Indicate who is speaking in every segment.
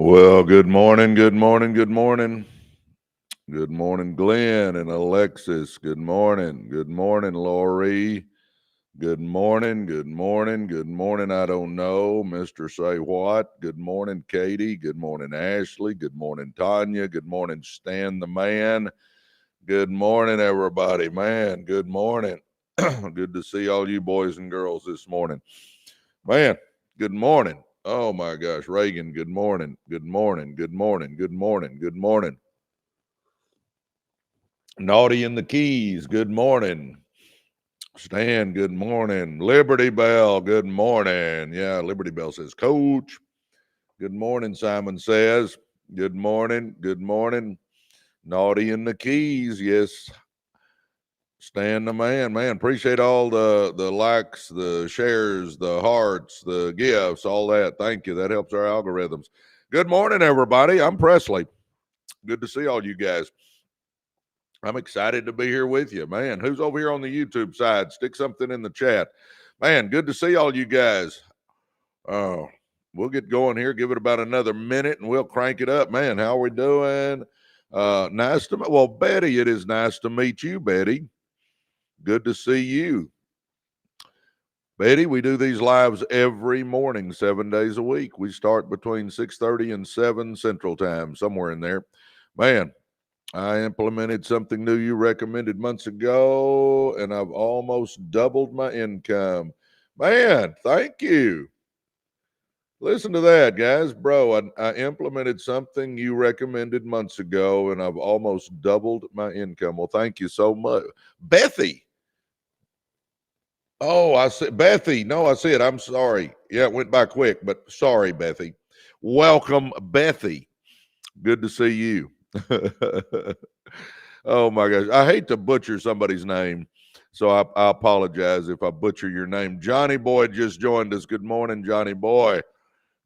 Speaker 1: Well, good morning, good morning, good morning. Good morning, Glenn and Alexis. Good morning, Lori. Good morning, good morning, good morning. I don't know, Mr. Say What. Good morning, Katie. Good morning, Ashley. Good morning, Tanya. Good morning, Stan the Man. Good morning, everybody. Man, good morning. Good to see all you boys and girls this morning. Man, good morning. Oh my gosh, Reagan, good morning. Good morning. Good morning. Good morning. Good morning. Naughty in the Keys, good morning. Stan, good morning. Liberty Bell, good morning. Yeah, Liberty Bell says, Coach. Good morning, Simon says. Good morning. Good morning. Naughty in the Keys, yes. Stan the Man, man, appreciate all the likes, the shares, the hearts, the gifts, all that. Thank you. That helps our algorithms. Good morning, everybody. I'm Presley. Good to see all you guys. I'm excited to be here with you. Man, who's over here on the YouTube side? Stick something in the chat. Man, good to see all you guys. Oh, we'll get going here. Give it about another minute and we'll crank it up. Man, how are we doing? Nice to well, Betty, it is nice to meet you, Betty. Good to see you. Betty, we do these lives every morning, 7 days a week. We start between 6:30 and 7 Central Time, somewhere in there. Man, I implemented something new you recommended months ago, and I've almost doubled my income. Man, thank you. Listen to that, guys. Bro, I implemented something you recommended months ago, and I've almost doubled my income. Well, thank you so much. Bethy. Oh, I said, Bethy. No, I said, I'm sorry. Yeah, it went by quick, but sorry, Bethy. Welcome, Bethy. Good to see you. Oh my gosh. I hate to butcher somebody's name. So I apologize if I butcher your name. Johnny Boy just joined us. Good morning, Johnny Boy.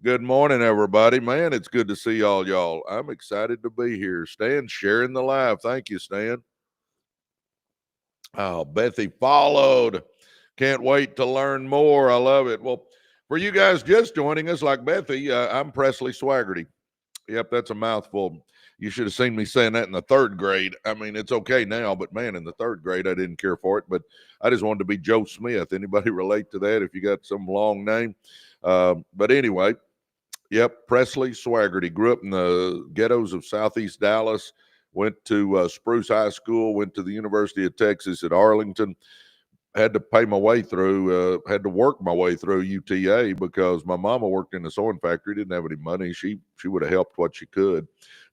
Speaker 1: Good morning, everybody. Man, it's good to see all y'all. I'm excited to be here. Stan sharing the live. Thank you, Stan. Oh, Bethy followed. Can't wait to learn more. I love it. Well, for you guys just joining us, like Bethy, I'm Presley Swagerty. Yep, that's a mouthful. You should have seen me saying that in the third grade. I mean, it's okay now, but man, in the third grade, I didn't care for it. But I just wanted to be Joe Smith. Anybody relate to that if you got some long name? But anyway, yep, Presley Swaggerty. Grew up in the ghettos of Southeast Dallas, went to Spruce High School, went to the University of Texas at Arlington, had to pay my way through, had to work my way through UTA because my mama worked in a sewing factory, didn't have any money. She would have helped what she could,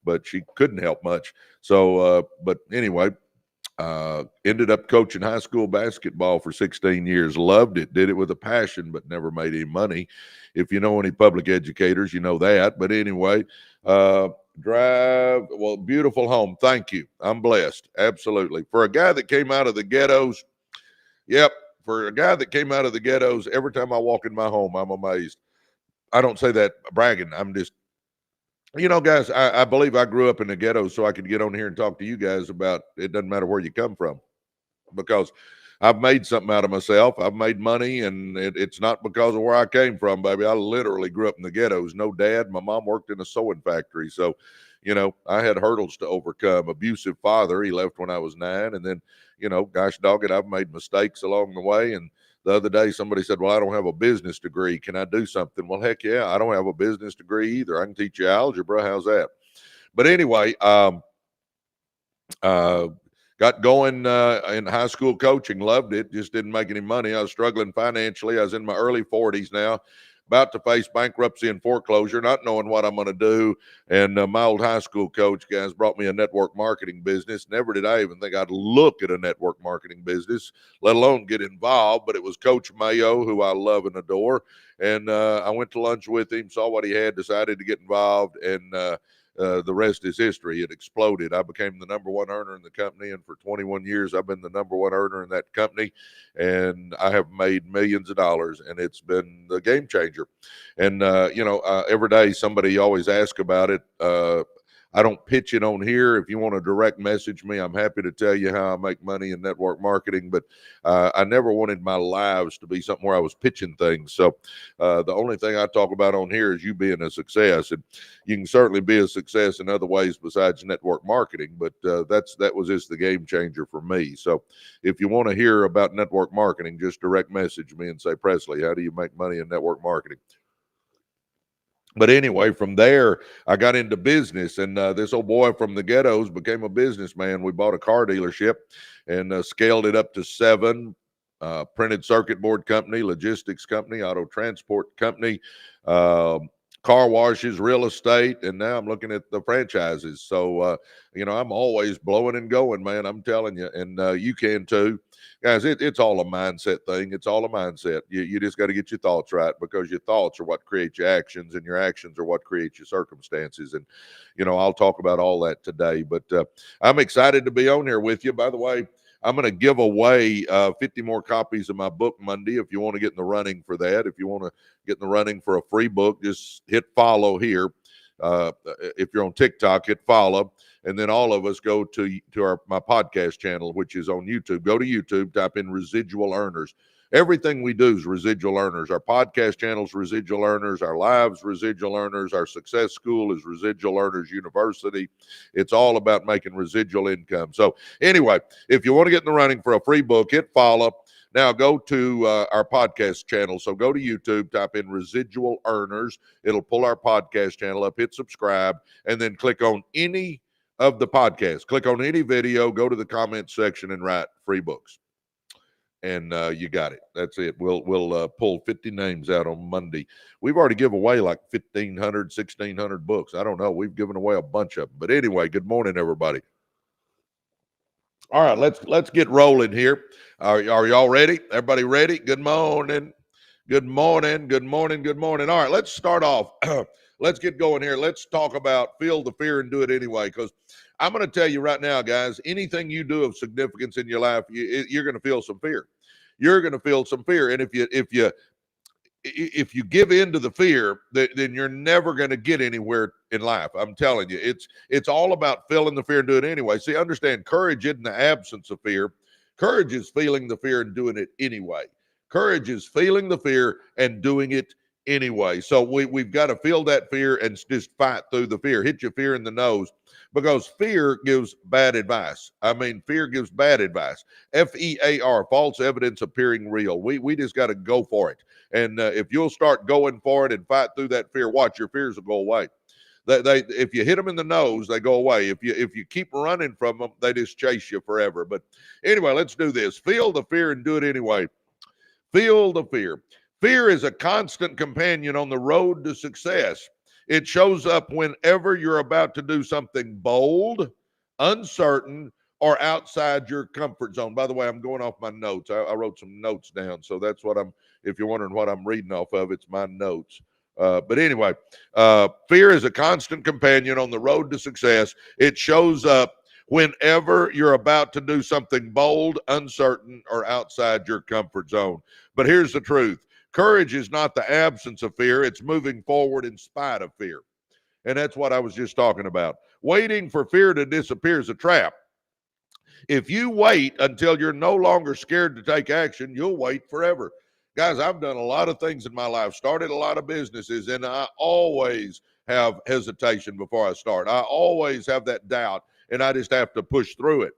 Speaker 1: but she couldn't help much. So, but anyway, ended up coaching high school basketball for 16 years. Loved it, did it with a passion, but never made any money. If you know any public educators, you know that. But anyway, beautiful home. Thank you. I'm blessed. Absolutely. For a guy that came out of the ghettos, yep. For a guy that came out of the ghettos, every time I walk in my home, I'm amazed. I don't say that bragging. I'm just, guys, I believe I grew up in the ghetto so I could get on here and talk to you guys about it doesn't matter where you come from because I've made something out of myself. I've made money, and it's not because of where I came from, baby. I literally grew up in the ghettos. No dad. My mom worked in a sewing factory. So, I had hurdles to overcome. Abusive father. He left when I was 9. And then, gosh dog it, I've made mistakes along the way. And the other day, somebody said, well, I don't have a business degree. Can I do something? Well, heck yeah. I don't have a business degree either. I can teach you algebra. How's that? But anyway, uh, got going in high school coaching, loved it, just didn't make any money. I was struggling financially. I was in my early 40s now, about to face bankruptcy and foreclosure, not knowing what I'm going to do. And my old high school coach, guys, brought me a network marketing business. Never did I even think I'd look at a network marketing business, let alone get involved. But it was Coach Mayo, who I love and adore. And I went to lunch with him, saw what he had, decided to get involved, and the rest is history. It exploded. I became the number one earner in the company, and for 21 years, I've been the number one earner in that company, and I have made millions of dollars, and it's been the game changer. And every day somebody always asks about it. I don't pitch it on here. If you want to direct message me, I'm happy to tell you how I make money in network marketing. But I never wanted my lives to be something where I was pitching things. So the only thing I talk about on here is you being a success. And you can certainly be a success in other ways besides network marketing. But that was just the game changer for me. So if you want to hear about network marketing, just direct message me and say, Presley, how do you make money in network marketing? But anyway, from there, I got into business, and this old boy from the ghettos became a businessman. We bought a car dealership and scaled it up to 7, printed circuit board company, logistics company, auto transport company, car washes, real estate, and now I'm looking at the franchises. So, I'm always blowing and going, man. I'm telling you, and you can too. Guys, it's all a mindset thing. It's all a mindset. You just got to get your thoughts right, because your thoughts are what create your actions, and your actions are what create your circumstances. And, I'll talk about all that today. But I'm excited to be on here with you. By the way, I'm going to give away 50 more copies of my book Monday if you want to get in the running for that. If you want to get in the running for a free book, just hit follow here. If you're on TikTok, hit follow. And then all of us go to my podcast channel, which is on YouTube. Go to YouTube, type in Residual Earners. Everything we do is Residual Earners. Our podcast channel is Residual Earners. Our lives, Residual Earners. Our success school is Residual Earners University. It's all about making residual income. So anyway, if you want to get in the running for a free book, hit follow. Now go to our podcast channel. So go to YouTube, type in Residual Earners. It'll pull our podcast channel up, hit subscribe, and then click on any of the podcasts. Click on any video, go to the comment section and write free books. And you got it. That's it. We'll pull 50 names out on Monday. We've already given away like 1,500, 1,600 books. I don't know. We've given away a bunch of them. But anyway, good morning, everybody. All right, let's get rolling here. Are y'all ready? Everybody ready? Good morning. Good morning. Good morning. Good morning. All right, let's start off. Let's get going here. Let's talk about feel the fear and do it anyway, because I'm going to tell you right now, guys, anything you do of significance in your life, you're going to feel some fear. You're going to feel some fear. And if you give in to the fear, then you're never going to get anywhere in life. I'm telling you, it's all about feeling the fear and do it anyway. See, understand, courage isn't the absence of fear. Courage is feeling the fear and doing it anyway. Courage is feeling the fear and doing it anyway. So we've got to feel that fear and just fight through the fear. Hit your fear in the nose, because fear gives bad advice. I mean, fear gives bad advice. FEAR, false evidence appearing real. We just got to go for it. And if you'll start going for it and fight through that fear, watch, your fears will go away. They if you hit them in the nose, they go away. If you keep running from them, they just chase you forever. But anyway, let's do this. Feel the fear and do it anyway. Feel the fear. Fear is a constant companion on the road to success. It shows up whenever you're about to do something bold, uncertain, or outside your comfort zone. By the way, I'm going off my notes. I wrote some notes down, so that's what if you're wondering what I'm reading off of, it's my notes. But anyway, fear is a constant companion on the road to success. It shows up whenever you're about to do something bold, uncertain, or outside your comfort zone. But here's the truth. Courage is not the absence of fear. It's moving forward in spite of fear. And that's what I was just talking about. Waiting for fear to disappear is a trap. If you wait until you're no longer scared to take action, you'll wait forever. Guys, I've done a lot of things in my life, started a lot of businesses, and I always have hesitation before I start. I always have that doubt, and I just have to push through it.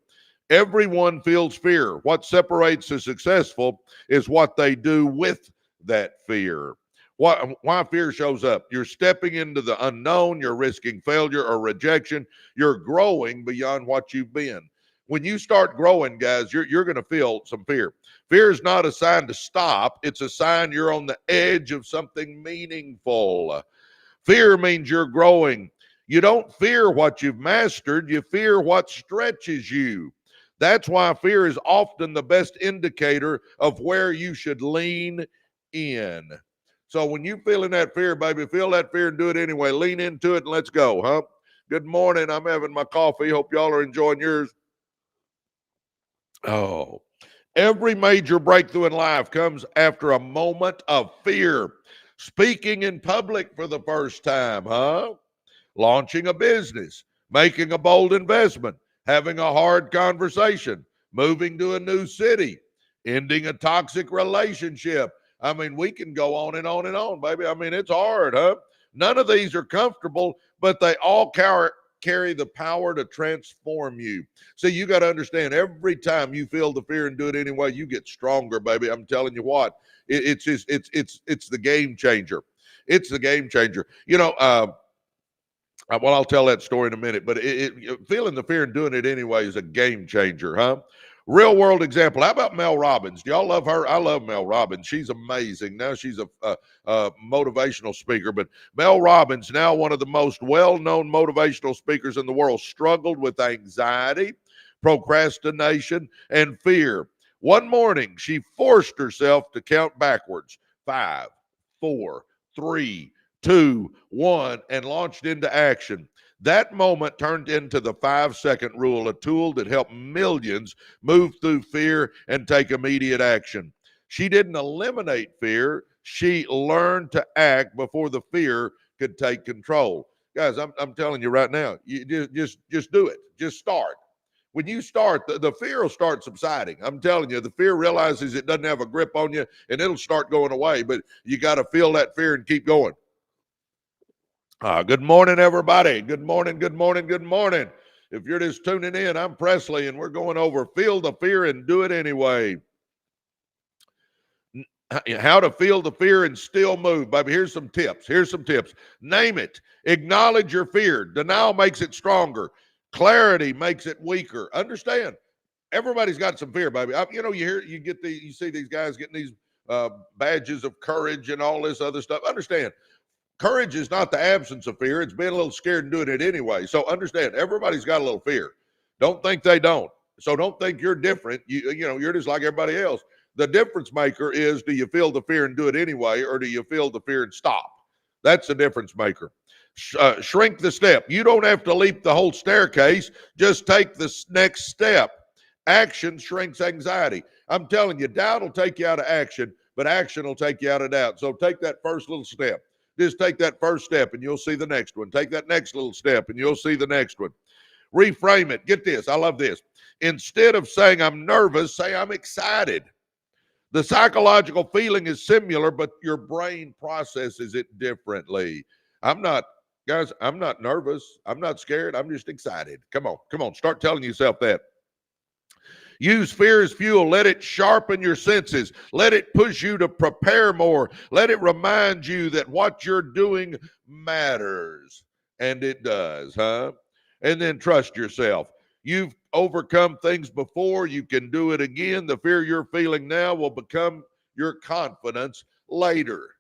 Speaker 1: Everyone feels fear. What separates the successful is what they do with that fear. Why fear shows up? You're stepping into the unknown. You're risking failure or rejection. You're growing beyond what you've been. When you start growing, guys, you're going to feel some fear. Fear is not a sign to stop. It's a sign you're on the edge of something meaningful. Fear means you're growing. You don't fear what you've mastered. You fear what stretches you. That's why fear is often the best indicator of where you should lean in. So when you feeling that fear, baby, feel that fear and do it anyway. Lean into it and let's go, huh? Good morning. I'm having my coffee. Hope y'all are enjoying yours. Oh, every major breakthrough in life comes after a moment of fear. Speaking in public for the first time, huh? Launching a business, making a bold investment, having a hard conversation, moving to a new city, ending a toxic relationship. I mean, we can go on and on and on, baby. I mean, it's hard, huh? None of these are comfortable, but they all carry the power to transform you. So you got to understand, every time you feel the fear and do it anyway, you get stronger, baby. I'm telling you what, it's the game changer. It's the game changer. Well, I'll tell that story in a minute, but feeling the fear and doing it anyway is a game changer, huh? Real world example. How about Mel Robbins? Do y'all love her? I love Mel Robbins. She's amazing. Now she's a motivational speaker, but Mel Robbins, now one of the most well-known motivational speakers in the world, struggled with anxiety, procrastination, and fear. One morning, she forced herself to count backwards: 5, 4, 3, 2, 1, and launched into action. That moment turned into the 5-second rule, a tool that helped millions move through fear and take immediate action. She didn't eliminate fear. She learned to act before the fear could take control. Guys, I'm telling you right now, you just do it. Just start. When you start, the fear will start subsiding. I'm telling you, the fear realizes it doesn't have a grip on you, and it'll start going away. But you got to feel that fear and keep going. Good morning, everybody. Good morning, good morning, good morning. If you're just tuning in, I'm Presley, and we're going over feel the fear and do it anyway. How to feel the fear and still move, baby. Here's some tips. Name it. Acknowledge your fear. Denial makes it stronger. Clarity makes it weaker. Understand, everybody's got some fear, baby. You see these guys getting these badges of courage and all this other stuff. Understand, courage is not the absence of fear. It's being a little scared and doing it anyway. So understand, everybody's got a little fear. Don't think they don't. So don't think you're different. You're just like everybody else. The difference maker is, do you feel the fear and do it anyway, or do you feel the fear and stop? That's the difference maker. Shrink the step. You don't have to leap the whole staircase. Just take the next step. Action shrinks anxiety. I'm telling you, doubt will take you out of action, but action will take you out of doubt. So take that first little step. Just take that first step and you'll see the next one. Take that next little step and you'll see the next one. Reframe it. Get this. I love this. Instead of saying I'm nervous, say I'm excited. The psychological feeling is similar, but your brain processes it differently. I'm not nervous. I'm not scared. I'm just excited. Come on. Start telling yourself that. Use fear as fuel. Let it sharpen your senses. Let it push you to prepare more. Let it remind you that what you're doing matters. And it does, huh? And then trust yourself. You've overcome things before. You can do it again. The fear you're feeling now will become your confidence later.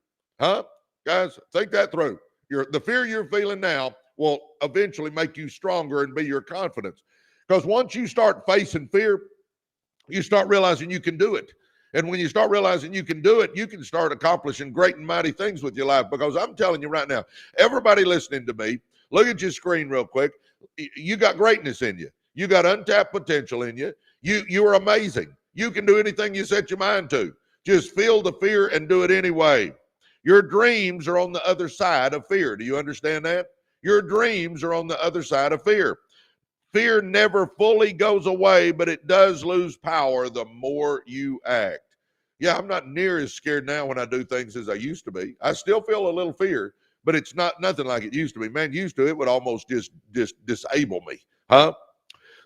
Speaker 1: Huh? Guys, think that through. The fear you're feeling now will eventually make you stronger and be your confidence. Because once you start facing fear, you start realizing you can do it. And when you start realizing you can do it, you can start accomplishing great and mighty things with your life. Because I'm telling you right now, everybody listening to me, look at your screen real quick. You got greatness in you. You got untapped potential in you. You are amazing. You can do anything you set your mind to. Just feel the fear and do it anyway. Your dreams are on the other side of fear. Do you understand that? Your dreams are on the other side of fear. Fear never fully goes away, but it does lose power the more you act. Yeah, I'm not near as scared now when I do things as I used to be. I still feel a little fear, but it's not nothing like it used to be. Man, used to it would almost just disable me, huh?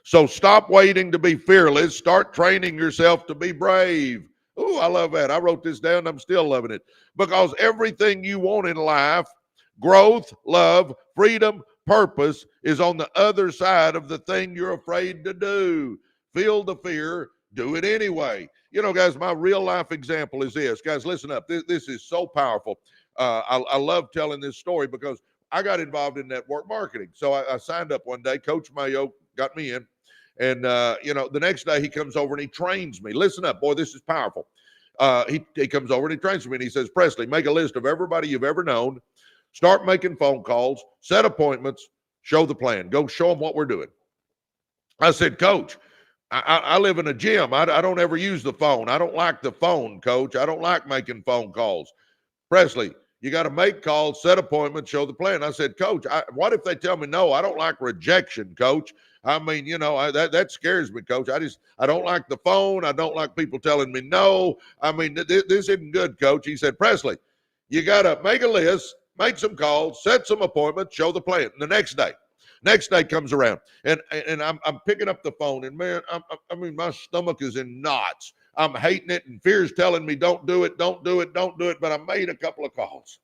Speaker 1: So stop waiting to be fearless. Start training yourself to be brave. Oh, I love that. I wrote this down. I'm still loving it. Because everything you want in life, growth, love, freedom, purpose, is on the other side of the thing you're afraid to do. Feel the fear. Do it anyway. Guys, my real life example is this. Guys, listen up. This is so powerful. I love telling this story because I got involved in network marketing. So I signed up one day. Coach Mayo got me in. And, the next day he comes over and he trains me. Listen up, boy, this is powerful. He comes over and he trains me and he says, Presley, make a list of everybody you've ever known. Start making phone calls, set appointments, show the plan. Go show them what we're doing. I said, Coach, I live in a gym. I don't ever use the phone. I don't like the phone, Coach. I don't like making phone calls. Presley, You got to make calls, set appointments, show the plan. I said, Coach, what if they tell me no? I don't like rejection, Coach. I mean, that scares me, Coach. I don't like the phone. I don't like people telling me no. I mean, this isn't good, Coach. He said, Presley, you got to make a list, make some calls, set some appointments, show the plan. And the next day comes around, and I'm picking up the phone, and man, I mean, my stomach is in knots. I'm hating it, and fear's telling me don't do it, don't do it, don't do it. But I made a couple of calls.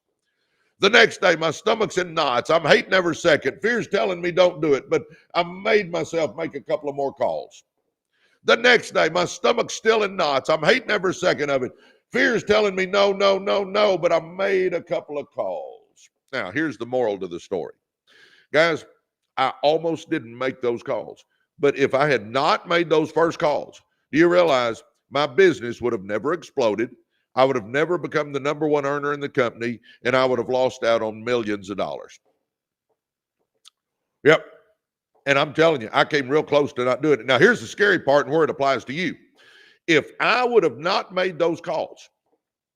Speaker 1: The next day, my stomach's in knots. I'm hating every second. Fear's telling me don't do it, but I made myself make a couple of more calls. The next day, my stomach's still in knots. I'm hating every second of it. Fear's telling me no, no, no, no, but I made a couple of calls. Now, here's the moral to the story. Guys, I almost didn't make those calls. But if I had not made those first calls, do you realize my business would have never exploded? I would have never become the number one earner in the company, and I would have lost out on millions of dollars. Yep. And I'm telling you, I came real close to not doing it. Now, here's the scary part and where it applies to you. If I would have not made those calls,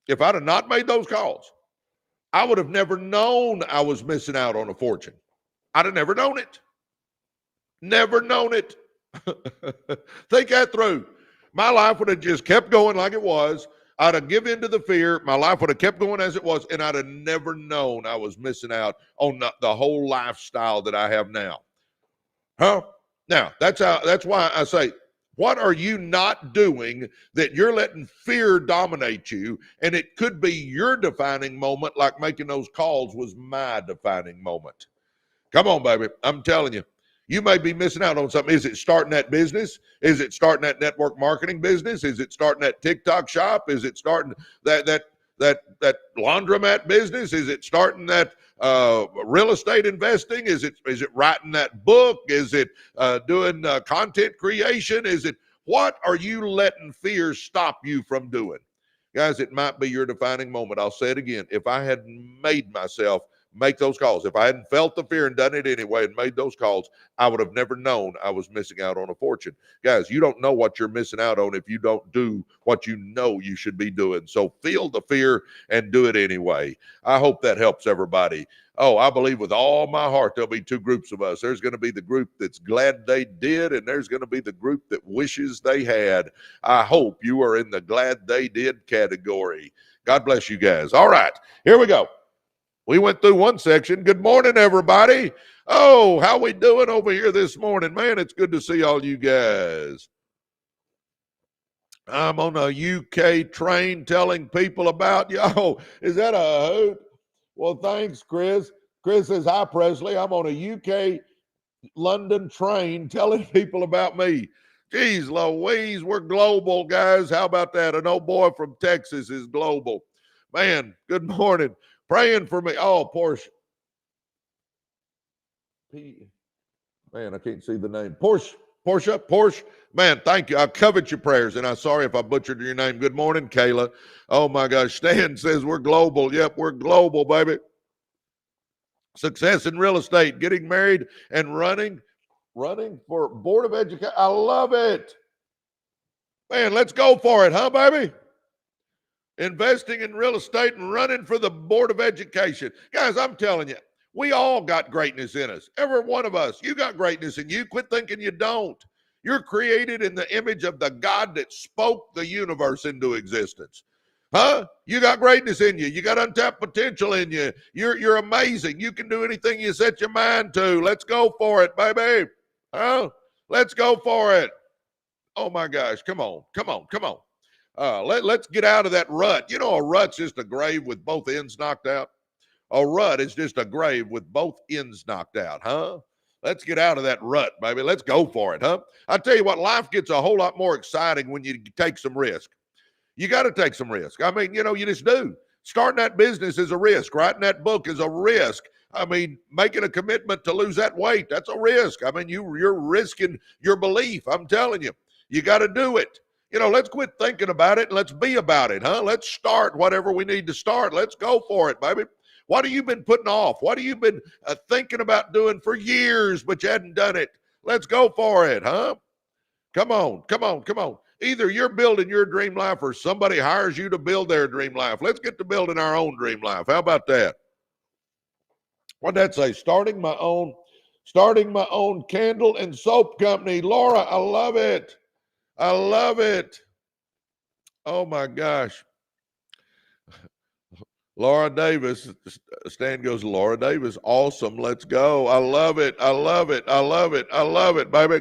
Speaker 1: if I'd have not made those calls, I would have never known I was missing out on a fortune. I'd have never known it. Never known it. Think that through. My life would have just kept going like it was. I'd have given in to the fear. My life would have kept going as it was, and I'd have never known I was missing out on the whole lifestyle that I have now. Huh? Now, that's why I say, what are you not doing that you're letting fear dominate you? And it could be your defining moment, like making those calls was my defining moment. Come on, baby. I'm telling you. You may be missing out on something. Is it starting that business? Is it starting that network marketing business? Is it starting that TikTok shop? Is it starting that laundromat business? Is it starting that real estate investing? Is it writing that book? Is it doing content creation? What are you letting fear stop you from doing? Guys, it might be your defining moment. I'll say it again. If I had made myself make those calls, if I hadn't felt the fear and done it anyway and made those calls, I would have never known I was missing out on a fortune. Guys, you don't know what you're missing out on if you don't do what you know you should be doing. So feel the fear and do it anyway. I hope that helps everybody. Oh, I believe with all my heart there'll be two groups of us. There's going to be the group that's glad they did, and there's going to be the group that wishes they had. I hope you are in the glad they did category. God bless you guys. All right, here we go. We went through one section. Good morning, everybody. Oh, how we doing over here this morning? Man, it's good to see all you guys. I'm on a UK train telling people about you. Oh, is that a hoot? Well, thanks, Chris. Chris says, hi, Presley. I'm on a UK London train telling people about me. Geez, Louise, we're global, guys. How about that? An old boy from Texas is global. Man, good morning. Praying for me. Oh, Porsche. Man, I can't see the name. Porsche. Man, thank you. I covet your prayers, and I'm sorry if I butchered your name. Good morning, Kayla. Oh, my gosh. Stan says we're global. Yep, we're global, baby. Success in real estate, getting married and running for Board of Education. I love it. Man, let's go for it, huh, baby? Investing in real estate and running for the Board of Education. Guys, I'm telling you, we all got greatness in us. Every one of us. You got greatness in you. Quit thinking you don't. You're created in the image of the God that spoke the universe into existence. Huh? You got greatness in you. You got untapped potential in you. You're amazing. You can do anything you set your mind to. Let's go for it, baby. Huh? Let's go for it. Oh, my gosh. Come on. Let's get out of that rut. You know, a rut's just a grave with both ends knocked out. A rut is just a grave with both ends knocked out, huh? Let's get out of that rut, baby. Let's go for it, huh? I tell you what, life gets a whole lot more exciting when you take some risk. You got to take some risk. I mean, you just do. Starting that business is a risk. Writing that book is a risk. I mean, making a commitment to lose that weight, that's a risk. I mean, you're risking your belief. I'm telling you, you got to do it. Let's quit thinking about it and let's be about it, huh? Let's start whatever we need to start. Let's go for it, baby. What have you been putting off? What have you been thinking about doing for years, but you hadn't done it? Let's go for it, huh? Come on. Either you're building your dream life or somebody hires you to build their dream life. Let's get to building our own dream life. How about that? What'd that say? Starting my own candle and soap company. Laura, I love it. I love it. Oh my gosh. Laura Davis, Stan goes, Laura Davis, awesome. Let's go. I love it. I love it. I love it. I love it, baby.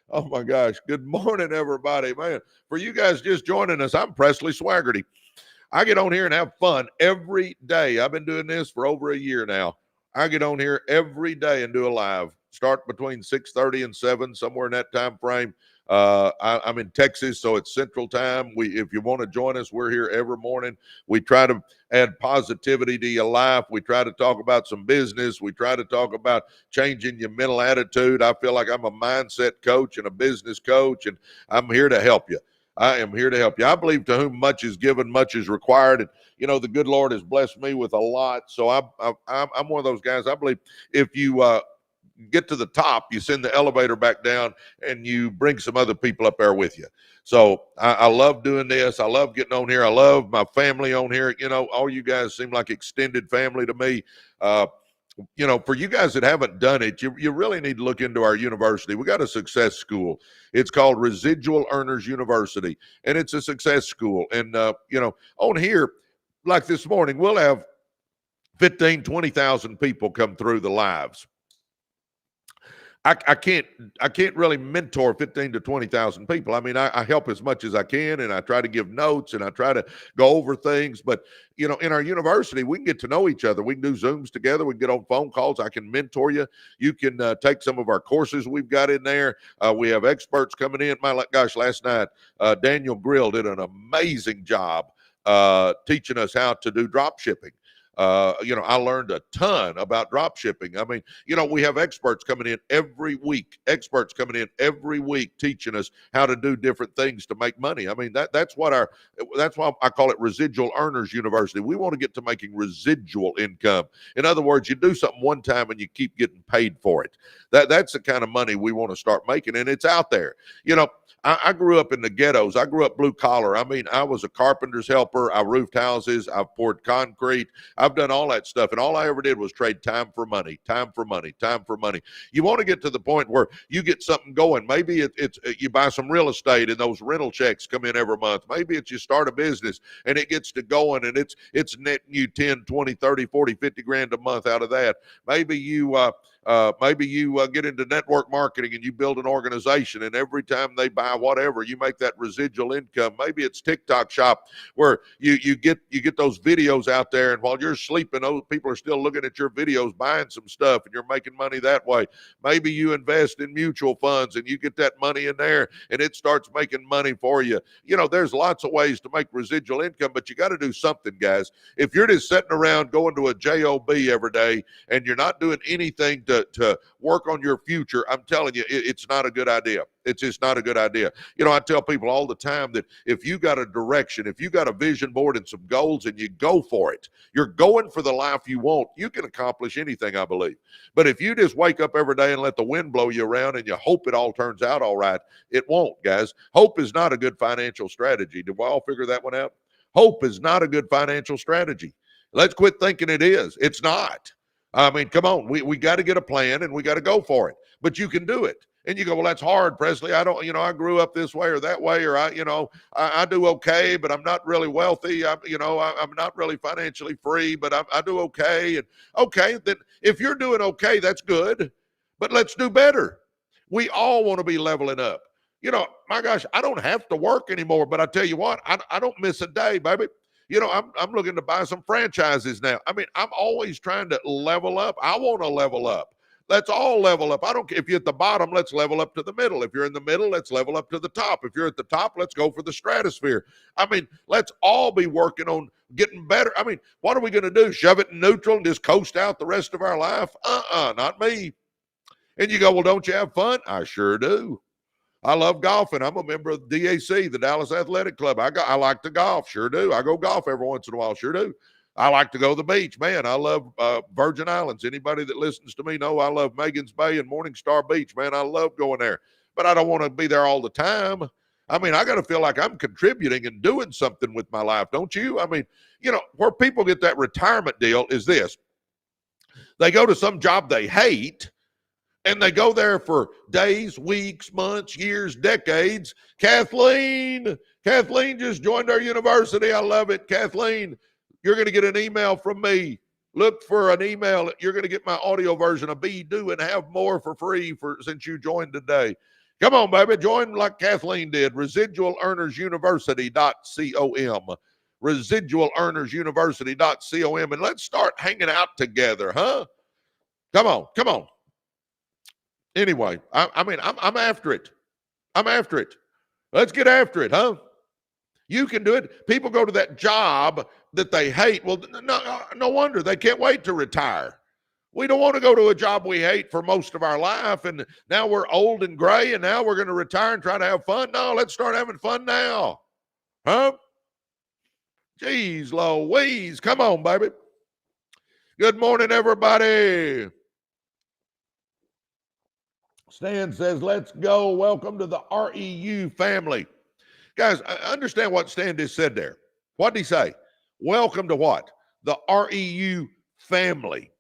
Speaker 1: Oh my gosh. Good morning, everybody. Man, for you guys just joining us, I'm Presley Swagerty. I get on here and have fun every day. I've been doing this for over a year now. I get on here every day and do a live. Start between 6:30 and 7, somewhere in that time frame. I'm in Texas, so it's Central Time. If you want to join us, we're here every morning. We try to add positivity to your life. We try to talk about some business. We try to talk about changing your mental attitude. I feel like I'm a mindset coach and a business coach, and I'm here to help you. I am here to help you. I believe to whom much is given, much is required. And, you know, the good Lord has blessed me with a lot. So I'm one of those guys. I believe if you get to the top, you send the elevator back down and you bring some other people up there with you. So I love doing this. I love getting on here. I love my family on here. You know, all you guys seem like extended family to me. You know, for you guys that haven't done it, you really need to look into our university. We got a success school. It's called Residual Earners University, and it's a success school. And, you know, on here, like this morning, we'll have 15, 20,000 people come through the lives. I can't really mentor 15 to 20,000 people. I mean, I help as much as I can, and I try to give notes and I try to go over things. But, you know, in our university, we can get to know each other. We can do Zooms together. We can get on phone calls. I can mentor you. You can take some of our courses we've got in there. We have experts coming in. My gosh, last night, Daniel Grill did an amazing job teaching us how to do drop shipping. You know, I learned a ton about drop shipping. I mean, you know, we have experts coming in every week, teaching us how to do different things to make money. I mean, that's why I call it Residual Earners University. We want to get to making residual income. In other words, you do something one time and you keep getting paid for it. That's the kind of money we want to start making, and it's out there. You know, I grew up in the ghettos. I grew up blue collar. I mean, I was a carpenter's helper. I roofed houses. I poured concrete. I've done all that stuff. And all I ever did was trade time for money. You want to get to the point where you get something going. Maybe it's you buy some real estate and those rental checks come in every month. Maybe it's you start a business and it gets to going and it's netting you 10, 20, 30, 40, 50 grand a month out of that. Maybe you get into network marketing and you build an organization, and every time they buy whatever, you make that residual income. Maybe it's TikTok shop where you get those videos out there, and while you're sleeping, those people are still looking at your videos, buying some stuff, and you're making money that way. Maybe you invest in mutual funds and you get that money in there and it starts making money for you. You know, there's lots of ways to make residual income, but you got to do something, guys. If you're just sitting around going to a job every day and you're not doing anything to work on your future, I'm telling you, it's not a good idea. It's just not a good idea. You know, I tell people all the time that if you got a direction, if you got a vision board and some goals and you go for it, you're going for the life you want, you can accomplish anything, I believe. But if you just wake up every day and let the wind blow you around and you hope it all turns out all right, it won't, guys. Hope is not a good financial strategy. Did we all figure that one out? Hope is not a good financial strategy. Let's quit thinking it is. It's not. I mean, come on, we got to get a plan and we got to go for it, but you can do it. And you go, well, that's hard, Presley. I don't, you know, I grew up this way or that way, or I do okay, but I'm not really wealthy. I'm not really financially free, but I do okay. And okay, then if you're doing okay, that's good, but let's do better. We all want to be leveling up. You know, my gosh, I don't have to work anymore, but I tell you what, I don't miss a day, baby. You know, I'm looking to buy some franchises now. I mean, I'm always trying to level up. I want to level up. Let's all level up. I don't care if you're at the bottom, let's level up to the middle. If you're in the middle, let's level up to the top. If you're at the top, let's go for the stratosphere. I mean, let's all be working on getting better. I mean, what are we going to do? Shove it in neutral and just coast out the rest of our life? Not me. And you go, well, don't you have fun? I sure do. I love golfing. I'm a member of the DAC, the Dallas Athletic Club. I like to golf. Sure do. I go golf every once in a while. Sure do. I like to go to the beach. Man, I love Virgin Islands. Anybody that listens to me know I love Megan's Bay and Morningstar Beach. Man, I love going there. But I don't want to be there all the time. I mean, I got to feel like I'm contributing and doing something with my life, don't you? I mean, where people get that retirement deal is this. They go to some job they hate, and they go there for days, weeks, months, years, decades. Kathleen just joined our university. I love it. Kathleen, you're going to get an email from me. Look for an email. You're going to get my audio version of Be, Do, and Have More for free since you joined today. Come on, baby. Join like Kathleen did. ResidualEarnersUniversity.com. ResidualEarnersUniversity.com. And let's start hanging out together, huh? Come on. Anyway, I'm after it. Let's get after it, huh? You can do it. People go to that job that they hate. Well, no wonder they can't wait to retire. We don't want to go to a job we hate for most of our life, and now we're old and gray, and now we're going to retire and try to have fun. No, let's start having fun now, huh? Jeez Louise, come on, baby. Good morning, everybody. Stan says, let's go. Welcome to the REU family. Guys, I understand what Stan just said there. What did he say? Welcome to what? The REU family.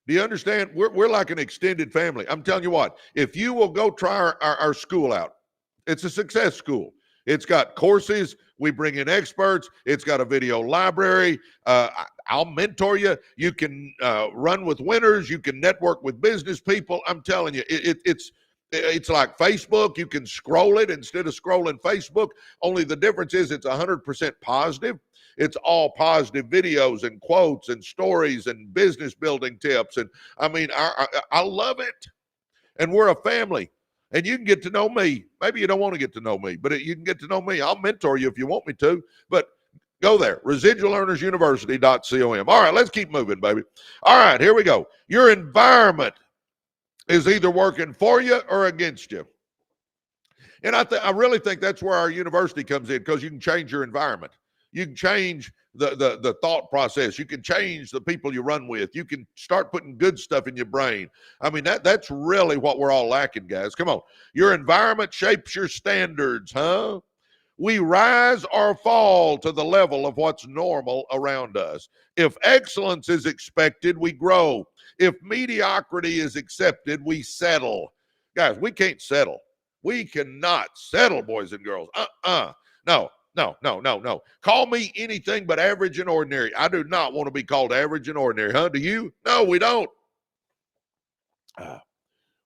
Speaker 1: Do you understand? We're like an extended family. I'm telling you what, if you will go try our school out, it's a success school. It's got courses. We bring in experts. It's got a video library. I'll mentor you. You can run with winners. You can network with business people. I'm telling you, it's like Facebook. You can scroll it instead of scrolling Facebook. Only the difference is it's 100% positive. It's all positive videos and quotes and stories and business building tips. And I mean, I love it. And we're a family. And you can get to know me. Maybe you don't want to get to know me, but you can get to know me. I'll mentor you if you want me to. But go there, residualearnersuniversity.com. All right, let's keep moving, baby. All right, here we go. Your environment is either working for you or against you. And I really think that's where our university comes in, because you can change your environment. You can change the thought process. You can change the people you run with. You can start putting good stuff in your brain. I mean, that's really what we're all lacking, guys. Come on. Your environment shapes your standards, huh? We rise or fall to the level of what's normal around us. If excellence is expected, we grow. If mediocrity is accepted, we settle. Guys, we can't settle. We cannot settle, boys and girls. No. Call me anything but average and ordinary. I do not want to be called average and ordinary, huh? Do you? No, we don't.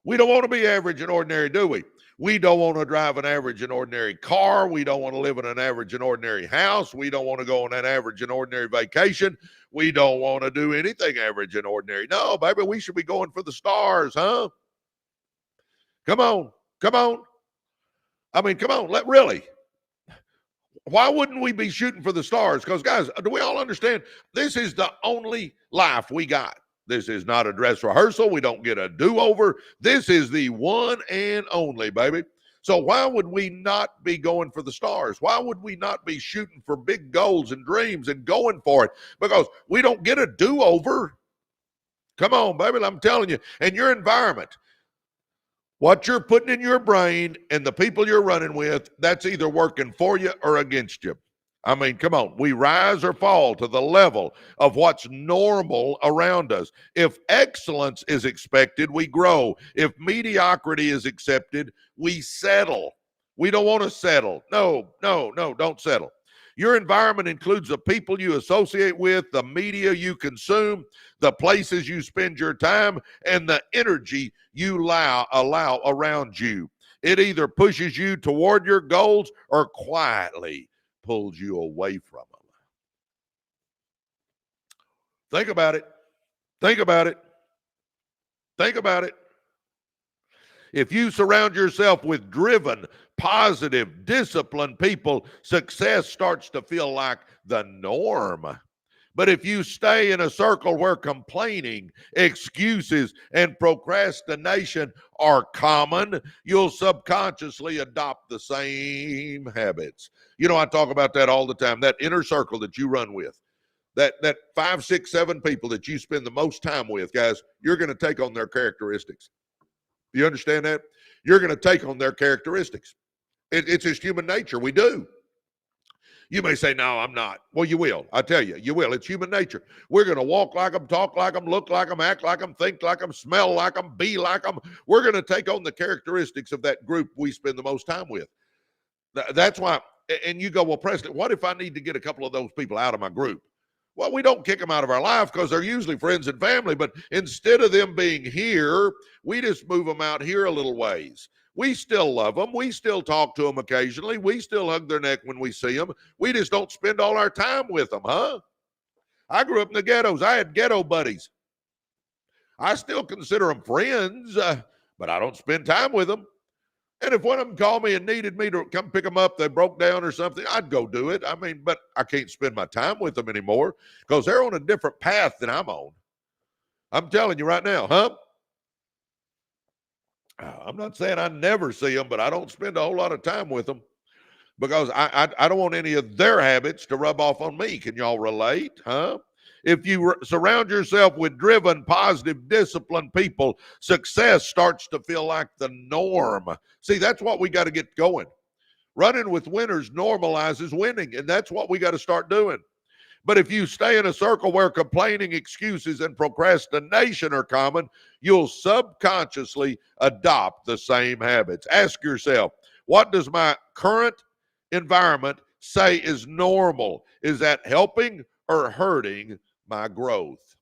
Speaker 1: We don't want to be average and ordinary, do we? We don't want to drive an average and ordinary car. We don't want to live in an average and ordinary house. We don't want to go on an average and ordinary vacation. We don't want to do anything average and ordinary. No, baby, we should be going for the stars, huh? Come on. I mean, come on, really. Why wouldn't we be shooting for the stars? Because, guys, do we all understand this is the only life we got? This is not a dress rehearsal. We don't get a do-over. This is the one and only, baby. So why would we not be going for the stars? Why would we not be shooting for big goals and dreams and going for it? Because we don't get a do-over. Come on, baby, I'm telling you. And your environment, what you're putting in your brain and the people you're running with, that's either working for you or against you. I mean, come on. We rise or fall to the level of what's normal around us. If excellence is expected, we grow. If mediocrity is accepted, we settle. We don't want to settle. No, don't settle. Your environment includes the people you associate with, the media you consume, the places you spend your time, and the energy you allow around you. It either pushes you toward your goals or quietly pulls you away from them. Think about it. If you surround yourself with driven, positive, disciplined people, success starts to feel like the norm. But if you stay in a circle where complaining, excuses, and procrastination are common, you'll subconsciously adopt the same habits. You know, I talk about that all the time, that inner circle that you run with. That 5, 6, 7 people that you spend the most time with, guys, you're going to take on their characteristics. You understand that? You're going to take on their characteristics. It's just human nature. We do. You may say, no, I'm not. Well, you will. I tell you, you will. It's human nature. We're going to walk like them, talk like them, look like them, act like them, think like them, smell like them, be like them. We're going to take on the characteristics of that group we spend the most time with. That's why, and you go, well, Presley, what if I need to get a couple of those people out of my group? Well, we don't kick them out of our life because they're usually friends and family, but instead of them being here, we just move them out here a little ways. We still love them. We still talk to them occasionally. We still hug their neck when we see them. We just don't spend all our time with them, huh? I grew up in the ghettos. I had ghetto buddies. I still consider them friends, but I don't spend time with them. And if one of them called me and needed me to come pick them up, they broke down or something, I'd go do it. I mean, but I can't spend my time with them anymore because they're on a different path than I'm on. I'm telling you right now, huh? I'm not saying I never see them, but I don't spend a whole lot of time with them because I don't want any of their habits to rub off on me. Can y'all relate, huh? If you surround yourself with driven, positive, disciplined people, success starts to feel like the norm. See, that's what we got to get going. Running with winners normalizes winning, and that's what we got to start doing. But if you stay in a circle where complaining, excuses, and procrastination are common, you'll subconsciously adopt the same habits. Ask yourself, what does my current environment say is normal? Is that helping or hurting my growth?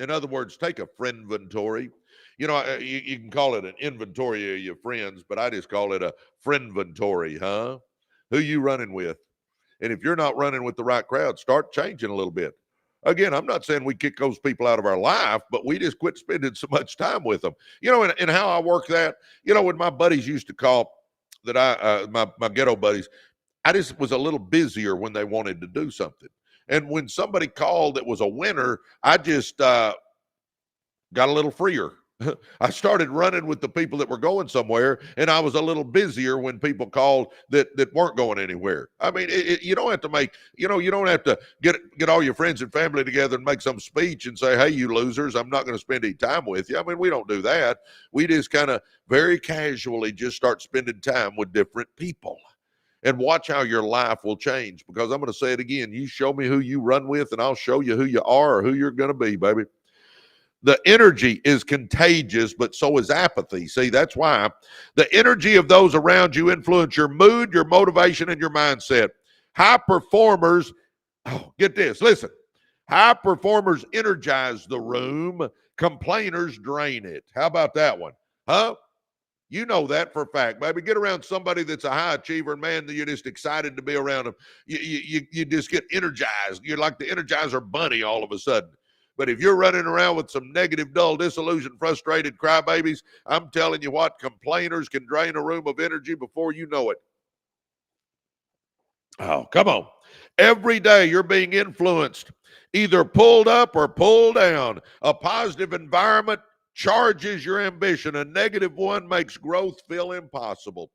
Speaker 1: In other words, take a friend inventory. You know, you can call it an inventory of your friends, but I just call it a friend inventory, huh? Who you running with? And if you're not running with the right crowd, start changing a little bit. Again, I'm not saying we kick those people out of our life, but we just quit spending so much time with them. You know, and how I work that, you know, when my buddies used to call that my ghetto buddies, I just was a little busier when they wanted to do something. And when somebody called that was a winner, I just got a little freer. I started running with the people that were going somewhere, and I was a little busier when people called that weren't going anywhere. I mean, you don't have to make, you don't have to get all your friends and family together and make some speech and say, hey, you losers, I'm not going to spend any time with you. I mean, we don't do that. We just kind of very casually just start spending time with different people. And watch how your life will change, because I'm going to say it again. You show me who you run with, and I'll show you who you are or who you're going to be, baby. The energy is contagious, but so is apathy. See, that's why the energy of those around you influence your mood, your motivation, and your mindset. High performers, get this, listen. High performers energize the room. Complainers drain it. How about that one? Huh? You know that for a fact, baby. Get around somebody that's a high achiever, and man, you're just excited to be around them. You just get energized. You're like the Energizer Bunny all of a sudden. But if you're running around with some negative, dull, disillusioned, frustrated crybabies, I'm telling you what, complainers can drain a room of energy before you know it. Oh, come on. Every day you're being influenced, either pulled up or pulled down. A positive environment charges your ambition. A negative one makes growth feel impossible.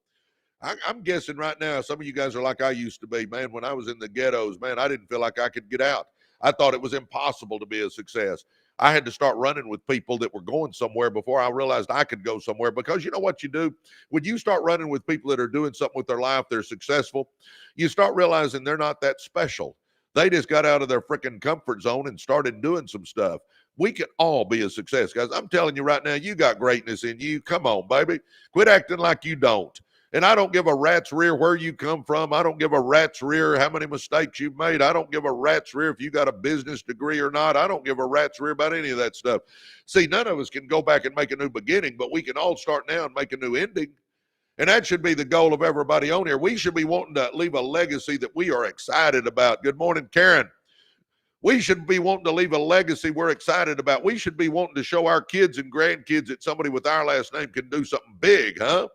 Speaker 1: I'm guessing right now some of you guys are like I used to be. Man, when I was in the ghettos, man, I didn't feel like I could get out. I thought it was impossible to be a success. I had to start running with people that were going somewhere before I realized I could go somewhere, because you know what you do? When you start running with people that are doing something with their life, they're successful, you start realizing they're not that special. They just got out of their freaking comfort zone and started doing some stuff. We can all be a success, guys. I'm telling you right now, you got greatness in you. Come on, baby. Quit acting like you don't. And I don't give a rat's rear where you come from. I don't give a rat's rear how many mistakes you've made. I don't give a rat's rear if you got a business degree or not. I don't give a rat's rear about any of that stuff. See, none of us can go back and make a new beginning, but we can all start now and make a new ending. And that should be the goal of everybody on here. We should be wanting to leave a legacy that we are excited about. Good morning, Karen. We should be wanting to leave a legacy we're excited about. We should be wanting to show our kids and grandkids that somebody with our last name can do something big, huh?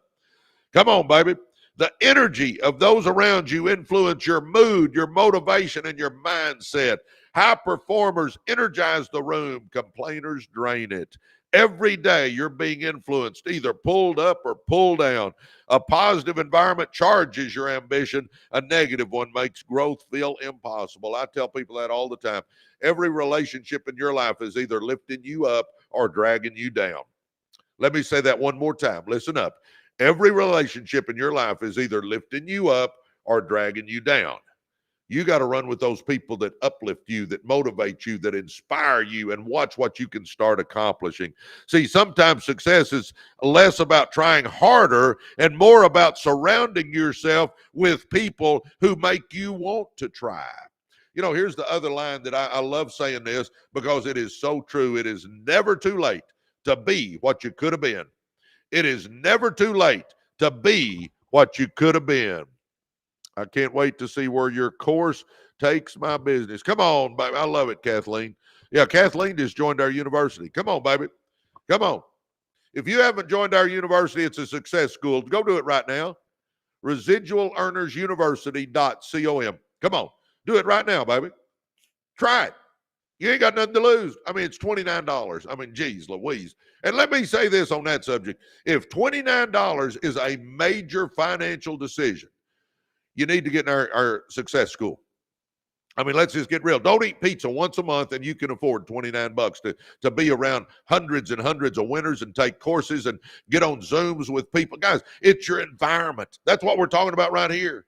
Speaker 1: Come on, baby. The energy of those around you influence your mood, your motivation, and your mindset. High performers energize the room. Complainers drain it. Every day you're being influenced, either pulled up or pulled down. A positive environment charges your ambition. A negative one makes growth feel impossible. I tell people that all the time. Every relationship in your life is either lifting you up or dragging you down. Let me say that one more time. Listen up. Every relationship in your life is either lifting you up or dragging you down. You got to run with those people that uplift you, that motivate you, that inspire you, and watch what you can start accomplishing. See, sometimes success is less about trying harder and more about surrounding yourself with people who make you want to try. You know, here's the other line that I love saying this because it is so true. It is never too late to be what you could have been. It is never too late to be what you could have been. I can't wait to see where your course takes my business. Come on, baby. I love it, Kathleen. Yeah, Kathleen just joined our university. Come on, baby. Come on. If you haven't joined our university, it's a success school. Go do it right now. Residual Earners University.com. Come on. Do it right now, baby. Try it. You ain't got nothing to lose. I mean, it's $29. I mean, geez, Louise. And let me say this on that subject. If $29 is a major financial decision, you need to get in our success school. I mean, let's just get real. Don't eat pizza once a month and you can afford $29 to be around hundreds and hundreds of winners and take courses and get on Zooms with people. Guys, it's your environment. That's what we're talking about right here.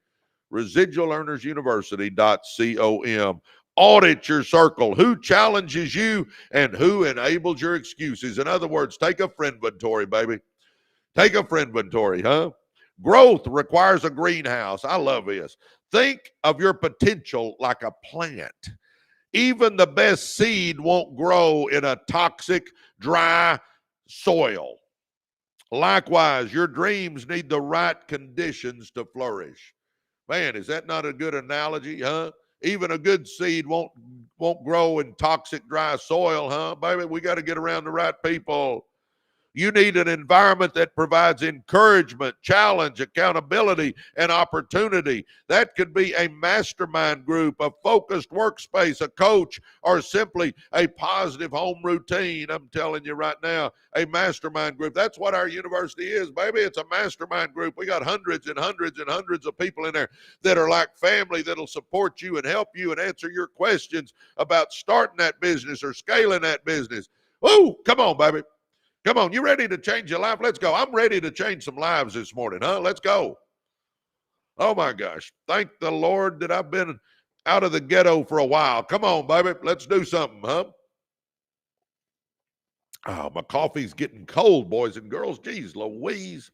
Speaker 1: Residual Earners University.com. Audit your circle. Who challenges you and who enables your excuses? In other words, take a friend inventory, baby. Take a friend inventory, huh? Growth requires a greenhouse. I love this. Think of your potential like a plant. Even the best seed won't grow in a toxic, dry soil. Likewise, your dreams need the right conditions to flourish. Man, is that not a good analogy, huh? Even a good seed won't grow in toxic, dry soil, huh? Baby, we got to get around the right people. You need an environment that provides encouragement, challenge, accountability, and opportunity. That could be a mastermind group, a focused workspace, a coach, or simply a positive home routine. I'm telling you right now, a mastermind group. That's what our university is, baby. It's a mastermind group. We got hundreds and hundreds and hundreds of people in there that are like family that'll support you and help you and answer your questions about starting that business or scaling that business. Oh, come on, baby. Come on, you ready to change your life? Let's go. I'm ready to change some lives this morning, huh? Let's go. Oh, my gosh. Thank the Lord that I've been out of the ghetto for a while. Come on, baby. Let's do something, huh? Oh, my coffee's getting cold, boys and girls. Geez, Louise.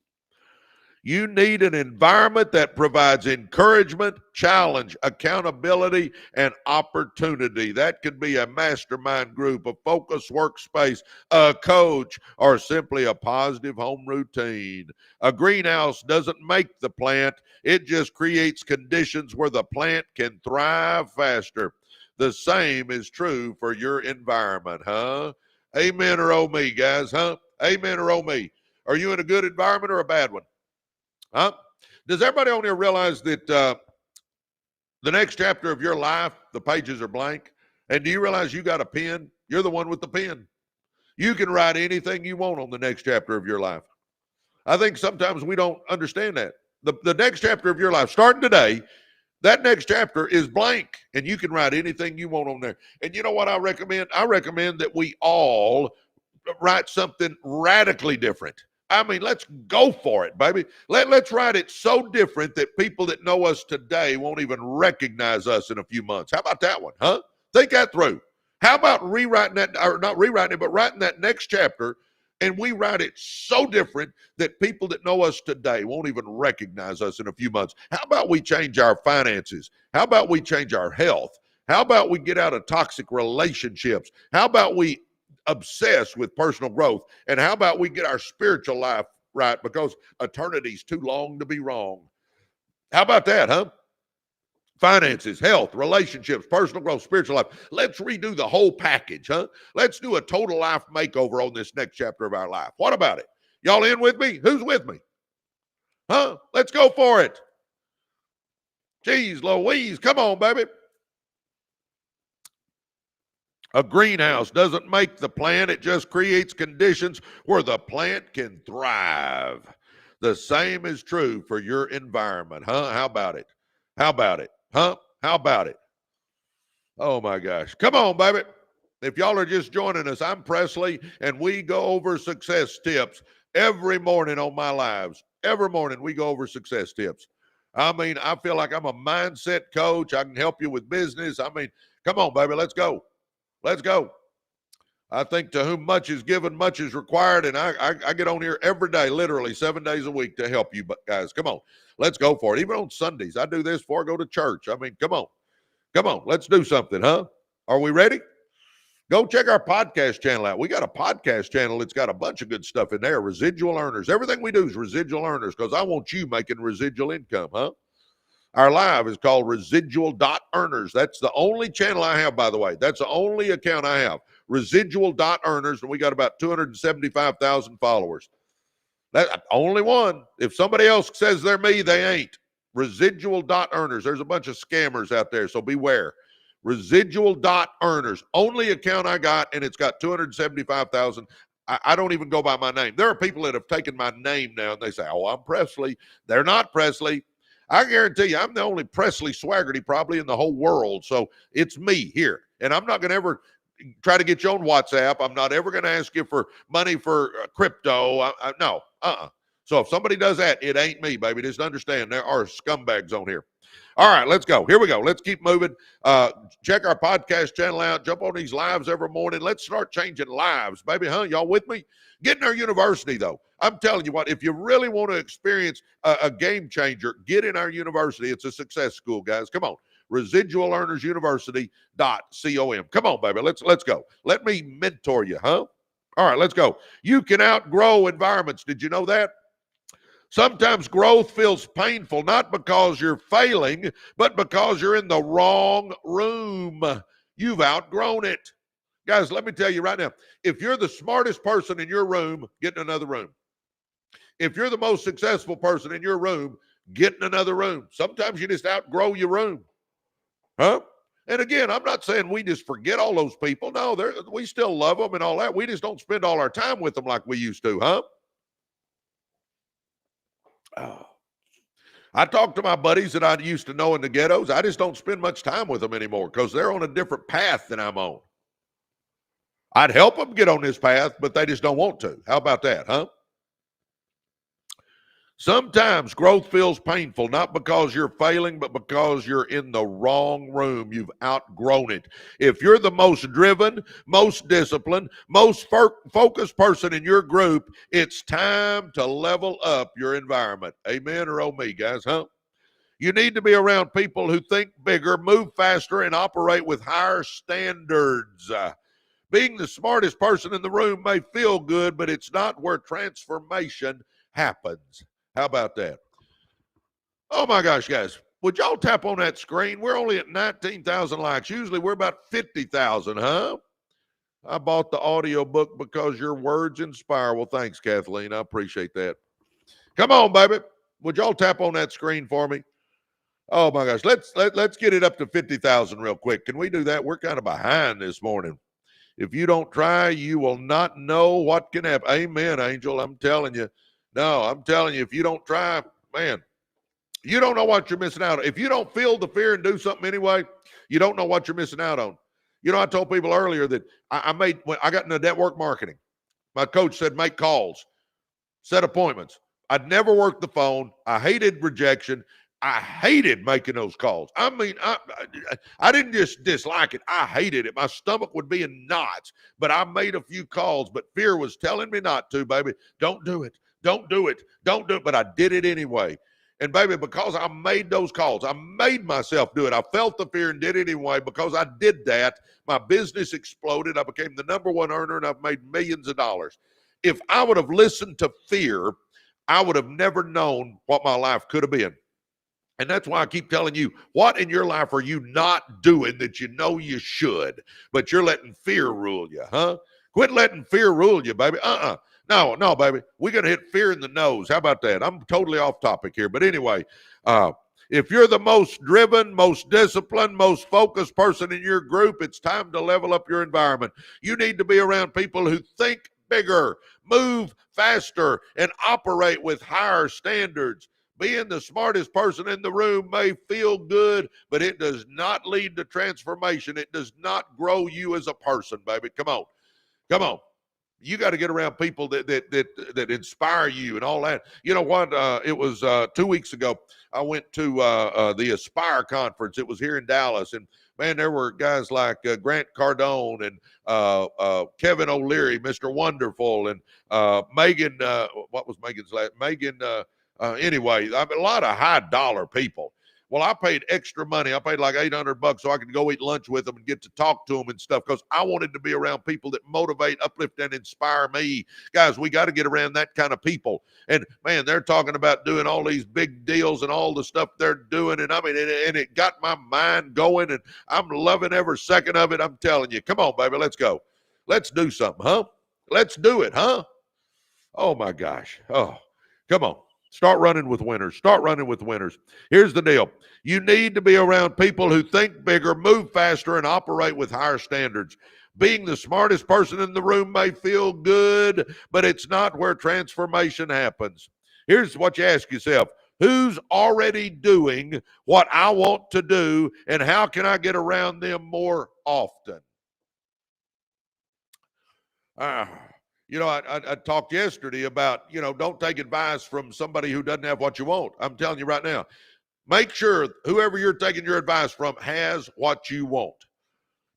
Speaker 1: You need an environment that provides encouragement, challenge, accountability, and opportunity. That could be a mastermind group, a focused workspace, a coach, or simply a positive home routine. A greenhouse doesn't make the plant. It just creates conditions where the plant can thrive faster. The same is true for your environment, huh? Amen or oh me, guys, huh? Amen or oh me. Are you in a good environment or a bad one? Huh? Does everybody on here realize that the next chapter of your life, the pages are blank? And do you realize you got a pen? You're the one with the pen. You can write anything you want on the next chapter of your life. I think sometimes we don't understand that. The next chapter of your life, starting today, that next chapter is blank, and you can write anything you want on there. And you know what I recommend? I recommend that we all write something radically different. I mean, let's go for it, baby. Let's write it so different that people that know us today won't even recognize us in a few months. How about that one, huh? Think that through. How about rewriting that, or not rewriting it, but writing that next chapter, and we write it so different that people that know us today won't even recognize us in a few months. How about we change our finances? How about we change our health? How about we get out of toxic relationships? How about we obsessed with personal growth? And how about we get our spiritual life right, because eternity's too long to be wrong? How about that, huh? Finances, health, relationships, personal growth, spiritual life. Let's redo the whole package, huh? Let's do a total life makeover on this next chapter of our life. What about it? Y'all in with me? Who's with me? Huh? Let's go for it. Jeez Louise, come on, baby. A greenhouse doesn't make the plant. It just creates conditions where the plant can thrive. The same is true for your environment, huh? How about it? How about it? Huh? How about it? Oh, my gosh. Come on, baby. If y'all are just joining us, I'm Presley, and we go over success tips every morning on my lives. every morning we go over success tips. I mean, I feel like I'm a mindset coach. I can help you with business. I mean, come on, baby, let's go. Let's go. I think to whom much is given, much is required. And I get on here every day, literally 7 days a week to help you. But guys, come on, let's go for it. Even on Sundays, I do this before I go to church. I mean, come on, let's do something, huh? Are we ready? Go check our podcast channel out. We got a podcast channel. It's got a bunch of good stuff in there. Residual Earners. Everything we do is Residual Earners because I want you making residual income, huh? Our live is called Residual.Earners. That's the only channel I have, by the way. That's the only account I have. Residual.Earners, and we got about 275,000 followers. That's only one. If somebody else says they're me, they ain't. Residual.Earners. There's a bunch of scammers out there, so beware. Residual.Earners. Only account I got, and it's got 275,000. I don't even go by my name. There are people that have taken my name now, and they say, oh, I'm Presley. They're not Presley. I guarantee you, I'm the only Presley Swagerty probably in the whole world. So it's me here. And I'm not going to ever try to get you on WhatsApp. I'm not ever going to ask you for money for crypto. No. So if somebody does that, it ain't me, baby. Just understand there are scumbags on here. All right, let's go. Here we go. Let's keep moving. Check our podcast channel out. Jump on these lives every morning. Let's start changing lives, baby, huh? Y'all with me? Get in our university, though. I'm telling you what, if you really want to experience a game changer, get in our university. It's a success school, guys. Come on. Residual Earners University.com. Come on, baby. Let's go. Let me mentor you, huh? All right, let's go. You can outgrow environments. Did you know that? Sometimes growth feels painful, not because you're failing, but because you're in the wrong room. You've outgrown it. Guys, let me tell you right now, if you're the smartest person in your room, get in another room. If you're the most successful person in your room, get in another room. Sometimes you just outgrow your room. Huh? And again, I'm not saying we just forget all those people. No, we still love them and all that. We just don't spend all our time with them like we used to, huh? Oh. I talk to my buddies that I used to know in the ghettos. I just don't spend much time with them anymore because they're on a different path than I'm on. I'd help them get on this path, but they just don't want to. How about that, huh? Sometimes growth feels painful, not because you're failing, but because you're in the wrong room. You've outgrown it. If you're the most driven, most disciplined, most focused person in your group, it's time to level up your environment. Amen or oh me, guys, huh? You need to be around people who think bigger, move faster, and operate with higher standards. Being the smartest person in the room may feel good, but it's not where transformation happens. How about that? Oh, my gosh, guys. Would y'all tap on that screen? We're only at 19,000 likes. Usually we're about 50,000, huh? I bought the audio book because your words inspire. Well, thanks, Kathleen. I appreciate that. Come on, baby. Would y'all tap on that screen for me? Oh, my gosh. Let's get it up to 50,000 real quick. Can we do that? We're kind of behind this morning. If you don't try, you will not know what can happen. Amen, Angel. I'm telling you. No, I'm telling you, if you don't try, man, you don't know what you're missing out on. If you don't feel the fear and do something anyway, you don't know what you're missing out on. You know, I told people earlier that when I got into network marketing, my coach said, make calls, set appointments. I'd never worked the phone. I hated rejection. I hated making those calls. I mean, I didn't just dislike it. I hated it. My stomach would be in knots, but I made a few calls, but fear was telling me not to, baby. Don't do it. Don't do it. Don't do it. But I did it anyway. And baby, because I made those calls, I made myself do it. I felt the fear and did it anyway. Because I did that, my business exploded. I became the #1 earner and I've made millions of dollars. If I would have listened to fear, I would have never known what my life could have been. And that's why I keep telling you, what in your life are you not doing that you know you should, but you're letting fear rule you, huh? Quit letting fear rule you, baby. No, baby. We're going to hit fear in the nose. How about that? I'm totally off topic here. But anyway, if you're the most driven, most disciplined, most focused person in your group, it's time to level up your environment. You need to be around people who think bigger, move faster, and operate with higher standards. Being the smartest person in the room may feel good, but it does not lead to transformation. It does not grow you as a person, baby. Come on. Come on. You got to get around people that inspire you and all that. You know what? It was 2 weeks ago. I went to the Aspire conference. It was here in Dallas, and man, there were guys like Grant Cardone and Kevin O'Leary, Mr. Wonderful, and Megan. What was Megan's last? Megan. Anyway, I mean, a lot of high dollar people. Well, I paid extra money. I paid like $800 so I could go eat lunch with them and get to talk to them and stuff, because I wanted to be around people that motivate, uplift, and inspire me. Guys, we got to get around that kind of people. And man, they're talking about doing all these big deals and all the stuff they're doing. And I mean, and it got my mind going, and I'm loving every second of it. I'm telling you, come on, baby, let's go. Let's do something, huh? Let's do it, huh? Oh my gosh. Oh, come on. Start running with winners. Start running with winners. Here's the deal. You need to be around people who think bigger, move faster, and operate with higher standards. Being the smartest person in the room may feel good, but it's not where transformation happens. Here's what you ask yourself. Who's already doing what I want to do, and how can I get around them more often? You know, I talked yesterday about, you know, don't take advice from somebody who doesn't have what you want. I'm telling you right now, make sure whoever you're taking your advice from has what you want.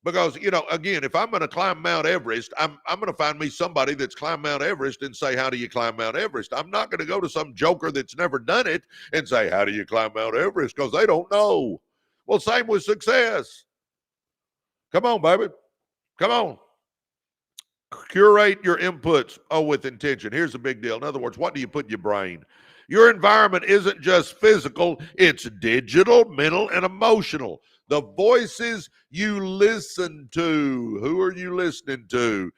Speaker 1: Because, you know, again, if I'm going to climb Mount Everest, I'm going to find me somebody that's climbed Mount Everest and say, how do you climb Mount Everest? I'm not going to go to some joker that's never done it and say, how do you climb Mount Everest? Because they don't know. Well, same with success. Come on, baby. Come on. Curate your inputs, with intention. Here's the big deal. In other words, what do you put in your brain? Your environment isn't just physical, it's digital, mental, and emotional. The voices you listen to. Who are you listening to?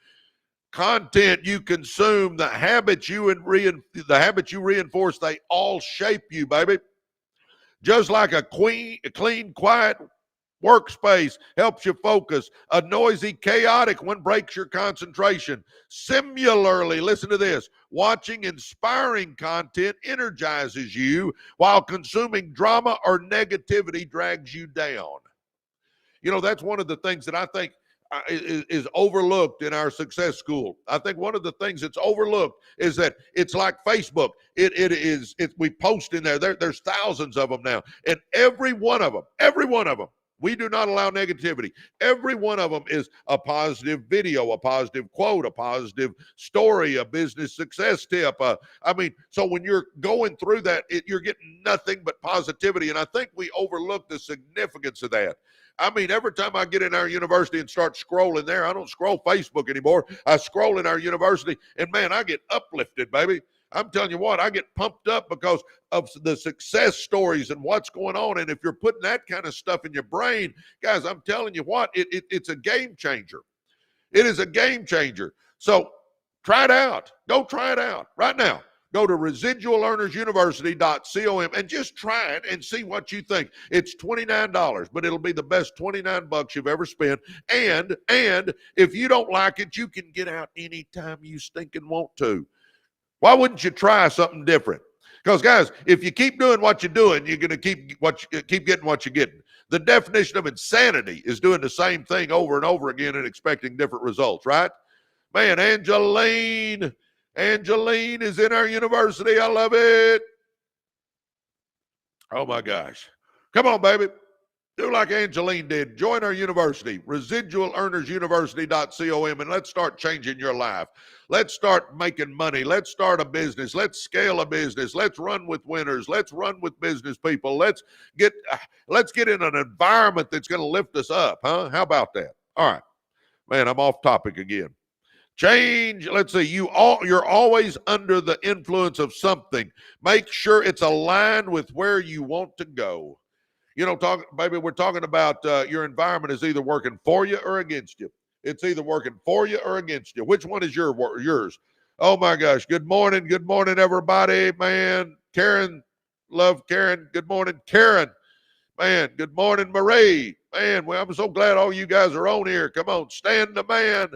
Speaker 1: Content you consume, the habits you reinforce, they all shape you, baby. Just like a clean, quiet workspace helps you focus. A noisy, chaotic one breaks your concentration. Similarly, listen to this. Watching inspiring content energizes you, while consuming drama or negativity drags you down. You know, that's one of the things that I think is overlooked in our success school. I think one of the things that's overlooked is that it's like Facebook. We post in there. There's thousands of them now. And every one of them, we do not allow negativity. Every one of them is a positive video, a positive quote, a positive story, a business success tip. So when you're going through that, you're getting nothing but positivity. And I think we overlook the significance of that. I mean, every time I get in our university and start scrolling there, I don't scroll Facebook anymore. I scroll in our university, and man, I get uplifted, baby. I'm telling you what, I get pumped up because of the success stories and what's going on. And if you're putting that kind of stuff in your brain, guys, I'm telling you what, it's a game changer. It is a game changer. So try it out. Go try it out right now. Go to residualearnersuniversity.com and just try it and see what you think. It's $29, but it'll be the best $29 you've ever spent. And if you don't like it, you can get out anytime you stinking want to. Why wouldn't you try something different? Because, guys, if you keep doing what you're doing, you're going to keep getting what you're getting. The definition of insanity is doing the same thing over and over again and expecting different results, right? Man, Angeline is in our university. I love it. Oh, my gosh. Come on, baby. Do like Angeline did. Join our university, residualearnersuniversity.com, and let's start changing your life. Let's start making money. Let's start a business. Let's scale a business. Let's run with winners. Let's run with business people. Let's get in an environment that's going to lift us up, huh? How about that? All right. Man, I'm off topic again. Change. Let's see. You're always under the influence of something. Make sure it's aligned with where you want to go. You know, baby, we're talking about your environment is either working for you or against you. It's either working for you or against you. Which one is yours? Oh, my gosh. Good morning. Good morning, everybody. Man, Karen. Love Karen. Good morning, Karen. Man, good morning, Marie. Man, well, I'm so glad all you guys are on here. Come on, stand the man.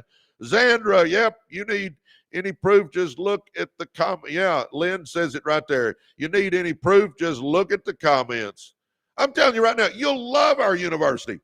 Speaker 1: Zandra, yep, you need any proof, just look at the comment. Yeah, Lynn says it right there. You need any proof, just look at the comments. I'm telling you right now, you'll love our university.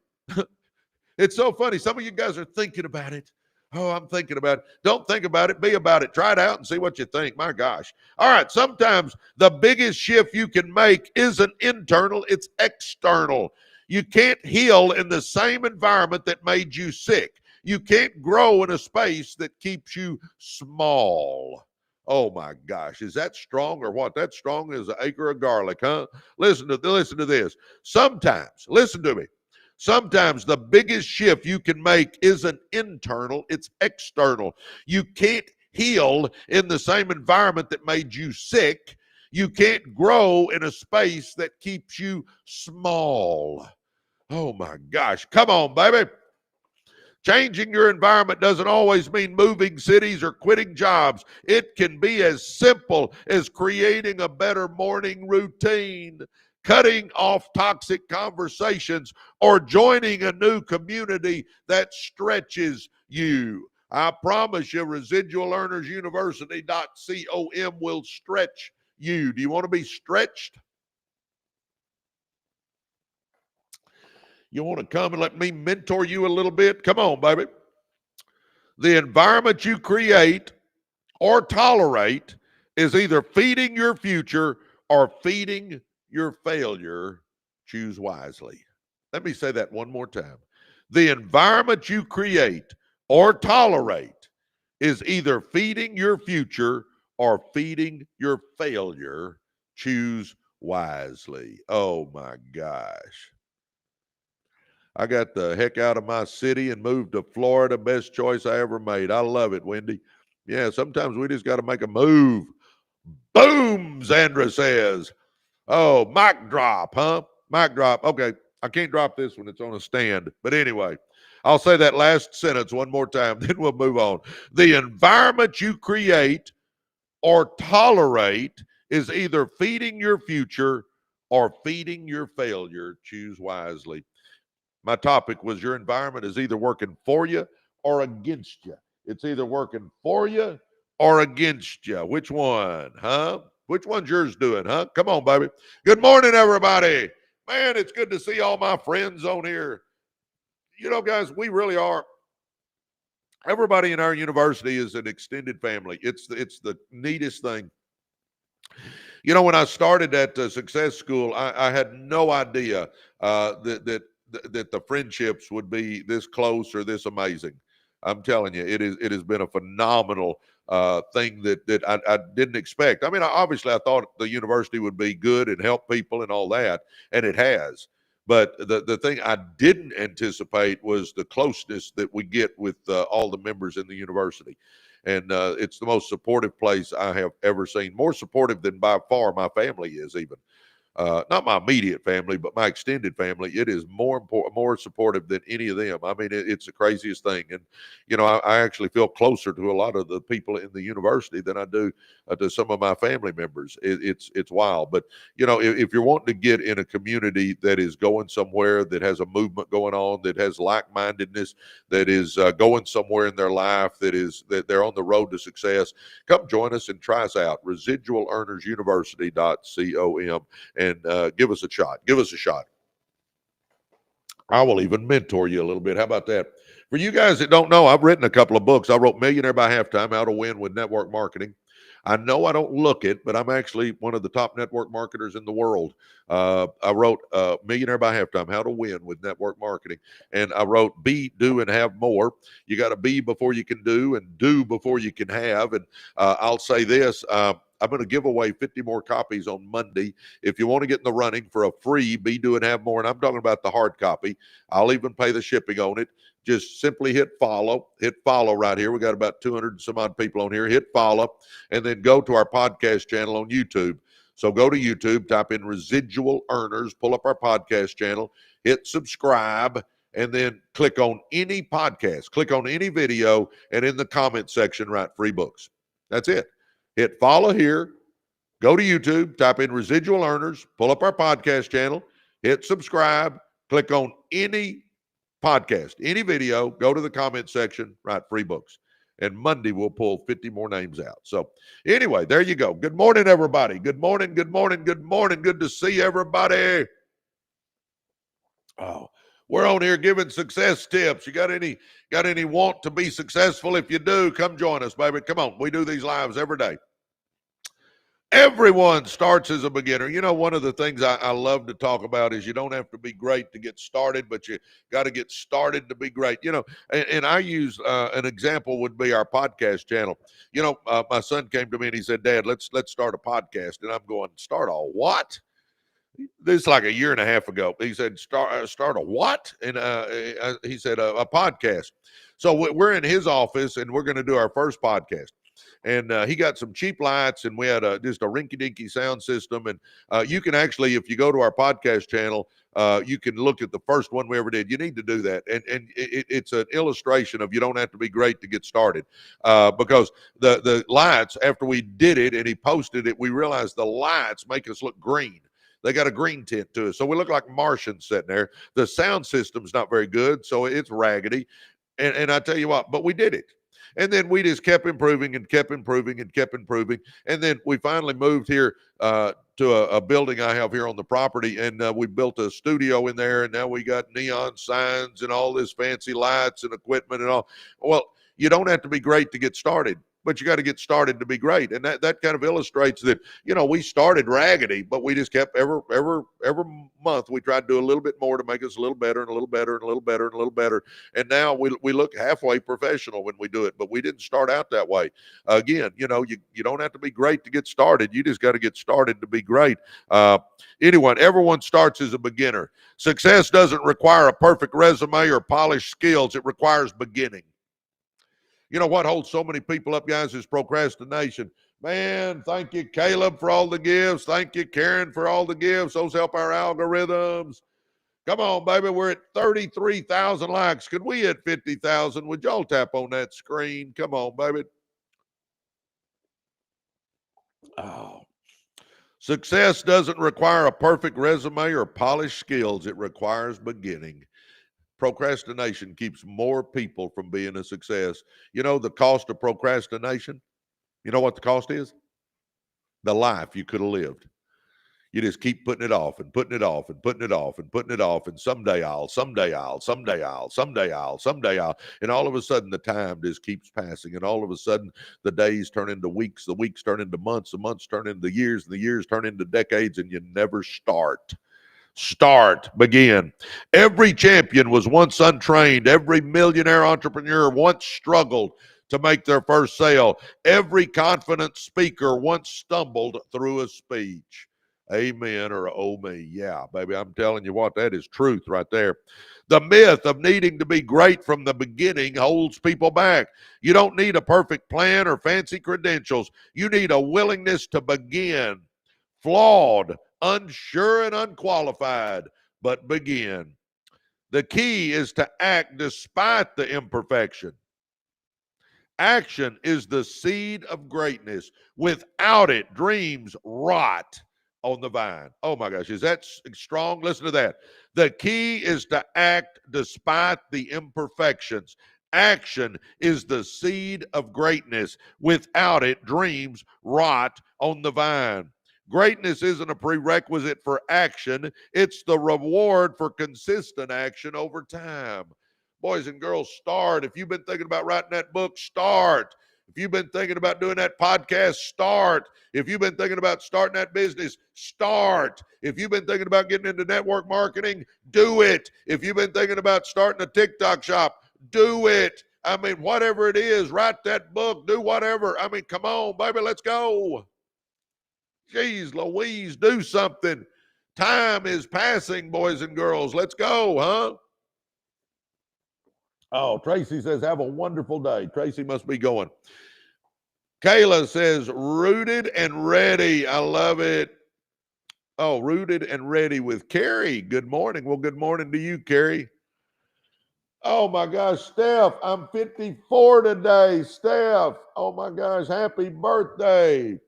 Speaker 1: It's so funny. Some of you guys are thinking about it. Oh, I'm thinking about it. Don't think about it. Be about it. Try it out and see what you think. My gosh. All right. Sometimes the biggest shift you can make isn't internal, it's external. You can't heal in the same environment that made you sick. You can't grow in a space that keeps you small. Oh my gosh, is that strong or what? That's strong as an acre of garlic, huh? Listen to this. Sometimes, listen to me. Sometimes the biggest shift you can make isn't internal, it's external. You can't heal in the same environment that made you sick. You can't grow in a space that keeps you small. Oh my gosh. Come on, baby. Changing your environment doesn't always mean moving cities or quitting jobs. It can be as simple as creating a better morning routine, cutting off toxic conversations, or joining a new community that stretches you. I promise you, Residual Earners University.com will stretch you. Do you want to be stretched? You want to come and let me mentor you a little bit? Come on, baby. The environment you create or tolerate is either feeding your future or feeding your failure. Choose wisely. Let me say that one more time. The environment you create or tolerate is either feeding your future or feeding your failure. Choose wisely. Oh my gosh. I got the heck out of my city and moved to Florida. Best choice I ever made. I love it, Wendy. Yeah, sometimes we just got to make a move. Boom, Zandra says. Oh, mic drop, huh? Mic drop. Okay, I can't drop this one. It's on a stand. But anyway, I'll say that last sentence one more time, then we'll move on. The environment you create or tolerate is either feeding your future or feeding your failure. Choose wisely. My topic was your environment is either working for you or against you. It's either working for you or against you. Which one, huh? Which one's yours doing, huh? Come on, baby. Good morning, everybody. Man, it's good to see all my friends on here. You know, guys, we really are. Everybody in our university is an extended family. It's the neatest thing. You know, when I started at Success School, I had no idea that the friendships would be this close or this amazing. I'm telling you, it has been a phenomenal thing that I didn't expect. I mean, obviously, I thought the university would be good and help people and all that, and it has. But the thing I didn't anticipate was the closeness that we get with all the members in the university. And it's the most supportive place I have ever seen. More supportive than by far my family is even. Not my immediate family, but my extended family. It is more supportive than any of them. I mean, it's the craziest thing. And, you know, I actually feel closer to a lot of the people in the university than I do to some of my family members. It's wild. But, you know, if you're wanting to get in a community that is going somewhere, that has a movement going on, that has like-mindedness, that is going somewhere in their life, that they're on the road to success, come join us and try us out. Residual Earners University.com. And give us a shot. Give us a shot. I will even mentor you a little bit. How about that? For you guys that don't know, I've written a couple of books. I wrote Millionaire by Halftime, How to Win with Network Marketing. I know I don't look it, but I'm actually one of the top network marketers in the world. I wrote Millionaire by Halftime, How to Win with Network Marketing. And I wrote Be, Do, and Have More. You got to be before you can do and do before you can have. And I'll say this, I'm going to give away 50 more copies on Monday. If you want to get in the running for a free Be, Do, and Have More, and I'm talking about the hard copy, I'll even pay the shipping on it. Just simply hit follow right here. We got about 200 and some odd people on here. Hit follow, and then go to our podcast channel on YouTube. So go to YouTube, type in Residual Earners, pull up our podcast channel, hit subscribe, and then click on any podcast, click on any video, and in the comment section, write free books. That's it. Hit follow here, go to YouTube, type in Residual Earners, pull up our podcast channel, hit subscribe, click on any podcast, any video, go to the comment section, write free books. And Monday we'll pull 50 more names out. So anyway, there you go. Good morning, everybody. Good morning, good morning, good morning. Good to see everybody. Oh, We're on here giving success tips. You got any want to be successful? If you do, come join us, baby. Come on. We do these lives every day. Everyone starts as a beginner. You know, one of the things I love to talk about is you don't have to be great to get started, but you got to get started to be great. You know, and I use an example would be our podcast channel. You know, my son came to me and he said, "Dad, let's start a podcast." And I'm going, "Start a what?" This is like a year and a half ago. He said, "Start a what?" And he said, "A podcast." So we're in his office and we're going to do our first podcast. And he got some cheap lights, and we had just a rinky-dinky sound system. And you can actually, if you go to our podcast channel, you can look at the first one we ever did. You need to do that. And it's an illustration of you don't have to be great to get started, because the lights, after we did it and he posted it, we realized the lights make us look green. They got a green tint to it. So we look like Martians sitting there. The sound system's not very good, so it's raggedy. And I tell you what, but we did it. And then we just kept improving and kept improving and kept improving. And then we finally moved here to a building I have here on the property. And we built a studio in there. And now we got neon signs and all this fancy lights and equipment and all. Well, you don't have to be great to get started, but you got to get started to be great. And that kind of illustrates that, you know, we started raggedy, but we just kept every month we tried to do a little bit more to make us a little better and a little better and a little better and a little better. And now we look halfway professional when we do it, but we didn't start out that way. Again, you know, you don't have to be great to get started. You just got to get started to be great. Everyone starts as a beginner. Success doesn't require a perfect resume or polished skills. It requires beginning. You know what holds so many people up, guys, is procrastination. Man, thank you, Caleb, for all the gifts. Thank you, Karen, for all the gifts. Those help our algorithms. Come on, baby. We're at 33,000 likes. Could we hit 50,000? Would y'all tap on that screen? Come on, baby. Oh. Success doesn't require a perfect resume or polished skills. It requires beginning. Procrastination keeps more people from being a success. You know the cost of procrastination? You know what the cost is? The life you could have lived. You just keep putting it off and putting it off and putting it off and putting it off. And someday I'll. And all of a sudden the time just keeps passing. And all of a sudden the days turn into weeks. The weeks turn into months. The months turn into years. And the years turn into decades. And you never start. Begin. Every champion was once untrained. Every millionaire entrepreneur once struggled to make their first sale. Every confident speaker once stumbled through a speech. Amen or oh me. Yeah, baby, I'm telling you what, that is truth right there. The myth of needing to be great from the beginning holds people back. You don't need a perfect plan or fancy credentials. You need a willingness to begin. Flawed, unsure, and unqualified, but begin. The key is to act despite the imperfection. Action is the seed of greatness. Without it, dreams rot on the vine. Oh my gosh, is that strong? Listen to that. The key is to act despite the imperfections. Action is the seed of greatness. Without it, dreams rot on the vine. Greatness isn't a prerequisite for action. It's the reward for consistent action over time. Boys and girls, start. If you've been thinking about writing that book, start. If you've been thinking about doing that podcast, start. If you've been thinking about starting that business, start. If you've been thinking about getting into network marketing, do it. If you've been thinking about starting a TikTok shop, do it. I mean, whatever it is, write that book, do whatever. I mean, come on, baby, let's go. Jeez Louise, do something. Time is passing, boys and girls. Let's go, huh? Oh, Tracy says, have a wonderful day. Tracy must be going. Kayla says, rooted and ready. I love it. Oh, rooted and ready with Carrie. Good morning. Well, good morning to you, Carrie. Oh, my gosh, Steph, I'm 54 today. Steph, oh, my gosh, happy birthday.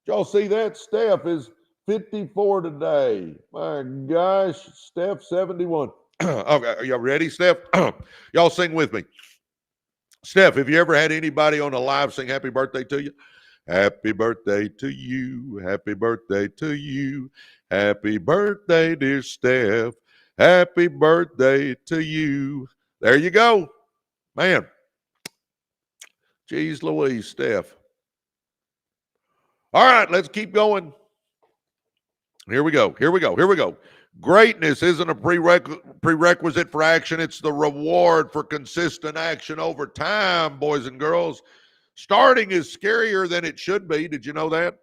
Speaker 1: Y'all see that? Steph is 54 today. My gosh, Steph 71. Okay, are y'all ready, Steph? Y'all sing with me. Steph, have you ever had anybody on a live sing happy birthday to you? Happy birthday to you. Happy birthday to you. Happy birthday, dear Steph. Happy birthday to you. There you go. Man. Jeez Louise, Steph. All right, let's keep going. Here we go. Greatness isn't a prerequisite for action. It's the reward for consistent action over time, boys and girls. Starting is scarier than it should be. Did you know that?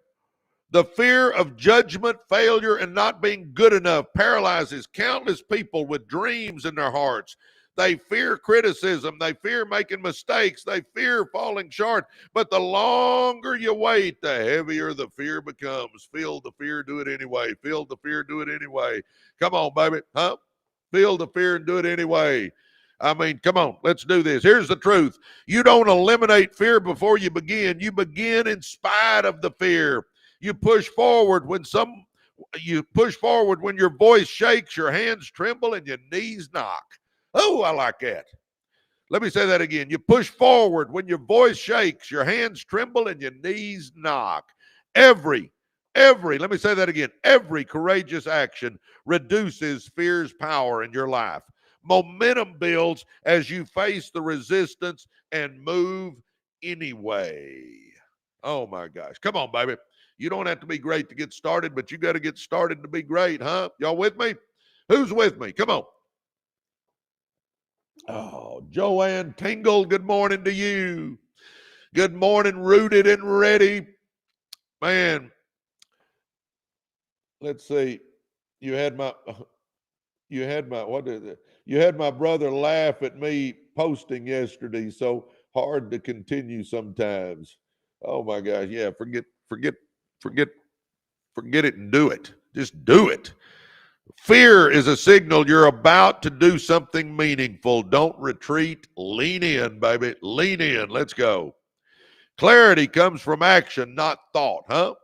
Speaker 1: The fear of judgment, failure, and not being good enough paralyzes countless people with dreams in their hearts. They fear criticism. They fear making mistakes. They fear falling short. But the longer you wait, the heavier the fear becomes. Feel the fear, do it anyway. Feel the fear, do it anyway. Come on, baby. Huh? Feel the fear and do it anyway. I mean, come on, let's do this. Here's the truth. You don't eliminate fear before you begin. You begin in spite of the fear. You push forward when your voice shakes, your hands tremble, and your knees knock. Oh, I like that. Let me say that again. You push forward when your voice shakes, your hands tremble, and your knees knock. Every, let me say that again. Every courageous action reduces fear's power in your life. Momentum builds as you face the resistance and move anyway. Oh, my gosh. Come on, baby. You don't have to be great to get started, but you got to get started to be great, huh? Y'all with me? Who's with me? Come on. Oh, Joanne Tingle, good morning to you. Good morning, Rooted and Ready. Man, let's see. You had my brother laugh at me posting yesterday, so hard to continue sometimes. Oh my gosh, yeah, forget it and do it. Just do it. Fear is a signal you're about to do something meaningful. Don't retreat. Lean in, baby. Lean in. Let's go. Clarity comes from action, not thought, huh?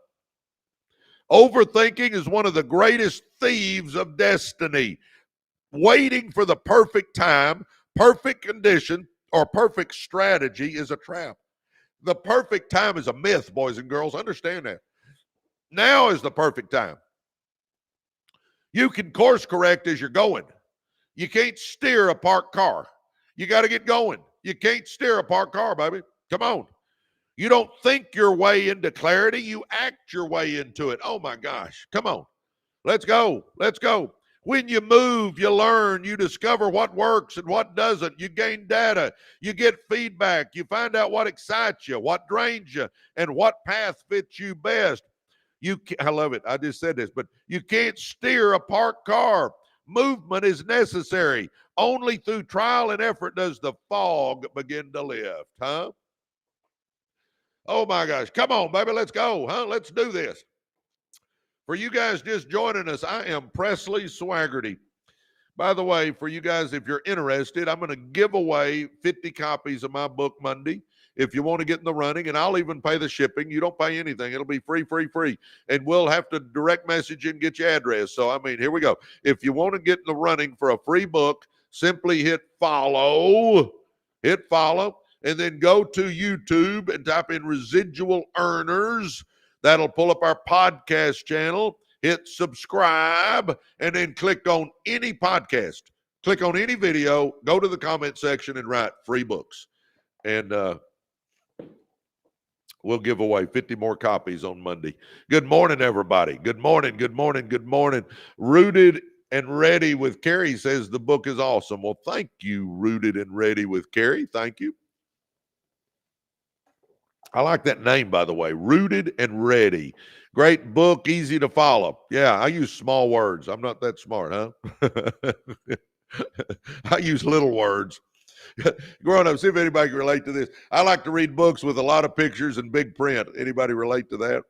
Speaker 1: Overthinking is one of the greatest thieves of destiny. Waiting for the perfect time, perfect condition, or perfect strategy is a trap. The perfect time is a myth, boys and girls. Understand that. Now is the perfect time. You can course correct as you're going. You can't steer a parked car. You got to get going. You can't steer a parked car, baby. Come on. You don't think your way into clarity. You act your way into it. Oh, my gosh. Come on. Let's go. Let's go. When you move, you learn. You discover what works and what doesn't. You gain data. You get feedback. You find out what excites you, what drains you, and what path fits you best. I love it. I just said this, but you can't steer a parked car. Movement is necessary. Only through trial and effort does the fog begin to lift, huh? Oh my gosh. Come on, baby. Let's go, huh? Let's do this. For you guys just joining us, I am Presley Swagerty. By the way, for you guys, if you're interested, I'm going to give away 50 copies of my book Monday. If you want to get in the running, and I'll even pay the shipping. You don't pay anything. It'll be free. And we'll have to direct message you and get your address. So, I mean, here we go. If you want to get in the running for a free book, simply hit follow, and then go to YouTube and type in Residual Earners. That'll pull up our podcast channel. Hit subscribe, and then click on any podcast. Click on any video, go to the comment section, and write free books. And we'll give away 50 more copies on Monday. Good morning, everybody. Good morning. Rooted and Ready with Carrie says the book is awesome. Well, thank you, Rooted and Ready with Carrie. Thank you. I like that name, by the way, Rooted and Ready. Great book, easy to follow. Yeah, I use small words. I'm not that smart, huh? I use little words. Growing up, see if anybody can relate to this. I like to read books with a lot of pictures and big print. Anybody relate to that?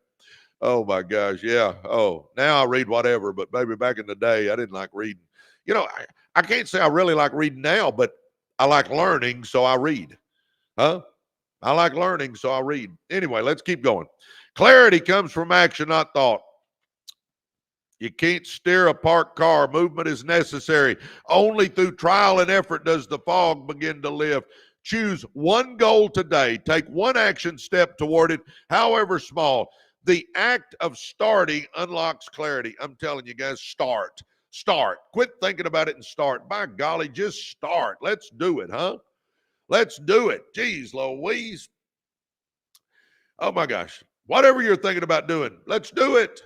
Speaker 1: Oh, my gosh, yeah. Oh, now I read whatever, but maybe back in the day, I didn't like reading. You know, I can't say I really like reading now, but I like learning, so I read. Huh? I like learning, so I read. Anyway, let's keep going. Clarity comes from action, not thought. You can't steer a parked car. Movement is necessary. Only through trial and effort does the fog begin to lift. Choose one goal today. Take one action step toward it, however small. The act of starting unlocks clarity. I'm telling you guys, start. Start. Quit thinking about it and start. By golly, just start. Let's do it, huh? Let's do it. Jeez Louise. Oh my gosh. Whatever you're thinking about doing, let's do it.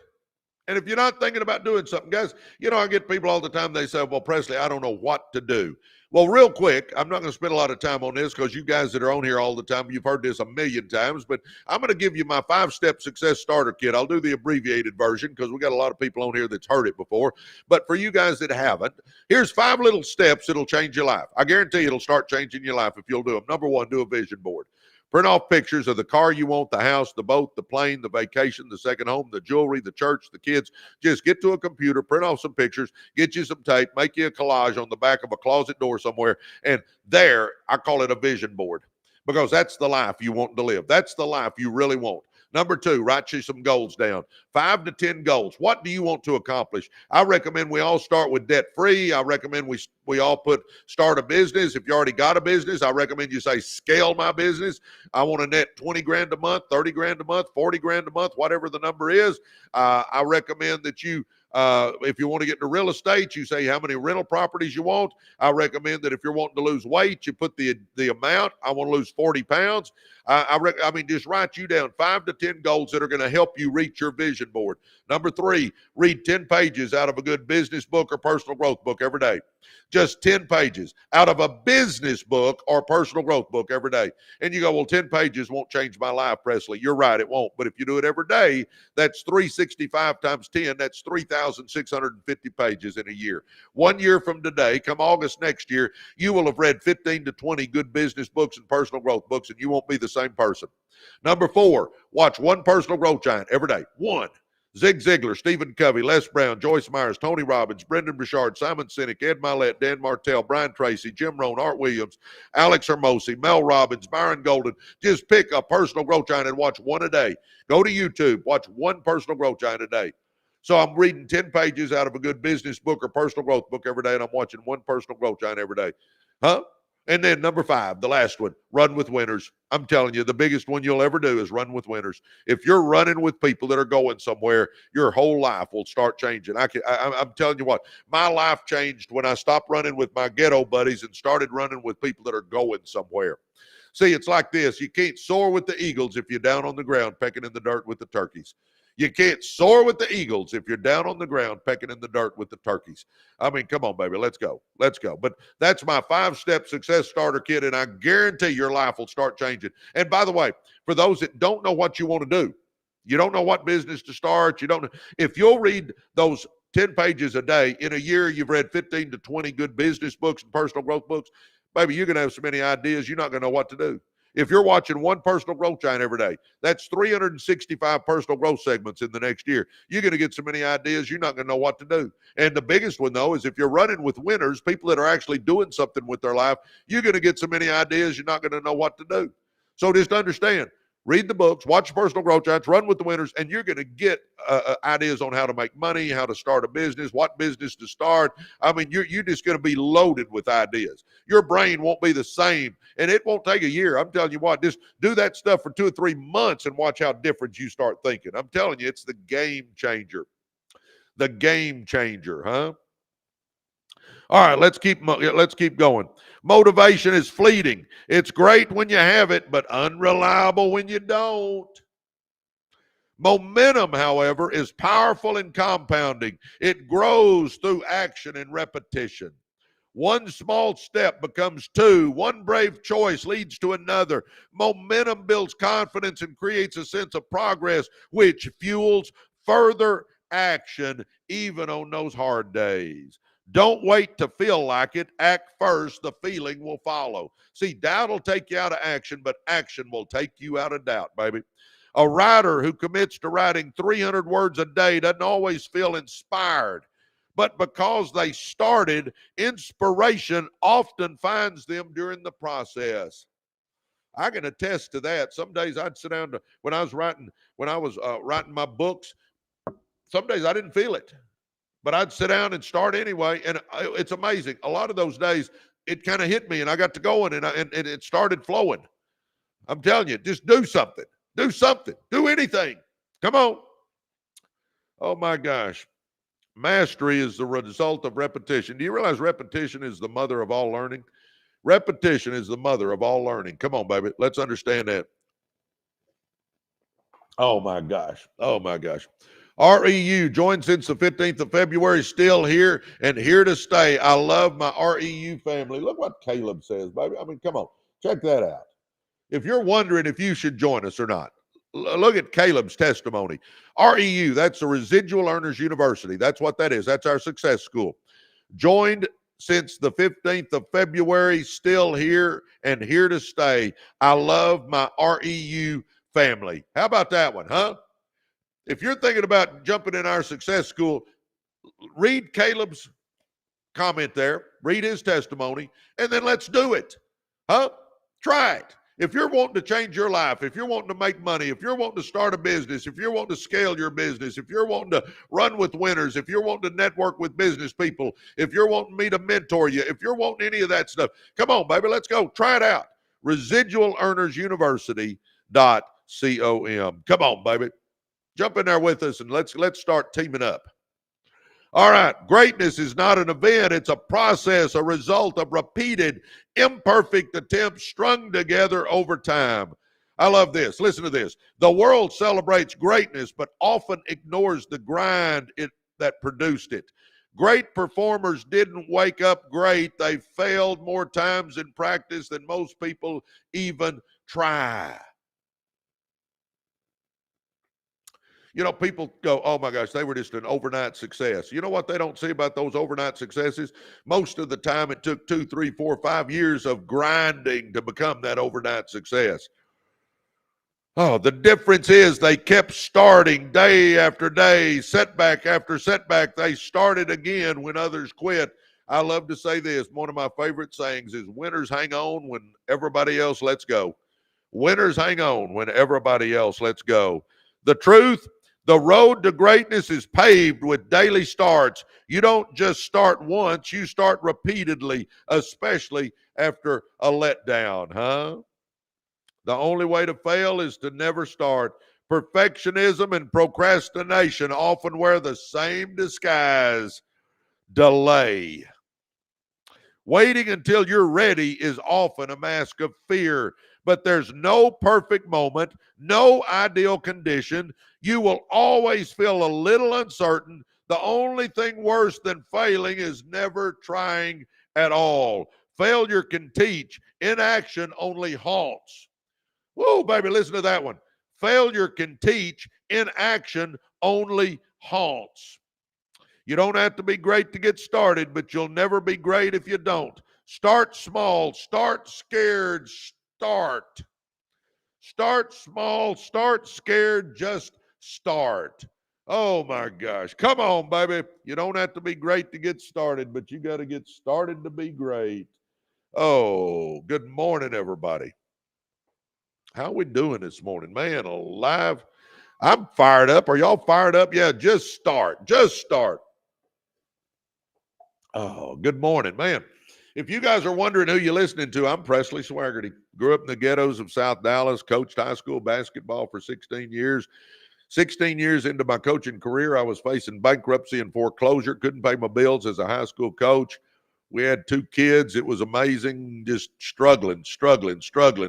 Speaker 1: And if you're not thinking about doing something, guys, I get people all the time, they say, well, Presley, I don't know what to do. Well, real quick, I'm not going to spend a lot of time on this because you guys that are on here all the time, you've heard this a million times, but I'm going to give you my 5-step success starter kit. I'll do the abbreviated version because we got a lot of people on here that's heard it before. But for you guys that haven't, here's 5 little steps that'll change your life. I guarantee it'll start changing your life if you'll do them. Number 1, do a vision board. Print off pictures of the car you want, the house, the boat, the plane, the vacation, the second home, the jewelry, the church, the kids. Just get to a computer, print off some pictures, get you some tape, make you a collage on the back of a closet door somewhere. And there, I call it a vision board because that's the life you want to live. That's the life you really want. Number 2, write you some goals down. 5 to 10 goals. What do you want to accomplish? I recommend we all start with debt free. I recommend we all start a business. If you already got a business, I recommend you say scale my business. I want to net 20 grand a month, 30 grand a month, 40 grand a month, whatever the number is. I recommend that you if you want to get into real estate, you say how many rental properties you want. I recommend that if you're wanting to lose weight, you put the amount. I want to lose 40 pounds. Just write you down 5 to 10 goals that are going to help you reach your vision board. Number 3, read 10 pages out of a good business book or personal growth book every day. Just 10 pages out of a business book or personal growth book every day. And you go, well, 10 pages won't change my life, Presley. You're right, it won't. But if you do it every day, that's 365 times 10. That's 3,650 pages in a year. 1 year from today, come August next year, you will have read 15 to 20 good business books and personal growth books, and you won't be the same person. Number 4, watch one personal growth giant every day. 1. Zig Ziglar, Stephen Covey, Les Brown, Joyce Myers, Tony Robbins, Brendan Burchard, Simon Sinek, Ed Mylett, Dan Martell, Brian Tracy, Jim Rohn, Art Williams, Alex Hermosi, Mel Robbins, Byron Golden. Just pick a personal growth giant and watch one a day. Go to YouTube, watch one personal growth giant a day. So I'm reading 10 pages out of a good business book or personal growth book every day, and I'm watching one personal growth giant every day. Huh? And then number 5, the last one, run with winners. I'm telling you, the biggest one you'll ever do is run with winners. If you're running with people that are going somewhere, your whole life will start changing. I'm telling you what, my life changed when I stopped running with my ghetto buddies and started running with people that are going somewhere. See, it's like this. You can't soar with the eagles if you're down on the ground pecking in the dirt with the turkeys. You can't soar with the eagles if you're down on the ground pecking in the dirt with the turkeys. I mean, come on, baby. Let's go. Let's go. But that's my 5-step success starter kit, and I guarantee your life will start changing. And by the way, for those that don't know what you want to do, you don't know what business to start, if you'll read those 10 pages a day, in a year you've read 15 to 20 good business books and personal growth books, baby, you're going to have so many ideas, you're not going to know what to do. If you're watching one personal growth giant every day, that's 365 personal growth segments in the next year. You're going to get so many ideas, you're not going to know what to do. And the biggest one, though, is if you're running with winners, people that are actually doing something with their life, you're going to get so many ideas, you're not going to know what to do. So just understand, read the books, watch personal growth giants, run with the winners, and you're going to get ideas on how to make money, how to start a business, what business to start. I mean, you're just going to be loaded with ideas. Your brain won't be the same, and it won't take a year. I'm telling you what, just do that stuff for 2 or 3 months and watch how different you start thinking. I'm telling you, it's the game changer. The game changer, huh? All right, let's keep going. Motivation is fleeting. It's great when you have it, but unreliable when you don't. Momentum, however, is powerful and compounding. It grows through action and repetition. One small step becomes 2. One brave choice leads to another. Momentum builds confidence and creates a sense of progress, which fuels further action even on those hard days. Don't wait to feel like it. Act first. The feeling will follow. See, doubt will take you out of action, but action will take you out of doubt, baby. A writer who commits to writing 300 words a day doesn't always feel inspired, but because they started, inspiration often finds them during the process. I can attest to that. Some days I'd sit down when I was writing my books, some days I didn't feel it. But I'd sit down and start anyway, and it's amazing. A lot of those days, it kind of hit me, and I got to going, and it started flowing. I'm telling you, just do something. Do something. Do anything. Come on. Oh, my gosh. Mastery is the result of repetition. Do you realize repetition is the mother of all learning? Repetition is the mother of all learning. Come on, baby. Let's understand that. Oh, my gosh. Oh, my gosh. REU, joined since the 15th of February, still here and here to stay. I love my REU family. Look what Caleb says, baby. I mean, come on. Check that out. If you're wondering if you should join us or not, look at Caleb's testimony. REU, that's the Residual Earners University. That's what that is. That's our success school. Joined since the 15th of February, still here and here to stay. I love my REU family. How about that one, huh? If you're thinking about jumping in our success school, read Caleb's comment there, read his testimony, and then let's do it, huh? Try it. If you're wanting to change your life, if you're wanting to make money, if you're wanting to start a business, if you're wanting to scale your business, if you're wanting to run with winners, if you're wanting to network with business people, if you're wanting me to mentor you, if you're wanting any of that stuff, come on, baby, let's go. Try it out. ResidualEarnersUniversity.com. Come on, baby. Jump in there with us and let's start teaming up. All right, greatness is not an event. It's a process, a result of repeated, imperfect attempts strung together over time. I love this. Listen to this. The world celebrates greatness, but often ignores the grind that produced it. Great performers didn't wake up great. They failed more times in practice than most people even try. You know, people go, oh my gosh, they were just an overnight success. You know what they don't see about those overnight successes? Most of the time it took 2, 3, 4, 5 years of grinding to become that overnight success. Oh, the difference is they kept starting day after day, setback after setback. They started again when others quit. I love to say this. One of my favorite sayings is winners hang on when everybody else lets go. Winners hang on when everybody else lets go. The truth, the road to greatness is paved with daily starts. You don't just start once, you start repeatedly, especially after a letdown, huh? The only way to fail is to never start. Perfectionism and procrastination often wear the same disguise: delay. Waiting until you're ready is often a mask of fear, but there's no perfect moment, no ideal condition. You will always feel a little uncertain. The only thing worse than failing is never trying at all. Failure can teach, inaction only haunts. Whoa, baby, listen to that one. Failure can teach, inaction only haunts. You don't have to be great to get started, but you'll never be great if you don't. Start small, start scared, start. Start small, start scared, just start. Oh my gosh. Come on, baby. You don't have to be great to get started, but you got to get started to be great. Oh, good morning, everybody. How we doing this morning? Man, alive. I'm fired up. Are y'all fired up? Yeah, just start. Just start. Oh, good morning, man. If you guys are wondering who you're listening to, I'm Presley Swagerty. Grew up in the ghettos of South Dallas, coached high school basketball for 16 years. 16 years into my coaching career, I was facing bankruptcy and foreclosure, couldn't pay my bills as a high school coach. We had 2 kids. It was amazing, just struggling,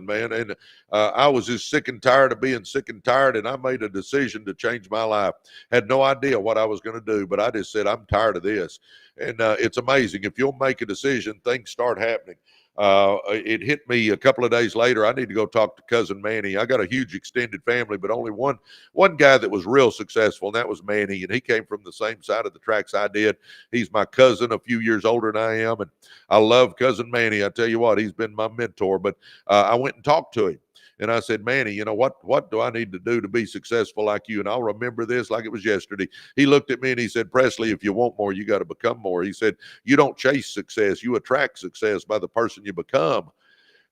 Speaker 1: man. And I was just sick and tired of being sick and tired, and I made a decision to change my life. Had no idea what I was going to do, but I just said, I'm tired of this. And it's amazing. If you'll make a decision, things start happening. It hit me a couple of days later. I need to go talk to cousin Manny. I got a huge extended family, but only one guy that was real successful, and that was Manny. And he came from the same side of the tracks I did. He's my cousin, a few years older than I am, and I love cousin Manny. I tell you what, he's been my mentor. But I went and talked to him. And I said, Manny, you know, what do I need to do to be successful like you? And I'll remember this like it was yesterday. He looked at me and he said, Presley, if you want more, you got to become more. He said, you don't chase success. You attract success by the person you become.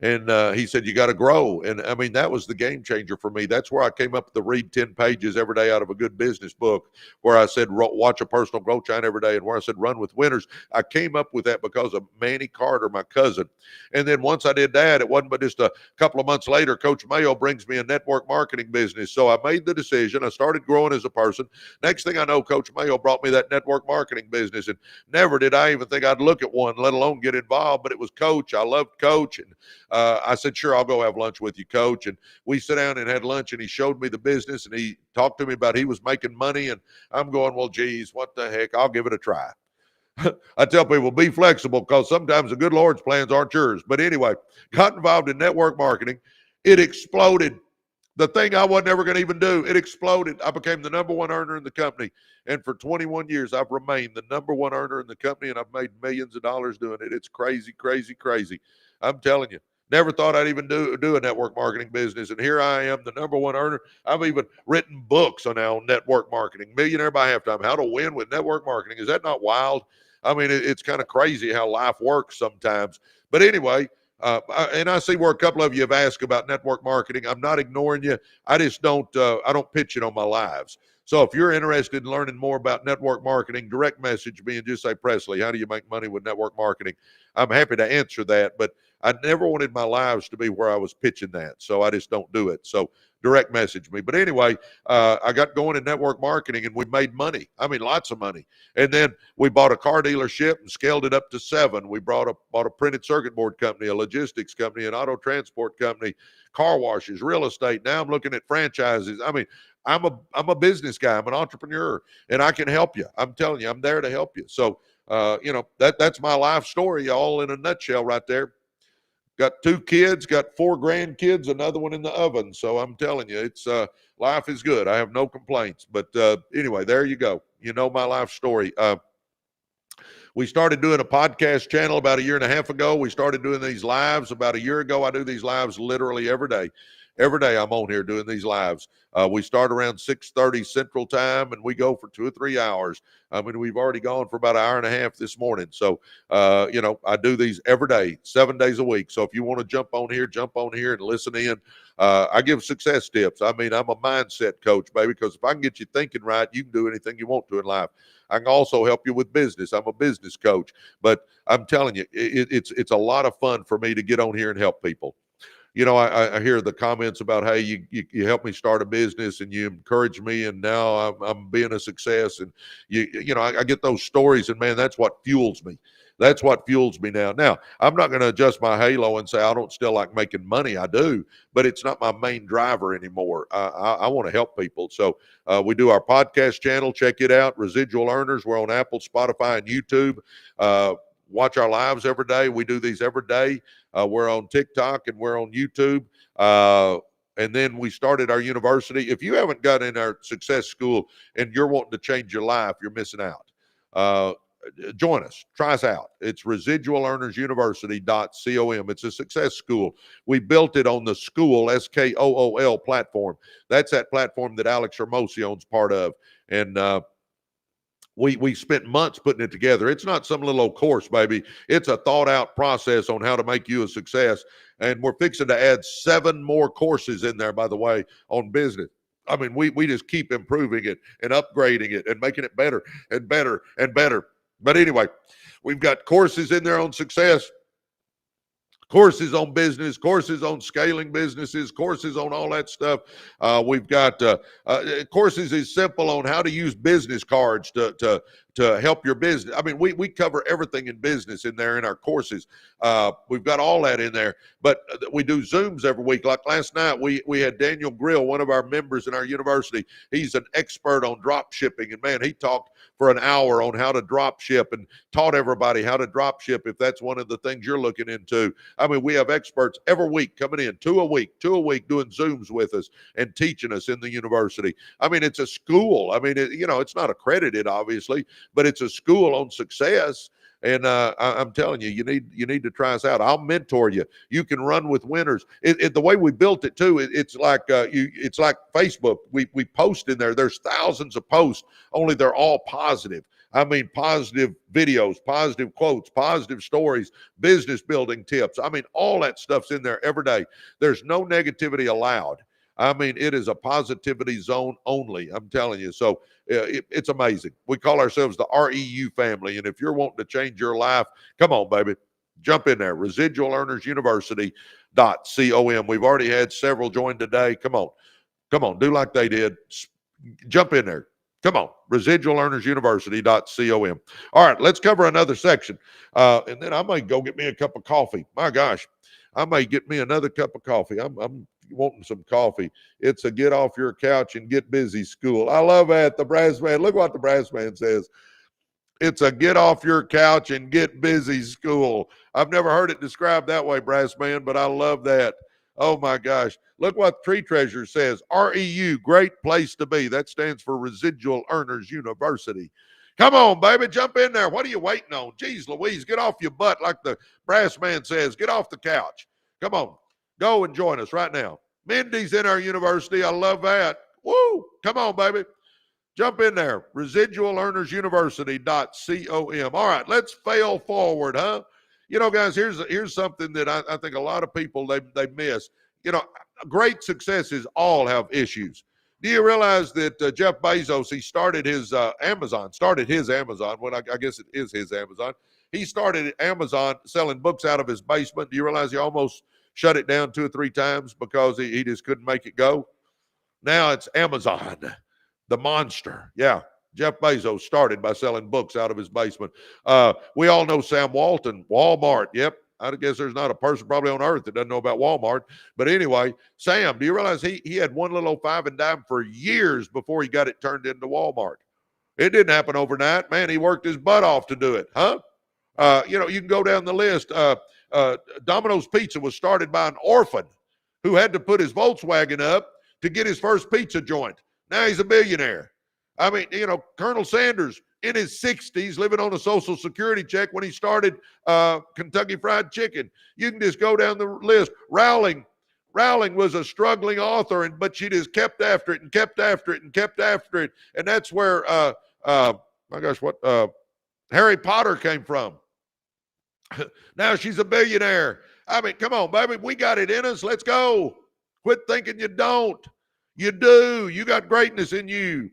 Speaker 1: And he said, you got to grow. And I mean, that was the game changer for me. That's where I came up with the read 10 pages every day out of a good business book, where I said, watch a personal growth chart every day, and where I said, run with winners. I came up with that because of Manny Carter, my cousin. And then once I did that, it wasn't but just a couple of months later, Coach Mayo brings me a network marketing business. So I made the decision. I started growing as a person. Next thing I know, Coach Mayo brought me that network marketing business. And never did I even think I'd look at one, let alone get involved. But it was Coach. I loved Coach. And I said, sure, I'll go have lunch with you, Coach. And we sat down and had lunch, and he showed me the business, and he talked to me about he was making money. And I'm going, well, geez, what the heck? I'll give it a try. I tell people, be flexible, because sometimes the good Lord's plans aren't yours. But anyway, got involved in network marketing. It exploded. The thing I wasn't ever going to even do, it exploded. I became the number one earner in the company. And for 21 years, I've remained the number one earner in the company, and I've made millions of dollars doing it. It's crazy, crazy, crazy. I'm telling you. Never thought I'd even do a network marketing business. And here I am, the number one earner. I've even written books on network marketing. Millionaire by Halftime, How to Win with Network Marketing. Is that not wild? I mean, it's kind of crazy how life works sometimes. But anyway, and I see where a couple of you have asked about network marketing. I'm not ignoring you. I just don't pitch it on my lives. So if you're interested in learning more about network marketing, direct message me and just say, Presley, how do you make money with network marketing? I'm happy to answer that, but I never wanted my lives to be where I was pitching that. So I just don't do it. So direct message me. But anyway, I got going in network marketing, and we made money. I mean, lots of money. And then we bought a car dealership and scaled it up to 7. We bought a printed circuit board company, a logistics company, an auto transport company, car washes, real estate. Now I'm looking at franchises. I mean, I'm a business guy. I'm an entrepreneur, and I can help you. I'm telling you, I'm there to help you. So, that's my life story all in a nutshell right there. Got 2 kids, got 4 grandkids, another one in the oven. So I'm telling you, it's life is good. I have no complaints. But anyway, there you go. You know my life story. We started doing a podcast channel about a year and a half ago. We started doing these lives about a year ago. I do these lives literally every day. Every day I'm on here doing these lives. We start around 6:30 Central Time, and we go for 2 or 3 hours. I mean, we've already gone for about an hour and a half this morning. So, I do these every day, 7 days a week. So if you want to jump on here and listen in. I give success tips. I mean, I'm a mindset coach, baby, because if I can get you thinking right, you can do anything you want to in life. I can also help you with business. I'm a business coach. But I'm telling you, it's a lot of fun for me to get on here and help people. I hear the comments about, hey, you helped me start a business and you encourage me, and now I'm being a success. And I get those stories, and man, that's what fuels me. That's what fuels me now. Now, I'm not going to adjust my halo and say I don't still like making money. I do, but it's not my main driver anymore. I want to help people. So we do our podcast channel. Check it out, Residual Earners. We're on Apple, Spotify, and YouTube. Watch our lives every day. We do these every day. We're on TikTok and we're on YouTube. And then we started our university. If you haven't got in our success school and you're wanting to change your life, you're missing out. Join us. Try us out. It's residualearnersuniversity.com. It's a success school. We built it on the school, SKOOL platform. That's that platform that Alex Hermosione's part of. And we spent months putting it together. It's not some little old course, baby. It's a thought-out process on how to make you a success. And we're fixing to add 7 more courses in there, by the way, on business. I mean, we just keep improving it and upgrading it and making it better and better and better. But anyway, we've got courses in there on success, courses on business, courses on scaling businesses, courses on all that stuff. We've got courses is simple on how to use business cards to help your business. I mean, we cover everything in business in there in our courses. We've got all that in there, but we do Zooms every week. Like last night, we had Daniel Grill, one of our members in our university. He's an expert on drop shipping, and man, he talked for an hour on how to drop ship and taught everybody how to drop ship if that's one of the things you're looking into. I mean, we have experts every week coming in, two a week doing Zooms with us and teaching us in the university. I mean, it's a school. I mean, it's not accredited, obviously, but it's a school on success. And I'm telling you, you need to try us out. I'll mentor you. You can run with winners. The way we built it too, it's like Facebook. We post in there. There's thousands of posts, only they're all positive. I mean, positive videos, positive quotes, positive stories, business building tips. I mean, all that stuff's in there every day. There's no negativity allowed. I mean, it is a positivity zone only. I'm telling you. So it's amazing. We call ourselves the REU family. And if you're wanting to change your life, come on, baby. Jump in there. Residual Earners University.com. We've already had several join today. Come on. Come on. Do like they did. Jump in there. Come on. Residual Earners University.com. All right. Let's cover another section. And then I might go get me a cup of coffee. My gosh. I may get me another cup of coffee. I'm wanting some coffee. It's a get off your couch and get busy school. I love that. The brass man. Look what the brass man says. It's a get off your couch and get busy school. I've never heard it described that way, brass man, but I love that. Oh my gosh. Look what Tree Treasure says. REU, great place to be. That stands for Residual Earners University. Come on, baby, jump in there. What are you waiting on? Geez Louise, get off your butt like the brass man says. Get off the couch. Come on, go and join us right now. Mindy's in our university. I love that. Woo, come on, baby. Jump in there. Residual Earners University.com. All right, let's fail forward, huh? You know, guys, here's something that I think a lot of people, they miss. You know, great successes all have issues. Do you realize that Jeff Bezos, he started his Amazon. Well, I guess it is his Amazon. He started Amazon selling books out of his basement. Do you realize he almost shut it down 2 or 3 times because he just couldn't make it go? Now it's Amazon, the monster. Yeah, Jeff Bezos started by selling books out of his basement. We all know Sam Walton, Walmart. Yep. I guess there's not a person probably on earth that doesn't know about Walmart. But anyway, Sam, do you realize he had one little old 5 and dime for years before he got it turned into Walmart? It didn't happen overnight. Man, he worked his butt off to do it, huh? You know, you can go down the list. Domino's Pizza was started by an orphan who had to put his Volkswagen up to get his first pizza joint. Now he's a billionaire. I mean, you know, Colonel Sanders in his 60s, living on a Social Security check when he started Kentucky Fried Chicken. You can just go down the list. Rowling was a struggling author, but she just kept after it and kept after it and kept after it. And that's where, my gosh, what Harry Potter came from. Now she's a billionaire. I mean, come on, baby. We got it in us. Let's go. Quit thinking you don't. You do. You got greatness in you.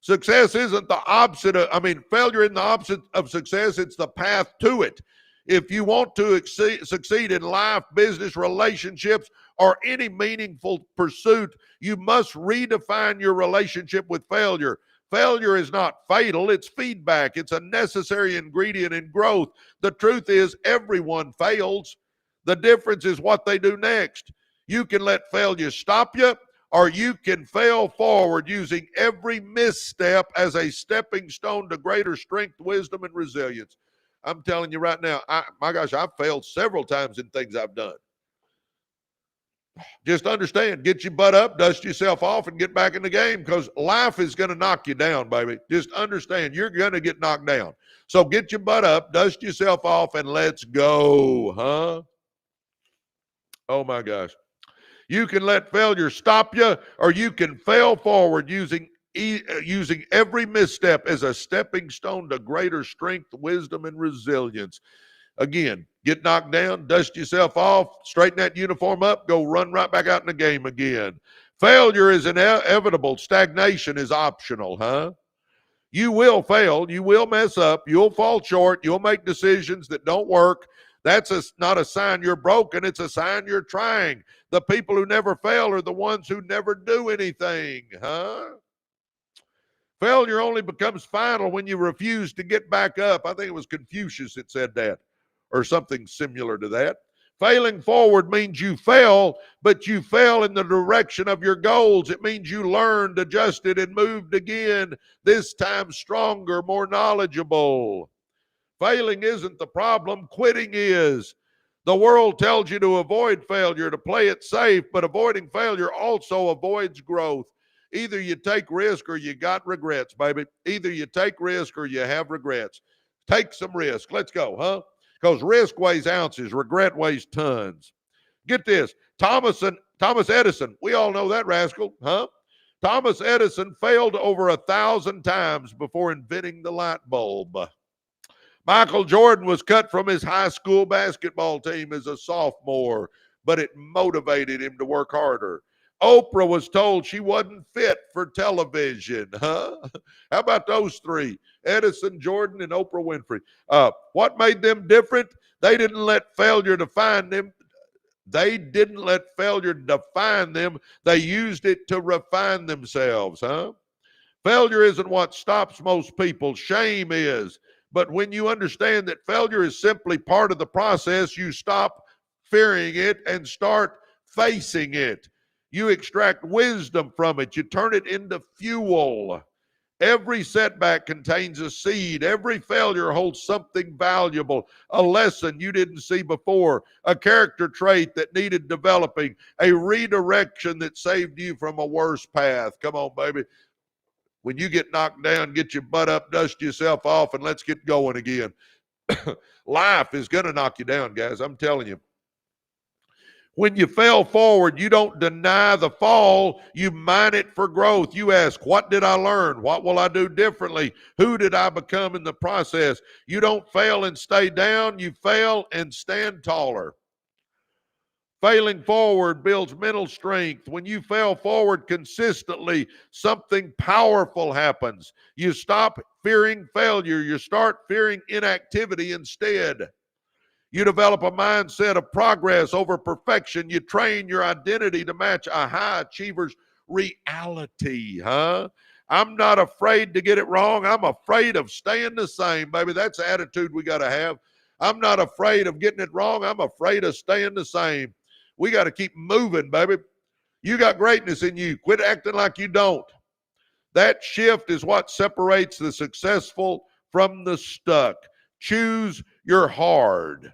Speaker 1: Success isn't the opposite of, failure isn't the opposite of success. It's the path to it. If you want to succeed in life, business, relationships, or any meaningful pursuit, you must redefine your relationship with failure. Failure is not fatal. It's feedback. It's a necessary ingredient in growth. The truth is everyone fails. The difference is what they do next. You can let failure stop you, or you can fail forward using every misstep as a stepping stone to greater strength, wisdom, and resilience. I'm telling you right now, I've failed several times in things I've done. Just understand, get your butt up, dust yourself off, and get back in the game, because life is going to knock you down, baby. Just understand, you're going to get knocked down. So get your butt up, dust yourself off, and let's go, huh? Oh, my gosh. You can let failure stop you, or you can fail forward using every misstep as a stepping stone to greater strength, wisdom, and resilience. Again, get knocked down, dust yourself off, straighten that uniform up, go run right back out in the game again. Failure is inevitable. Stagnation is optional, huh? You will fail. You will mess up. You'll fall short. You'll make decisions that don't work. That's not a sign you're broken. It's a sign you're trying. The people who never fail are the ones who never do anything, huh? Failure only becomes final when you refuse to get back up. I think it was Confucius that said that, or something similar to that. Failing forward means you fail, but you fail in the direction of your goals. It means you learned, adjusted, and moved again, this time stronger, more knowledgeable. Failing isn't the problem. Quitting is. The world tells you to avoid failure, to play it safe, but avoiding failure also avoids growth. Either you take risk or you got regrets, baby. Either you take risk or you have regrets. Take some risk. Let's go, huh? Because risk weighs ounces, regret weighs tons. Get this. Thomas Edison, we all know that rascal, huh? Thomas Edison failed over 1,000 times before inventing the light bulb. Michael Jordan was cut from his high school basketball team as a sophomore, but it motivated him to work harder. Oprah was told she wasn't fit for television. Huh? How about those three? Edison, Jordan, and Oprah Winfrey. What made them different? They didn't let failure define them. They didn't let failure define them. They used it to refine themselves. Huh? Failure isn't what stops most people. Shame is. But when you understand that failure is simply part of the process, you stop fearing it and start facing it. You extract wisdom from it. You turn it into fuel. Every setback contains a seed. Every failure holds something valuable, a lesson you didn't see before, a character trait that needed developing, a redirection that saved you from a worse path. Come on, baby. When you get knocked down, get your butt up, dust yourself off, and let's get going again. Life is going to knock you down, guys. I'm telling you. When you fail forward, you don't deny the fall. You mine it for growth. You ask, what did I learn? What will I do differently? Who did I become in the process? You don't fail and stay down. You fail and stand taller. Failing forward builds mental strength. When you fail forward consistently, something powerful happens. You stop fearing failure. You start fearing inactivity instead. You develop a mindset of progress over perfection. You train your identity to match a high achiever's reality, huh? I'm not afraid to get it wrong. I'm afraid of staying the same, baby. That's the attitude we got to have. I'm not afraid of getting it wrong. I'm afraid of staying the same. We got to keep moving, baby. You got greatness in you. Quit acting like you don't. That shift is what separates the successful from the stuck. Choose your hard.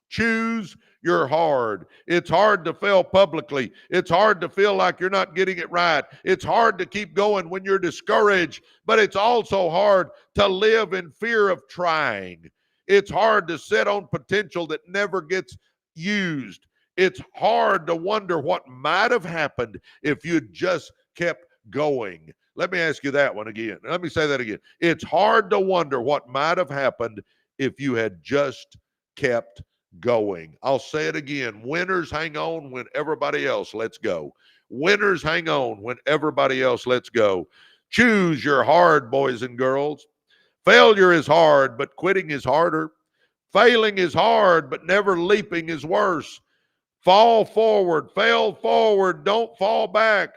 Speaker 1: Choose your hard. It's hard to fail publicly. It's hard to feel like you're not getting it right. It's hard to keep going when you're discouraged, but it's also hard to live in fear of trying. It's hard to sit on potential that never gets used. It's hard to wonder what might have happened if you just kept going. Let me ask you that one again. Let me say that again. It's hard to wonder what might have happened if you had just kept going. I'll say it again. Winners hang on when everybody else lets go. Winners hang on when everybody else lets go. Choose your hard, boys and girls. Failure is hard, but quitting is harder. Failing is hard, but never leaping is worse. Fall forward, fail forward, don't fall back.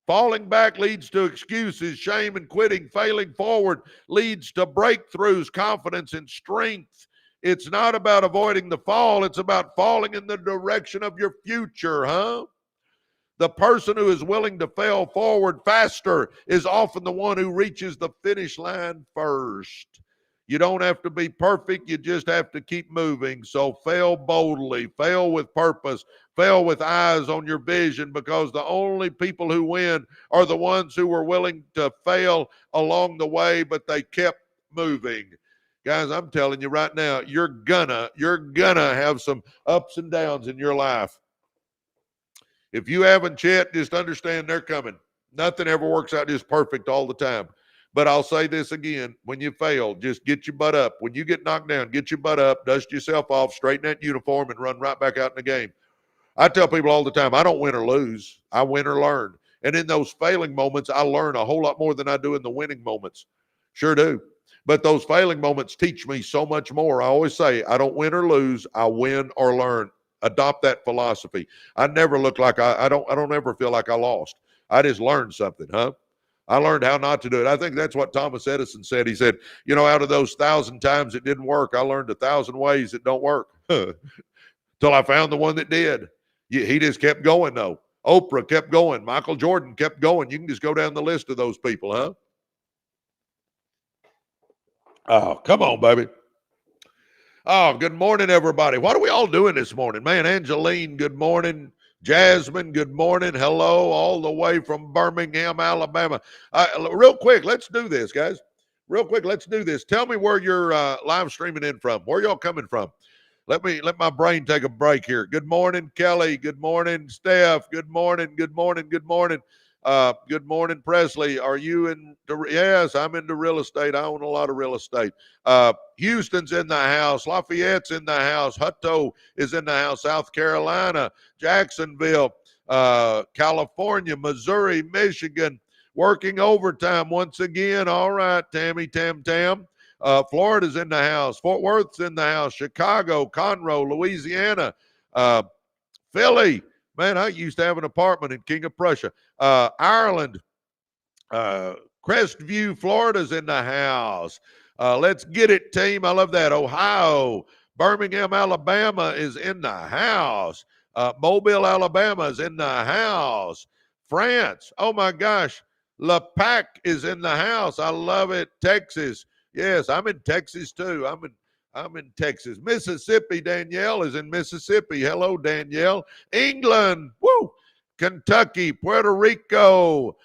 Speaker 1: Falling back leads to excuses, shame, and quitting. Failing forward leads to breakthroughs, confidence, and strength. It's not about avoiding the fall. It's about falling in the direction of your future, huh? The person who is willing to fail forward faster is often the one who reaches the finish line first. You don't have to be perfect. You just have to keep moving. So fail boldly, fail with purpose, fail with eyes on your vision, because the only people who win are the ones who were willing to fail along the way, but they kept moving. Guys, I'm telling you right now, you're gonna have some ups and downs in your life. If you haven't yet, just understand they're coming. Nothing ever works out just perfect all the time. But I'll say this again, when you fail, just get your butt up. When you get knocked down, get your butt up, dust yourself off, straighten that uniform, and run right back out in the game. I tell people all the time, I don't win or lose. I win or learn. And in those failing moments, I learn a whole lot more than I do in the winning moments. Sure do. But those failing moments teach me so much more. I always say, I don't win or lose. I win or learn. Adopt that philosophy. I never look like I don't ever feel like I lost. I just learned something, huh? I learned how not to do it. I think that's what Thomas Edison said. He said, out of those 1,000 times it didn't work, I learned 1,000 ways it don't work. Till I found the one that did. He just kept going, though. Oprah kept going. Michael Jordan kept going. You can just go down the list of those people, huh? Oh, come on, baby. Oh, good morning, everybody. What are we all doing this morning? Man, Angeline, good morning. Jasmine, good morning. Hello, all the way from Birmingham, Alabama. Real quick, let's do this, guys. Real quick, let's do this. Tell me where you're live streaming in from. Where y'all coming from? Let my brain take a break here. Good morning, Kelly. Good morning, Steph. Good morning. Good morning. Good morning. Good morning, Presley. Are you in? Yes, I'm into real estate. I own a lot of real estate. Houston's in the house. Lafayette's in the house. Hutto is in the house. South Carolina, Jacksonville, California, Missouri, Michigan, working overtime once again. All right, Tammy, Tam. Florida's in the house. Fort Worth's in the house. Chicago, Conroe, Louisiana, Philly. Man, I used to have an apartment in King of Prussia. Ireland, Crestview, Florida's in the house. Let's get it, team. I love that. Ohio, Birmingham, Alabama is in the house. Mobile, Alabama is in the house. France, oh my gosh, La Pac is in the house. I love it. Texas, yes, I'm in Texas too. I'm in Texas. Mississippi, Danielle is in Mississippi. Hello, Danielle. England, woo. Kentucky, Puerto Rico.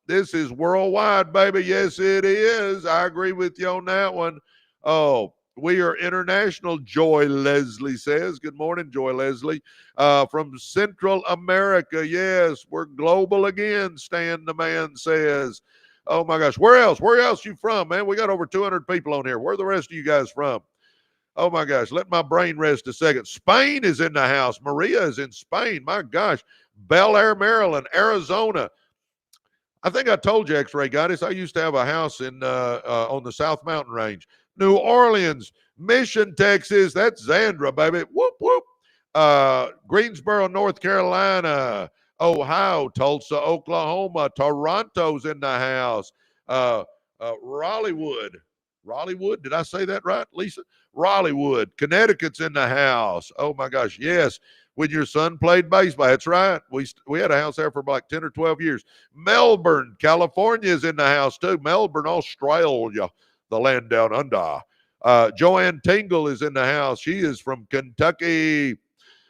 Speaker 1: This is worldwide, baby. Yes, it is. I agree with you on that one. Oh, we are international, Joy Leslie says. Good morning, Joy Leslie. From Central America, yes, we're global again, Stan the man says. Oh, my gosh. Where else? Where else you from, man? We got over 200 people on here. Where are the rest of you guys from? Oh, my gosh. Let my brain rest a second. Spain is in the house. Maria is in Spain. My gosh. Bel Air, Maryland, Arizona. I think I told you, X-Ray Goddess, I used to have a house in on the South Mountain Range. New Orleans, Mission, Texas. That's Zandra, baby. Whoop, whoop. Greensboro, North Carolina. Ohio, Tulsa, Oklahoma. Toronto's in the house. Raleighwood. Raleighwood, did I say that right, Lisa? Raleighwood. Connecticut's in the house. Oh, my gosh, yes. When your son played baseball. That's right. We had a house there for like 10 or 12 years. Melbourne, California is in the house too. Melbourne, Australia, the land down under. Joanne Tingle is in the house. She is from Kentucky.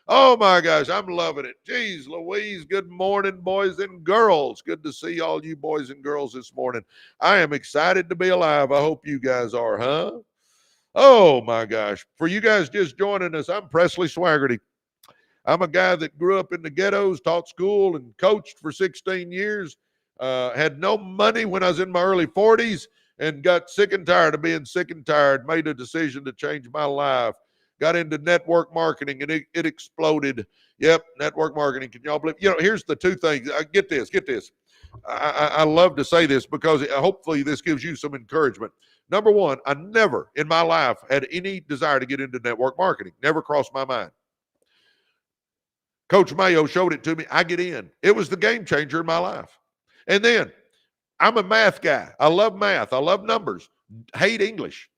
Speaker 1: Oh, my gosh, I'm loving it. Jeez Louise, good morning, boys and girls. Good to see all you boys and girls this morning. I am excited to be alive. I hope you guys are, huh? Oh, my gosh. For you guys just joining us, I'm Presley Swagerty. I'm a guy that grew up in the ghettos, taught school, and coached for 16 years. Had no money when I was in my early 40s and got sick and tired of being sick and tired, made a decision to change my life. Got into network marketing, and it exploded. Yep, network marketing. Can y'all believe? Here's the two things. Get this. I love to say this because hopefully this gives you some encouragement. Number one, I never in my life had any desire to get into network marketing. Never crossed my mind. Coach Mayo showed it to me. I get in. It was the game changer in my life. And then I'm a math guy. I love math. I love numbers. Hate English.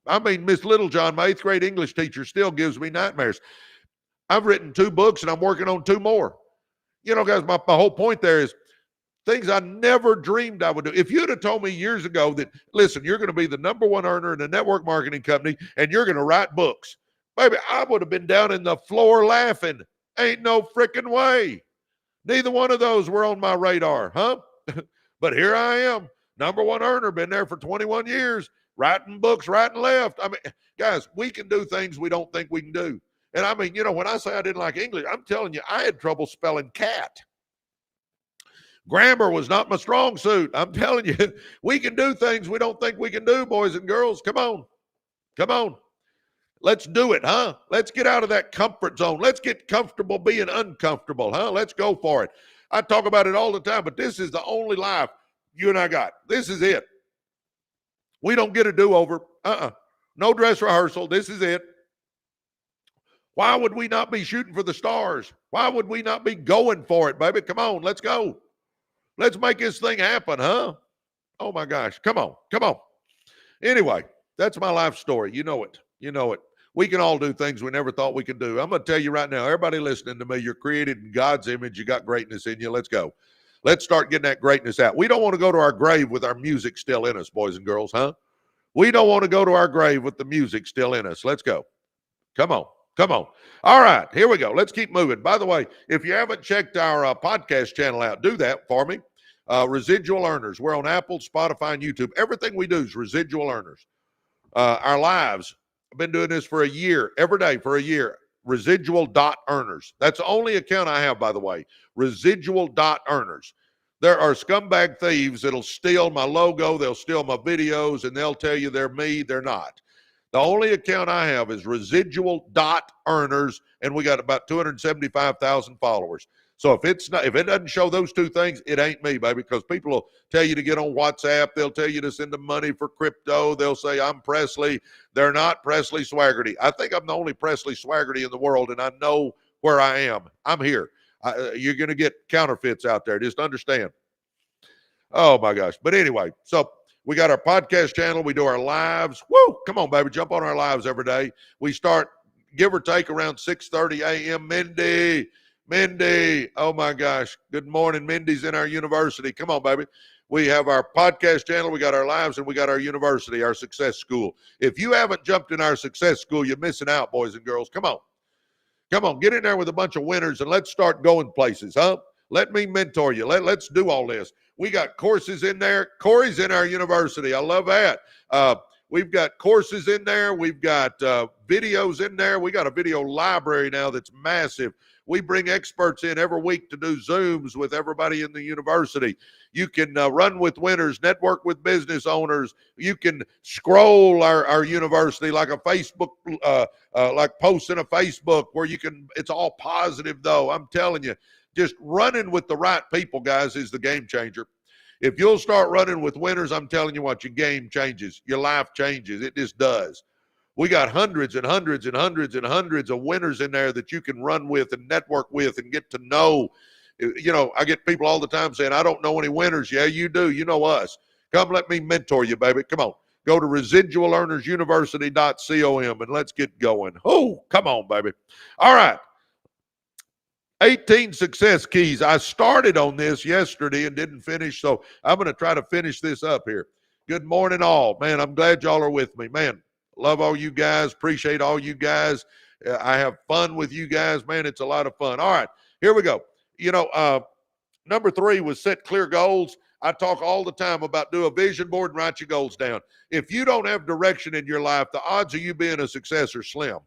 Speaker 1: I mean, Miss Littlejohn, my 8th grade English teacher, still gives me nightmares. I've written 2 books and I'm working on 2 more. Guys, my whole point there is things I never dreamed I would do. If you'd have told me years ago that, listen, you're going to be the #1 earner in a network marketing company and you're going to write books, baby, I would have been down in the floor laughing. Ain't no freaking way. Neither one of those were on my radar, huh? But here I am, #1 earner, been there for 21 years, writing books right and left. I mean, guys, we can do things we don't think we can do. And I mean, when I say I didn't like English, I'm telling you, I had trouble spelling cat. Grammar was not my strong suit. I'm telling you, we can do things we don't think we can do, boys and girls. Come on. Come on. Let's do it, huh? Let's get out of that comfort zone. Let's get comfortable being uncomfortable, huh? Let's go for it. I talk about it all the time, but this is the only life you and I got. This is it. We don't get a do-over. No dress rehearsal. This is it. Why would we not be shooting for the stars? Why would we not be going for it, baby? Come on, let's go. Let's make this thing happen, huh? Oh, my gosh. Come on. Come on. Anyway, that's my life story. You know it. You know it. We can all do things we never thought we could do. I'm going to tell you right now, everybody listening to me, you're created in God's image. You got greatness in you. Let's go. Let's start getting that greatness out. We don't want to go to our grave with our music still in us, boys and girls, huh? We don't want to go to our grave with the music still in us. Let's go. Come on. Come on. All right, here we go. Let's keep moving. By the way, if you haven't checked our podcast channel out, do that for me. Residual Earners. We're on Apple, Spotify, and YouTube. Everything we do is Residual Earners. Our lives, I've been doing this for a year, every day for a year. Residual.earners. That's the only account I have, by the way. Residual.earners. There are scumbag thieves that'll steal my logo, they'll steal my videos, and they'll tell you they're me. They're not. The only account I have is Residual Earners, and we got about 275,000 followers. So if it doesn't show those two things, it ain't me, baby, because people will tell you to get on WhatsApp. They'll tell you to send them money for crypto. They'll say, I'm Presley. They're not Presley Swagerty. I think I'm the only Presley Swagerty in the world, and I know where I am. I'm here. You're going to get counterfeits out there. Just understand. Oh, my gosh. But anyway, so we got our podcast channel. We do our lives. Woo! Come on, baby. Jump on our lives every day. We start, give or take, around 6:30 a.m. Mindy. Oh, my gosh. Good morning. Mindy's in our university. Come on, baby. We have our podcast channel. We got our lives, and we got our university, our success school. If you haven't jumped in our success school, you're missing out, boys and girls. Come on. Come on. Get in there with a bunch of winners, and let's start going places, huh? Let me mentor you. Let's do all this. We got courses in there. Corey's in our university. I love that. We've got courses in there. We've got videos in there. We got a video library now that's massive. We bring experts in every week to do Zooms with everybody in the university. You can run with winners, network with business owners. You can scroll our university like a Facebook, like posts in a Facebook where you can, it's all positive though. I'm telling you, just running with the right people, guys, is the game changer. If you'll start running with winners, I'm telling you what, your game changes. Your life changes. It just does. We got hundreds and hundreds and hundreds and hundreds of winners in there that you can run with and network with and get to know. You know, I get people all the time saying, I don't know any winners. Yeah, you do. You know us. Come let me mentor you, baby. Come on. Go to residualearnersuniversity.com and let's get going. Oh, come on, baby. All right. 18 success keys. I started on this yesterday and didn't finish, so I'm going to try to finish this up here. Good morning, all. Man, I'm glad y'all are with me. Man, love all you guys. Appreciate all you guys. I have fun with you guys. Man, it's a lot of fun. All right, here we go. You know, number 3 was set clear goals. I talk all the time about do a vision board and write your goals down. If you don't have direction in your life, the odds of you being a success are slim.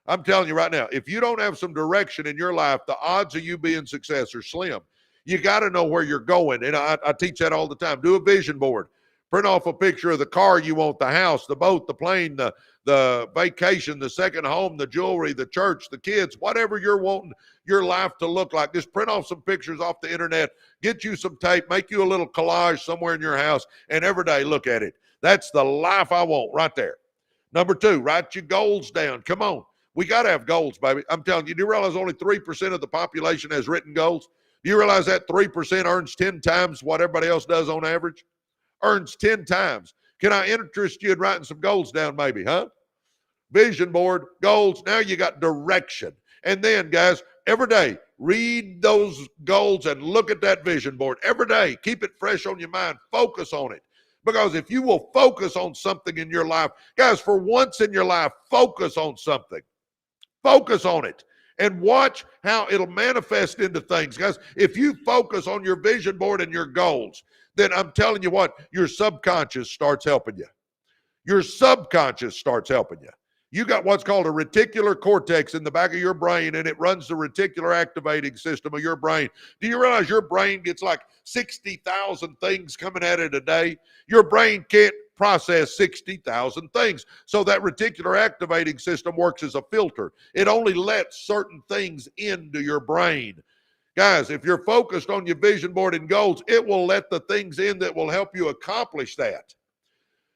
Speaker 1: I'm telling you right now, if you don't have some direction in your life, the odds of you being success are slim. You got to know where you're going. And I teach that all the time. Do a vision board. Print off a picture of the car you want, the house, the boat, the plane, the vacation, the second home, the jewelry, the church, the kids, whatever you're wanting your life to look like. Just print off some pictures off the internet, get you some tape, make you a little collage somewhere in your house, and every day look at it. That's the life I want right there. Number 2, write your goals down. Come on. We got to have goals, baby. I'm telling you, do you realize only 3% of the population has written goals? Do you realize that 3% earns 10 times what everybody else does on average? Earns 10 times. Can I interest you in writing some goals down maybe, huh? Vision board, goals. Now you got direction. And then, guys, every day, read those goals and look at that vision board. Every day, keep it fresh on your mind. Focus on it. Because if you will focus on something in your life, guys, for once in your life, focus on something. Focus on it and watch how it'll manifest into things. Guys, if you focus on your vision board and your goals, then I'm telling you what, your subconscious starts helping you. Your subconscious starts helping you. You got what's called a reticular cortex in the back of your brain, and it runs the reticular activating system of your brain. Do you realize your brain gets like 60,000 things coming at it a day? Your brain can't process 60,000 things. So that reticular activating system works as a filter. It only lets certain things into your brain. Guys, if you're focused on your vision board and goals, it will let the things in that will help you accomplish that.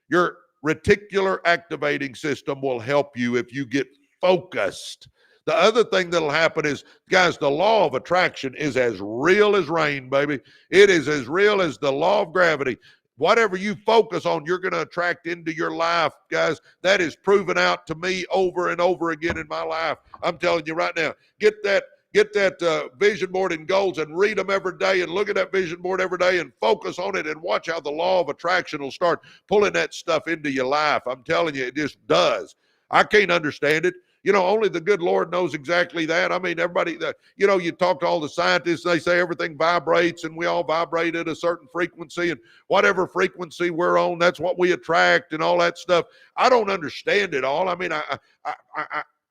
Speaker 1: Your reticular activating system will help you if you get focused. The other thing that'll happen is, guys, the law of attraction is as real as rain, baby. It is as real as the law of gravity. Whatever you focus on, you're going to attract into your life, guys. That is proven out to me over and over again in my life. I'm telling you right now, get that vision board and goals and read them every day and look at that vision board every day and focus on it and watch how the law of attraction will start pulling that stuff into your life. I'm telling you, it just does. I can't understand it. You know, only the good Lord knows exactly that. I mean, everybody, you know, you talk to all the scientists, they say everything vibrates and we all vibrate at a certain frequency, and whatever frequency we're on, that's what we attract and all that stuff. I don't understand it all. I mean,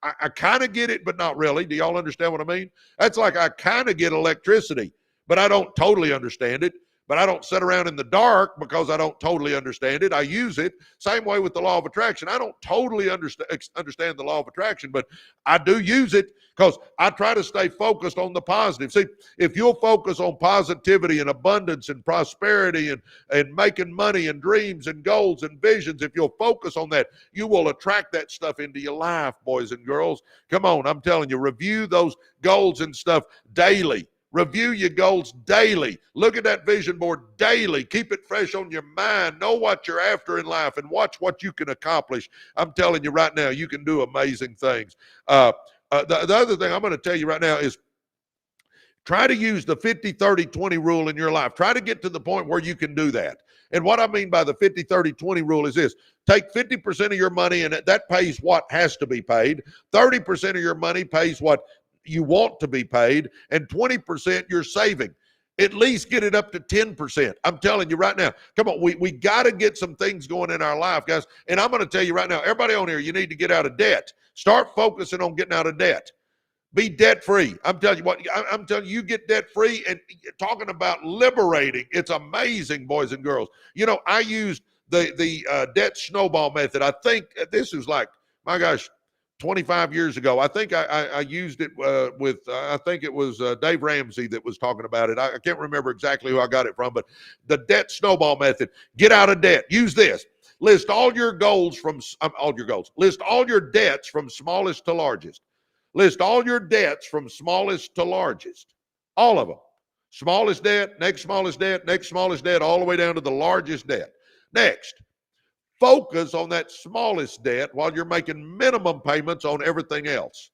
Speaker 1: I kind of get it, but not really. Do y'all understand what I mean? That's like I kind of get electricity, but I don't totally understand it. But I don't sit around in the dark because I don't totally understand it. I use it. Same way with the law of attraction. I don't totally understand the law of attraction, but I do use it because I try to stay focused on the positive. See, if you'll focus on positivity and abundance and prosperity and making money and dreams and goals and visions, if you'll focus on that, you will attract that stuff into your life, boys and girls. Come on, I'm telling you, review those goals and stuff daily. Review your goals daily. Look at that vision board daily. Keep it fresh on your mind. Know what you're after in life and watch what you can accomplish. I'm telling you right now, you can do amazing things. The other thing I'm going to tell you right now is try to use the 50-30-20 rule in your life. Try to get to the point where you can do that. And what I mean by the 50-30-20 rule is this. Take 50% of your money, and that pays what has to be paid. 30% of your money pays what you want to be paid, and 20% you're saving. At least get it up to 10%. I'm telling you right now. Come on, we got to get some things going in our life, guys. And I'm going to tell you right now, everybody on here, you need to get out of debt. Start focusing on getting out of debt. Be debt free. I'm telling you what, I'm telling you, you get debt free, and talking about liberating. It's amazing, boys and girls. You know, I used the debt snowball method. I think this is like, my gosh, 25 years ago. I think I used it with, I think it was Dave Ramsey that was talking about it. I can't remember exactly who I got it from, but the debt snowball method. Get out of debt. Use this. List all your goals from, List all your debts from smallest to largest. List all your debts from smallest to largest. All of them. Smallest debt, next smallest debt, next smallest debt, all the way down to the largest debt. Next. Focus on that smallest debt while you're making minimum payments on everything else.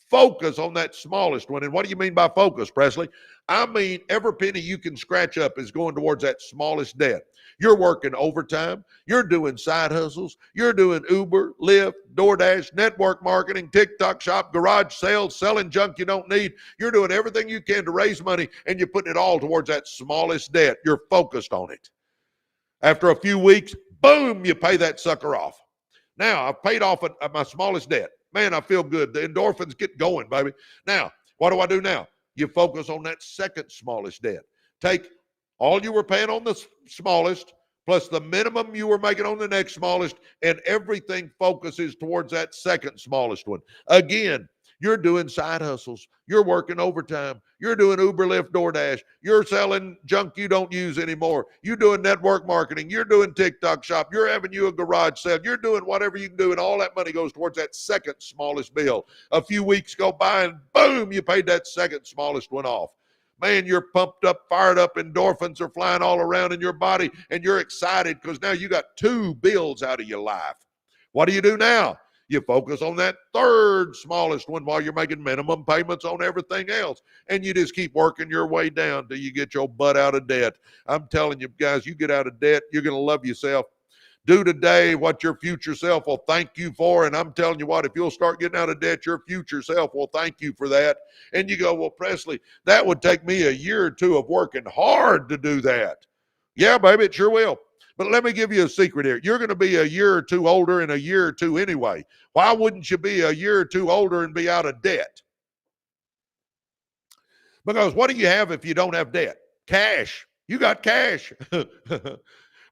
Speaker 1: Focus on that smallest one. And what do you mean by focus, Presley? I mean, every penny you can scratch up is going towards that smallest debt. You're working overtime. You're doing side hustles. You're doing Uber, Lyft, DoorDash, network marketing, TikTok shop, garage sales, selling junk you don't need. You're doing everything you can to raise money, and you're putting it all towards that smallest debt. You're focused on it. After a few weeks, boom, you pay that sucker off. Now, I've paid off my smallest debt. Man, I feel good. The endorphins get going, baby. Now, what do I do now? You focus on that second smallest debt. Take all you were paying on the smallest plus the minimum you were making on the next smallest, and everything focuses towards that second smallest one. Again, you're doing side hustles. You're working overtime. You're doing Uber, Lyft, DoorDash. You're selling junk you don't use anymore. You're doing network marketing. You're doing TikTok shop. You're having you a garage sale. You're doing whatever you can do, and all that money goes towards that second smallest bill. A few weeks go by, and boom, you paid that second smallest one off. Man, you're pumped up, fired up, endorphins are flying all around in your body, and you're excited because now you got two bills out of your life. What do you do now? You focus on that third smallest one while you're making minimum payments on everything else. And you just keep working your way down till you get your butt out of debt. I'm telling you, guys, you get out of debt, you're going to love yourself. Do today what your future self will thank you for. And I'm telling you what, if you'll start getting out of debt, your future self will thank you for that. And you go, well, Presley, that would take me a year or two of working hard to do that. Yeah, baby, it sure will. But let me give you a secret here. You're going to be a year or two older in a year or two anyway. Why wouldn't you be a year or two older and be out of debt? Because what do you have if you don't have debt? Cash. You got cash.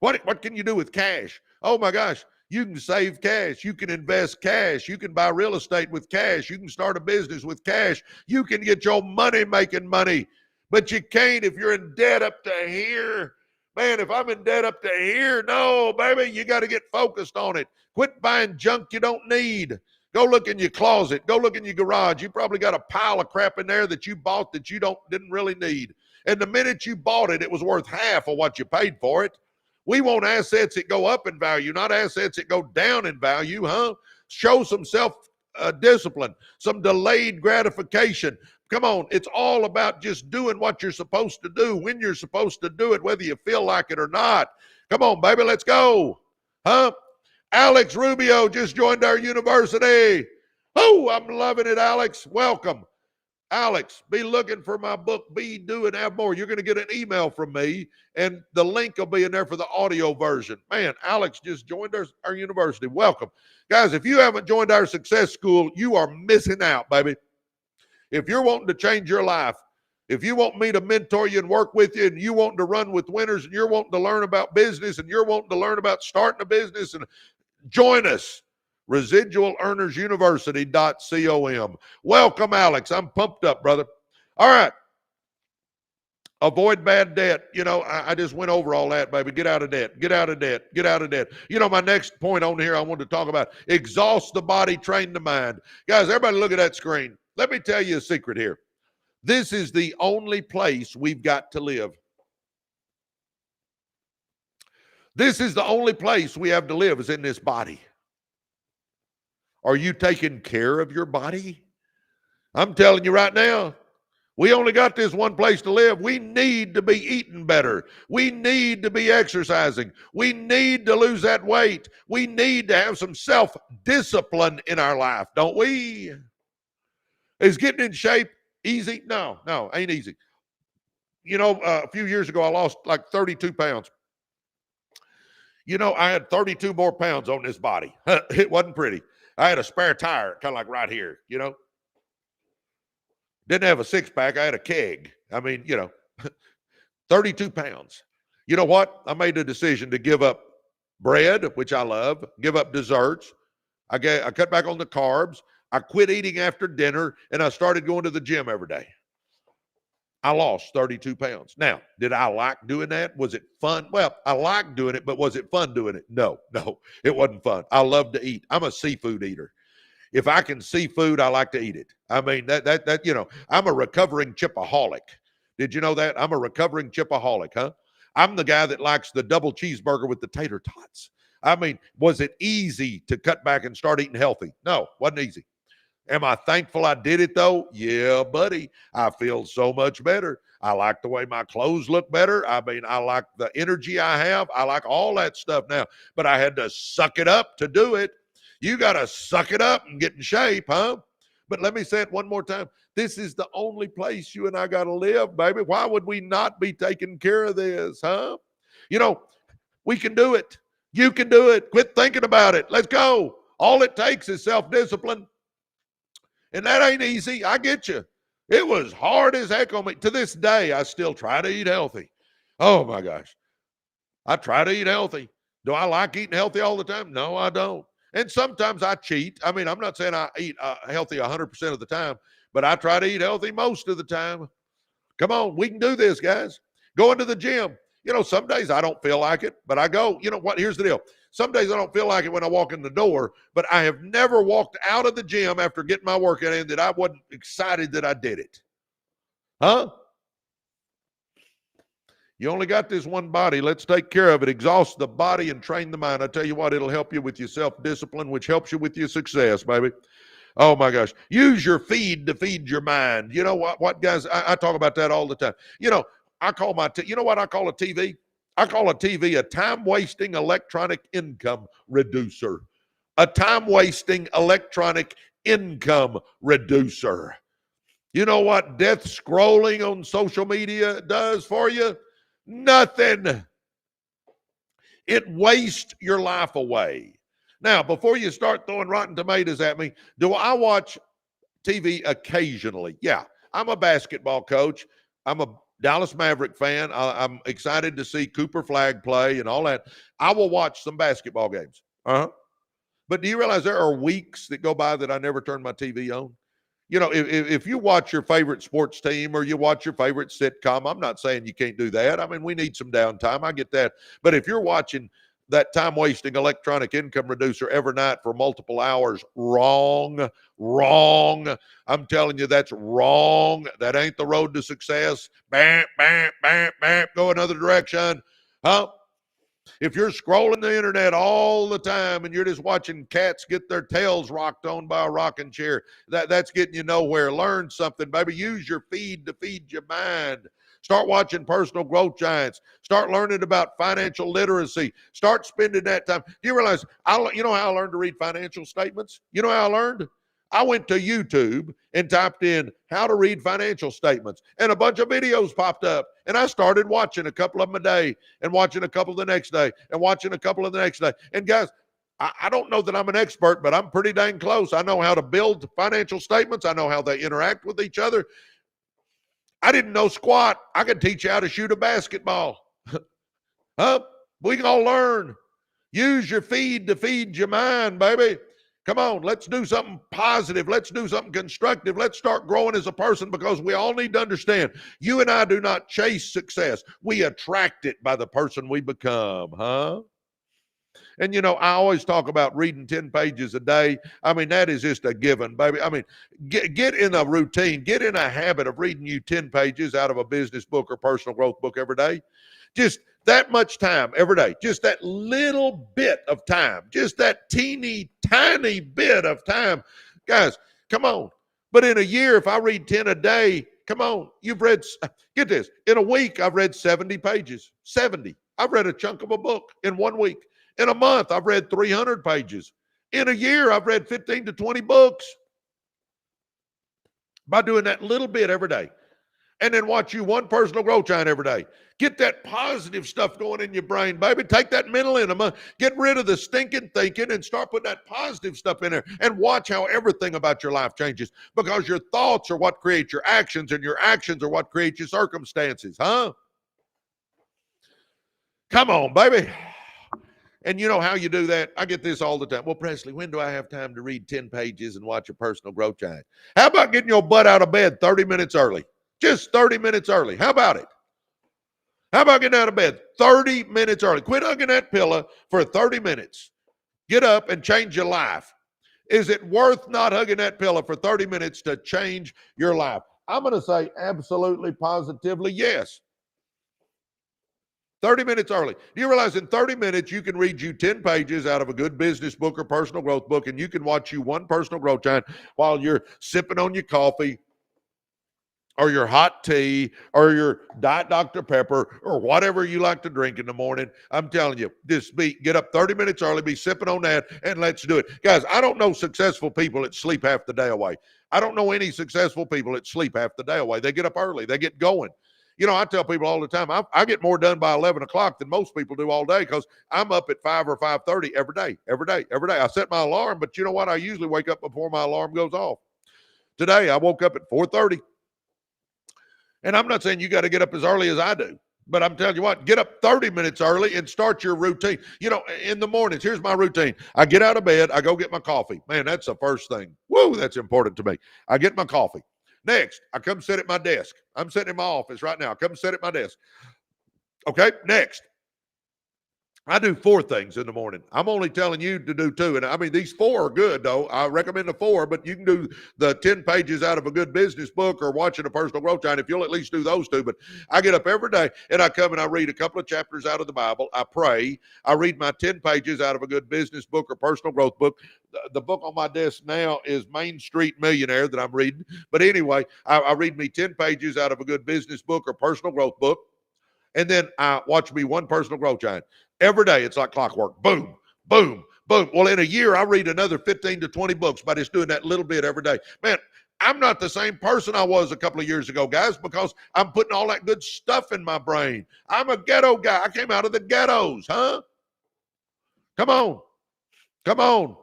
Speaker 1: What can you do with cash? Oh my gosh, you can save cash. You can invest cash. You can buy real estate with cash. You can start a business with cash. You can get your money making money. But you can't if you're in debt up to here. Man, if I'm in debt up to here, no, baby, you got to get focused on it. Quit buying junk you don't need. Go look in your closet. Go look in your garage. You probably got a pile of crap in there that you bought that you didn't really need. And the minute you bought it, it was worth half of what you paid for it. We want assets that go up in value, not assets that go down in value, huh? Show some self-discipline, some delayed gratification. Come on, it's all about just doing what you're supposed to do when you're supposed to do it, whether you feel like it or not. Come on, baby, let's go. Huh? Alex Rubio just joined our university. Oh, I'm loving it, Alex. Welcome. Alex, be looking for my book, Be, Do, and Have More. You're going to get an email from me, and the link will be in there for the audio version. Man, Alex just joined our university. Welcome. Guys, if you haven't joined our success school, you are missing out, baby. If you're wanting to change your life, If you want me to mentor you and work with you, and you want to run with winners, and you're wanting to learn about business, and you're wanting to learn about starting a business, and join us. Residual Earners University.com. Welcome, Alex. I'm pumped up, brother. All right. Avoid bad debt. I just went over all that, baby. Get out of debt. Get out of debt. Get out of debt. My next point on here I want to talk about, exhaust the body, train the mind. Guys, everybody look at that screen. Let me tell you a secret here. This is the only place we've got to live. This is the only place we have to live, is in this body. Are you taking care of your body? I'm telling you right now, we only got this one place to live. We need to be eating better. We need to be exercising. We need to lose that weight. We need to have some self-discipline in our life, don't we? Is getting in shape easy? No, ain't easy. A few years ago, I lost like 32 pounds. I had 32 more pounds on this body. It wasn't pretty. I had a spare tire, kind of like right here, Didn't have a six-pack. I had a keg. 32 pounds. You know what? I made a decision to give up bread, which I love, give up desserts. I cut back on the carbs. I quit eating after dinner, and I started going to the gym every day. I lost 32 pounds. Now, did I like doing that? Was it fun? Well, I liked doing it, but was it fun doing it? No, it wasn't fun. I love to eat. I'm a seafood eater. If I can see food, I like to eat it. I'm a recovering chipaholic. Did you know that? I'm a recovering chipaholic, huh? I'm the guy that likes the double cheeseburger with the tater tots. Was it easy to cut back and start eating healthy? No, wasn't easy. Am I thankful I did it, though? Yeah, buddy. I feel so much better. I like the way my clothes look better. I like the energy I have. I like all that stuff now. But I had to suck it up to do it. You got to suck it up and get in shape, huh? But let me say it one more time. This is the only place you and I got to live, baby. Why would we not be taking care of this, huh? We can do it. You can do it. Quit thinking about it. Let's go. All it takes is self-discipline. And that ain't easy. I get you. It was hard as heck on me. To this day, I still try to eat healthy. Oh, my gosh. I try to eat healthy. Do I like eating healthy all the time? No, I don't. And sometimes I cheat. I'm not saying I eat healthy 100% of the time, but I try to eat healthy most of the time. Come on, we can do this, guys. Going to the gym. Some days I don't feel like it, but I go. You know what? Here's the deal. Some days I don't feel like it when I walk in the door, but I have never walked out of the gym after getting my workout in that I wasn't excited that I did it. Huh? You only got this one body. Let's take care of it. Exhaust the body and train the mind. I tell you what, it'll help you with your self-discipline, which helps you with your success, baby. Oh, my gosh. Use your feed to feed your mind. You know what guys? I talk about that all the time. I call you know what I call a TV? I call a TV a time-wasting electronic income reducer. A time-wasting electronic income reducer. You know what death scrolling on social media does for you? Nothing. It wastes your life away. Now, before you start throwing rotten tomatoes at me, do I watch TV occasionally? Yeah, I'm a basketball coach. I'm a Dallas Maverick fan. I'm excited to see Cooper Flagg play and all that. I will watch some basketball games. But do you realize there are weeks that go by that I never turn my TV on? If you watch your favorite sports team or you watch your favorite sitcom, I'm not saying you can't do that. We need some downtime. I get that. But if you're watching that time-wasting electronic income reducer every night for multiple hours, wrong. I'm telling you, that's wrong. That ain't the road to success. Bam, bam, bam, bam. Go another direction. Huh? If you're scrolling the internet all the time and you're just watching cats get their tails rocked on by a rocking chair, that's getting you nowhere. Learn something, baby. Use your feed to feed your mind. Start watching Personal Growth Giants. Start learning about financial literacy. Start spending that time. Do you realize, you know how I learned to read financial statements? You know how I learned? I went to YouTube and typed in how to read financial statements, and a bunch of videos popped up, and I started watching a couple of them a day and watching a couple the next day and watching a couple of the next day. And guys, I don't know that I'm an expert, but I'm pretty dang close. I know how to build financial statements. I know how they interact with each other. I didn't know squat. I could teach you how to shoot a basketball. Huh? We can all learn. Use your feed to feed your mind, baby. Come on, let's do something positive. Let's do something constructive. Let's start growing as a person, because we all need to understand, you and I do not chase success. We attract it by the person we become, huh? And, I always talk about reading 10 pages a day. I mean, that is just a given, baby. I mean, get in a routine, get in a habit of reading you 10 pages out of a business book or personal growth book every day. Just that much time every day, just that little bit of time, just that teeny tiny bit of time. Guys, come on. But in a year, if I read 10 a day, come on, get this, in a week, I've read 70 pages, 70. I've read a chunk of a book in 1 week. In a month, I've read 300 pages. In a year, I've read 15 to 20 books by doing that little bit every day. And then watch you one personal growth giant every day. Get that positive stuff going in your brain, baby. Take that mental enema, get rid of the stinking thinking, and start putting that positive stuff in there. And watch how everything about your life changes, because your thoughts are what create your actions, and your actions are what create your circumstances, huh? Come on, baby. And you know how you do that? I get this all the time. Well, Presley, when do I have time to read 10 pages and watch a personal growth giant? How about getting your butt out of bed 30 minutes early? Just 30 minutes early. How about it? How about getting out of bed 30 minutes early? Quit hugging that pillow for 30 minutes. Get up and change your life. Is it worth not hugging that pillow for 30 minutes to change your life? I'm going to say absolutely, positively, yes. 30 minutes early. Do you realize in 30 minutes, you can read you 10 pages out of a good business book or personal growth book, and you can watch you one personal growth giant while you're sipping on your coffee or your hot tea or your Diet Dr. Pepper or whatever you like to drink in the morning. I'm telling you, get up 30 minutes early, be sipping on that, and let's do it. Guys, I don't know successful people that sleep half the day away. I don't know any successful people that sleep half the day away. They get up early. They get going. I tell people all the time, I get more done by 11 o'clock than most people do all day, because I'm up at 5 or 5:30 every day. I set my alarm, but you know what? I usually wake up before my alarm goes off. Today, I woke up at 4:30. And I'm not saying you got to get up as early as I do, but I'm telling you what, get up 30 minutes early and start your routine. In the mornings, here's my routine. I get out of bed, I go get my coffee. Man, that's the first thing. Woo, that's important to me. I get my coffee. Next, I come sit at my desk. I'm sitting in my office right now. I come sit at my desk. Okay, next. I do 4 things in the morning. I'm only telling you to do 2. And I mean, these 4 are good, though. I recommend the 4, but you can do the 10 pages out of a good business book or watching a personal growth giant if you'll at least do those 2. But I get up every day and I come and I read a couple of chapters out of the Bible. I pray. I read my 10 pages out of a good business book or personal growth book. The book on my desk now is Main Street Millionaire that I'm reading. But anyway, I read me 10 pages out of a good business book or personal growth book. And then I watch me one personal growth giant. Every day, it's like clockwork. Boom, boom, boom. Well, in a year, I read another 15 to 20 books by just doing that little bit every day. Man, I'm not the same person I was a couple of years ago, guys, because I'm putting all that good stuff in my brain. I'm a ghetto guy. I came out of the ghettos, huh? Come on. Come on.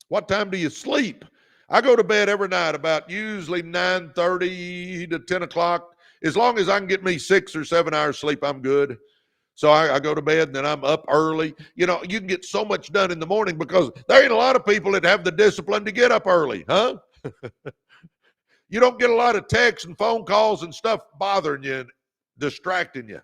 Speaker 1: What time do you sleep? I go to bed every night about usually 9:30 to 10 o'clock. As long as I can get me 6 or 7 hours sleep, I'm good. So I go to bed and then I'm up early. You can get so much done in the morning because there ain't a lot of people that have the discipline to get up early, huh? You don't get a lot of texts and phone calls and stuff bothering you and distracting you.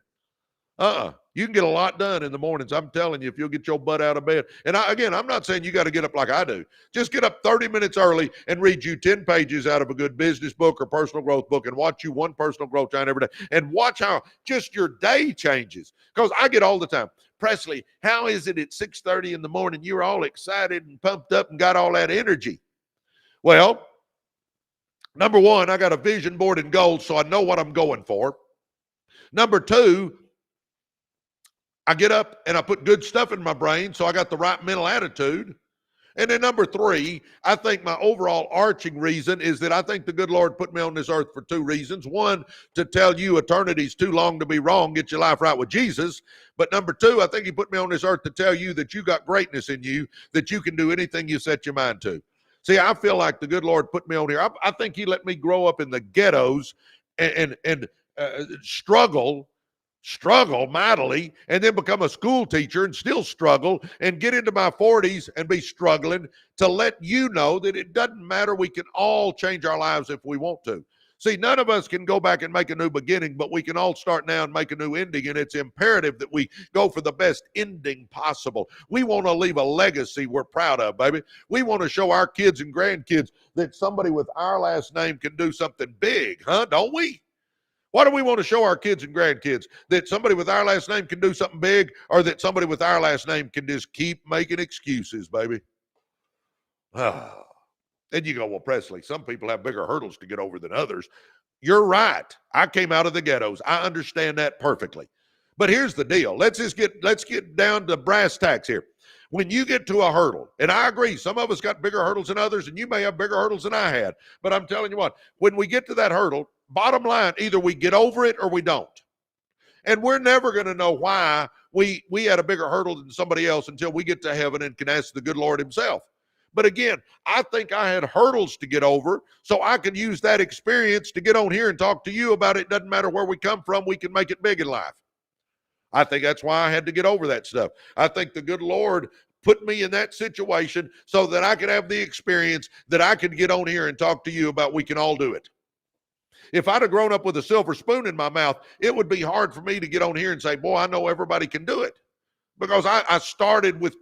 Speaker 1: You can get a lot done in the mornings. I'm telling you, if you'll get your butt out of bed. And I'm not saying you got to get up like I do. Just get up 30 minutes early and read you 10 pages out of a good business book or personal growth book and watch you one personal growth giant every day and watch how just your day changes. Because I get all the time, Presley, how is it at 6:30 in the morning you're all excited and pumped up and got all that energy? Well, number 1, I got a vision board and goals, so I know what I'm going for. Number 2, I get up and I put good stuff in my brain, so I got the right mental attitude. And then number 3, I think my overall arching reason is that I think the good Lord put me on this earth for 2 reasons. 1, to tell you eternity's too long to be wrong, get your life right with Jesus. But number 2, I think he put me on this earth to tell you that you got greatness in you, that you can do anything you set your mind to. See, I feel like the good Lord put me on here. I think he let me grow up in the ghettos struggle mightily, and then become a school teacher and still struggle, and get into my 40s and be struggling, to let you know that it doesn't matter. We can all change our lives if we want to. See, none of us can go back and make a new beginning, but we can all start now and make a new ending, and it's imperative that we go for the best ending possible. We want to leave a legacy we're proud of, baby. We want to show our kids and grandkids that somebody with our last name can do something big, huh? Don't we? Why do we want to show our kids and grandkids that somebody with our last name can do something big, or that somebody with our last name can just keep making excuses, baby? And you go, well, Presley, some people have bigger hurdles to get over than others. You're right. I came out of the ghettos. I understand that perfectly. But here's the deal. Let's get down to brass tacks here. When you get to a hurdle, and I agree, some of us got bigger hurdles than others, and you may have bigger hurdles than I had. But I'm telling you what, when we get to that hurdle, bottom line, either we get over it or we don't. And we're never going to know why we had a bigger hurdle than somebody else until we get to heaven and can ask the good Lord himself. But again, I think I had hurdles to get over, so I can use that experience to get on here and talk to you about it. Doesn't matter where we come from, we can make it big in life. I think that's why I had to get over that stuff. I think the good Lord put me in that situation so that I could have the experience that I could get on here and talk to you about we can all do it. If I'd have grown up with a silver spoon in my mouth, it would be hard for me to get on here and say, boy, I know everybody can do it. Because I started with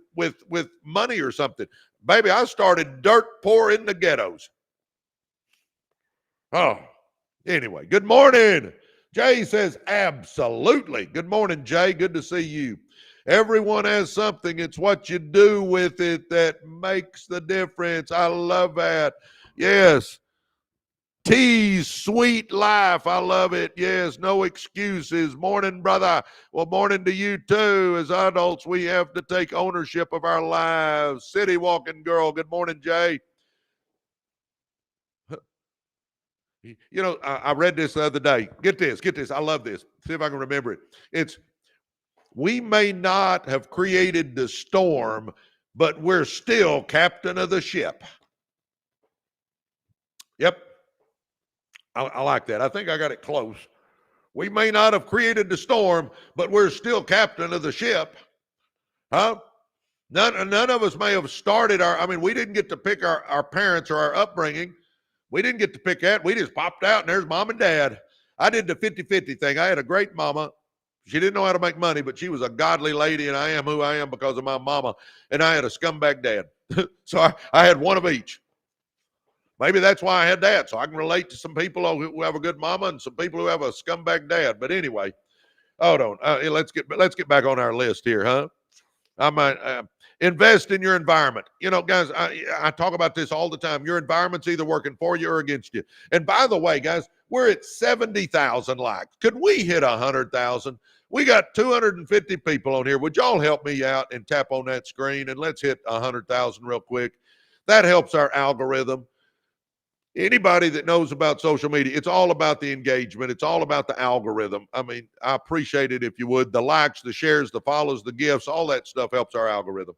Speaker 1: money or something. Baby, I started dirt poor in the ghettos. Oh, anyway, good morning. Jay says, absolutely. Good morning, Jay. Good to see you. Everyone has something. It's what you do with it that makes the difference. I love that. Yes. T's sweet life. I love it. Yes, no excuses. Morning, brother. Well, morning to you too. As adults, we have to take ownership of our lives. City walking girl. Good morning, Jay. You know, I read this the other day. Get this. I love this. See if I can remember it. It's, we may not have created the storm, but we're still captain of the ship. Yep. I like that. I think I got it close. We may not have created the storm, but we're still captain of the ship. Huh? None of us may have started we didn't get to pick our parents or our upbringing. We didn't get to pick that. We just popped out and there's mom and dad. I did the 50-50 thing. I had a great mama. She didn't know how to make money, but she was a godly lady, and I am who I am because of my mama. And I had a scumbag dad. So I had one of each. Maybe that's why I had that, so I can relate to some people who have a good mama and some people who have a scumbag dad. But anyway, hold on. Let's get back on our list here, huh? I might invest in your environment. You know, guys, I talk about this all the time. Your environment's either working for you or against you. And by the way, guys, we're at 70,000 likes. Could we hit 100,000? We got 250 people on here. Would y'all help me out and tap on that screen and let's hit 100,000 real quick? That helps our algorithm. Anybody that knows about social media, it's all about the engagement. It's all about the algorithm. I mean, I appreciate it if you would. The likes, the shares, the follows, the gifts, all that stuff helps our algorithm.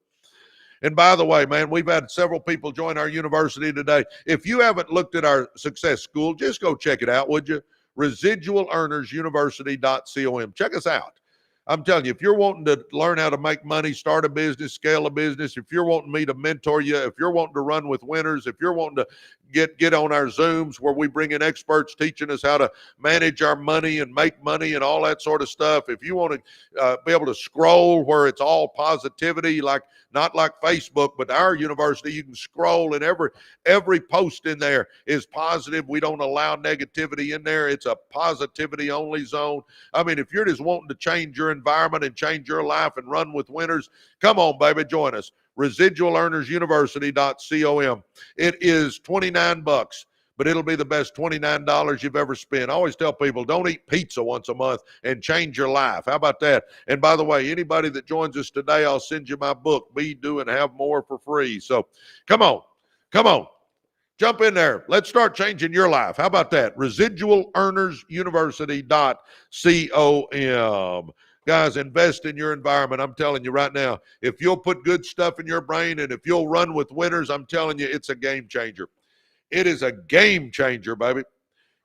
Speaker 1: And by the way, man, we've had several people join our university today. If you haven't looked at our success school, just go check it out, would you? Residual Earners University.com. Check us out. I'm telling you, if you're wanting to learn how to make money, start a business, scale a business, if you're wanting me to mentor you, if you're wanting to run with winners, if you're wanting to get on our Zooms where we bring in experts teaching us how to manage our money and make money and all that sort of stuff, if you want to be able to scroll where it's all positivity, like not like Facebook, but our university, you can scroll and every post in there is positive. We don't allow negativity in there. It's a positivity only zone. I mean, if you're just wanting to change your environment and change your life and run with winners, come on, baby, join us. Residual Earners University.com. It is $29, but it'll be the best $29 you've ever spent. I always tell people, don't eat pizza once a month and change your life. How about that? And by the way, anybody that joins us today, I'll send you my book, Be, Do, and Have More, for free. So come on. Jump in there. Let's start changing your life. How about that? Residual Earners University.com. Guys, invest in your environment. I'm telling you right now, if you'll put good stuff in your brain and if you'll run with winners, I'm telling you, it's a game changer. It is a game changer, baby.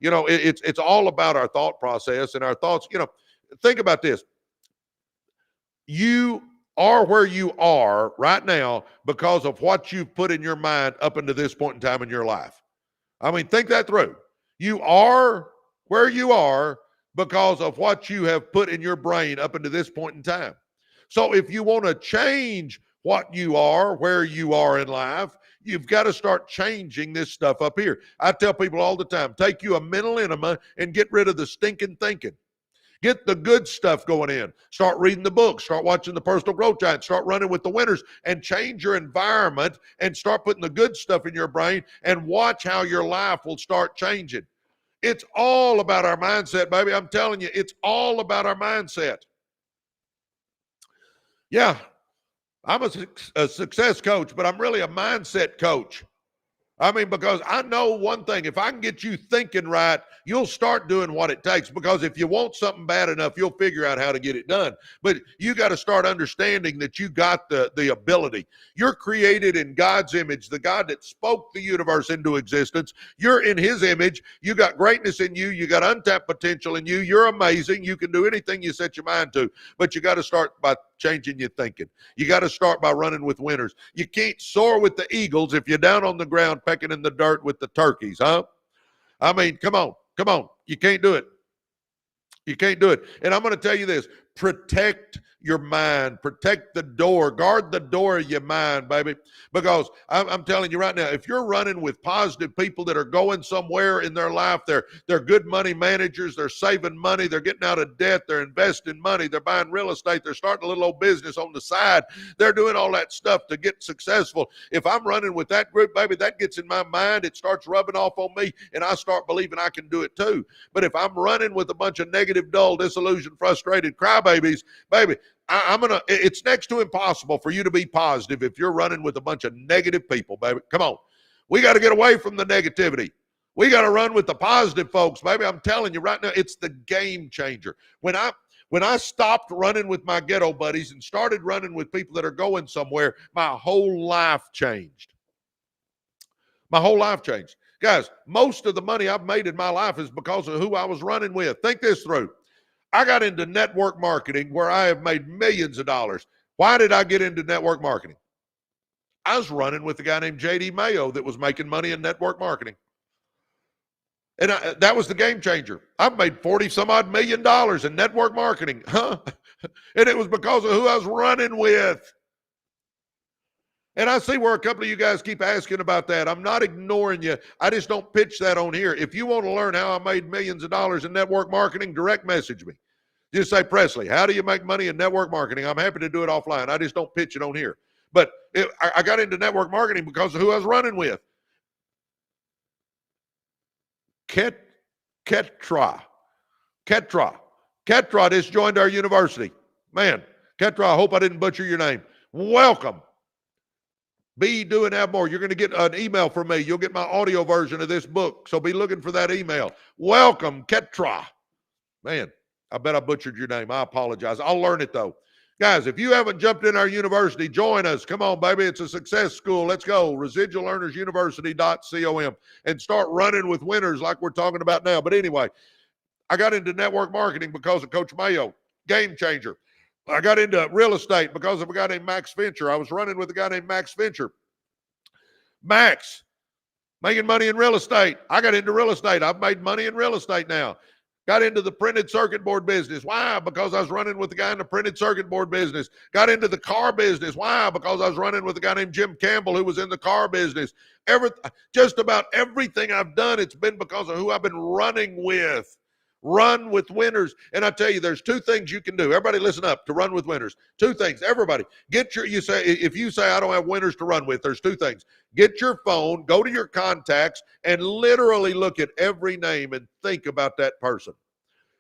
Speaker 1: It's all about our thought process and our thoughts. Think about this. You are where you are right now because of what you've put in your mind up until this point in time in your life. I mean, think that through. You are where you are because of what you have put in your brain up until this point in time. So if you want to change what you are, where you are in life, you've got to start changing this stuff up here. I tell people all the time, take you a mental enema and get rid of the stinking thinking. Get the good stuff going in. Start reading the books. Start watching the Personal Growth Giant. Start running with the winners and change your environment and start putting the good stuff in your brain and watch how your life will start changing. It's all about our mindset, baby. I'm telling you, it's all about our mindset. Yeah, I'm a success coach, but I'm really a mindset coach. I mean, because I know one thing, if I can get you thinking right, you'll start doing what it takes. Because if you want something bad enough, you'll figure out how to get it done. But you got to start understanding that you got the ability. You're created in God's image, the God that spoke the universe into existence. You're in his image. You got greatness in you. You got untapped potential in you. You're amazing. You can do anything you set your mind to. But you got to start by changing your thinking. You got to start by running with winners. You can't soar with the eagles if you're down on the ground pecking in the dirt with the turkeys, huh? I mean, come on. You can't do it. You can't do it. And I'm going to tell you this, protect your mind, protect the door, guard the door of your mind, baby. Because I'm telling you right now, if you're running with positive people that are going somewhere in their life, they're good money managers, they're saving money, they're getting out of debt, they're investing money, they're buying real estate, they're starting a little old business on the side, they're doing all that stuff to get successful. If I'm running with that group, baby, that gets in my mind, it starts rubbing off on me, and I start believing I can do it too. But if I'm running with a bunch of negative, dull, disillusioned, frustrated crybabies, baby, it's next to impossible for you to be positive if you're running with a bunch of negative people, baby. Come on. We got to get away from the negativity. We got to run with the positive folks, baby. I'm telling you right now, it's the game changer. When I stopped running with my ghetto buddies and started running with people that are going somewhere, my whole life changed. My whole life changed. Guys, most of the money I've made in my life is because of who I was running with. Think this through. I got into network marketing where I have made millions of dollars. Why did I get into network marketing? I was running with a guy named J.D. Mayo that was making money in network marketing. And that was the game changer. I've made 40 some odd $1 million in network marketing. And it was because of who I was running with. And I see where a couple of you guys keep asking about that. I'm not ignoring you. I just don't pitch that on here. If you want to learn how I made millions of dollars in network marketing, direct message me. Just say, Presley, how do you make money in network marketing? I'm happy to do it offline. I just don't pitch it on here. But I got into network marketing because of who I was running with. Ketra just joined our university. Man, Ketra, I hope I didn't butcher your name. Welcome. Be, do, and have more. You're going to get an email from me. You'll get my audio version of this book. So be looking for that email. Welcome, Ketra. Man, I bet I butchered your name. I apologize. I'll learn it, though. Guys, if you haven't jumped in our university, join us. Come on, baby. It's a success school. Let's go. ResidualEarnersUniversity.com and start running with winners like we're talking about now. But anyway, I got into network marketing because of Coach Mayo. Game changer. I got into real estate because of a guy named Max Fincher. I was running with a guy named Max Fincher. Max, making money in real estate. I got into real estate. I've made money in real estate now. Got into the printed circuit board business. Why? Because I was running with the guy in the printed circuit board business. Got into the car business. Why? Because I was running with a guy named Jim Campbell who was in the car business. Just about everything I've done, it's been because of who I've been running with. Run with winners. And I tell you, there's two things you can do. Everybody listen up to run with winners. Two things. Everybody, if you say I don't have winners to run with, there's two things. Get your phone, go to your contacts, and literally look at every name and think about that person.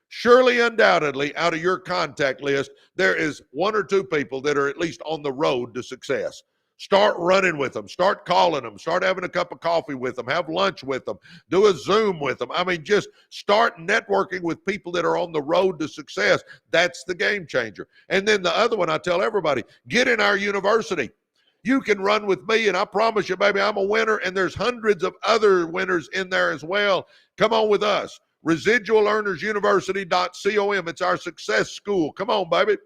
Speaker 1: Surely, undoubtedly, out of your contact list, there is one or two people that are at least on the road to success. Start running with them. Start calling them. Start having a cup of coffee with them. Have lunch with them. Do a Zoom with them. I mean, just start networking with people that are on the road to success. That's the game changer. And then the other one, I tell everybody, get in our university. You can run with me, and I promise you, baby, I'm a winner, and there's hundreds of other winners in there as well. Come on with us. ResidualEarnersUniversity.com. It's our success school. Come on, baby.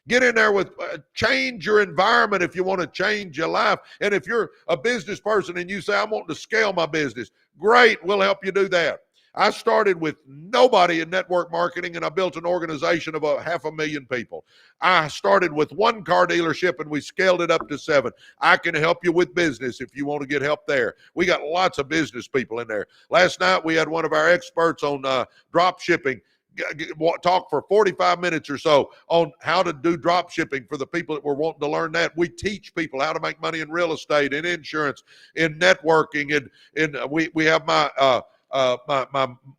Speaker 1: Get in there with change your environment if you want to change your life. And if you're a business person and you say, I want to scale my business, great, we'll help you do that. I started with nobody in network marketing, and I built an organization of 500,000 people. I started with one car dealership, and we scaled it up to 7. I can help you with business if you want to get help there. We got lots of business people in there. Last night, we had one of our experts on drop shipping talk for 45 minutes or so on how to do drop shipping for the people that were wanting to learn that. We teach people how to make money in real estate, in insurance, in networking, and we have my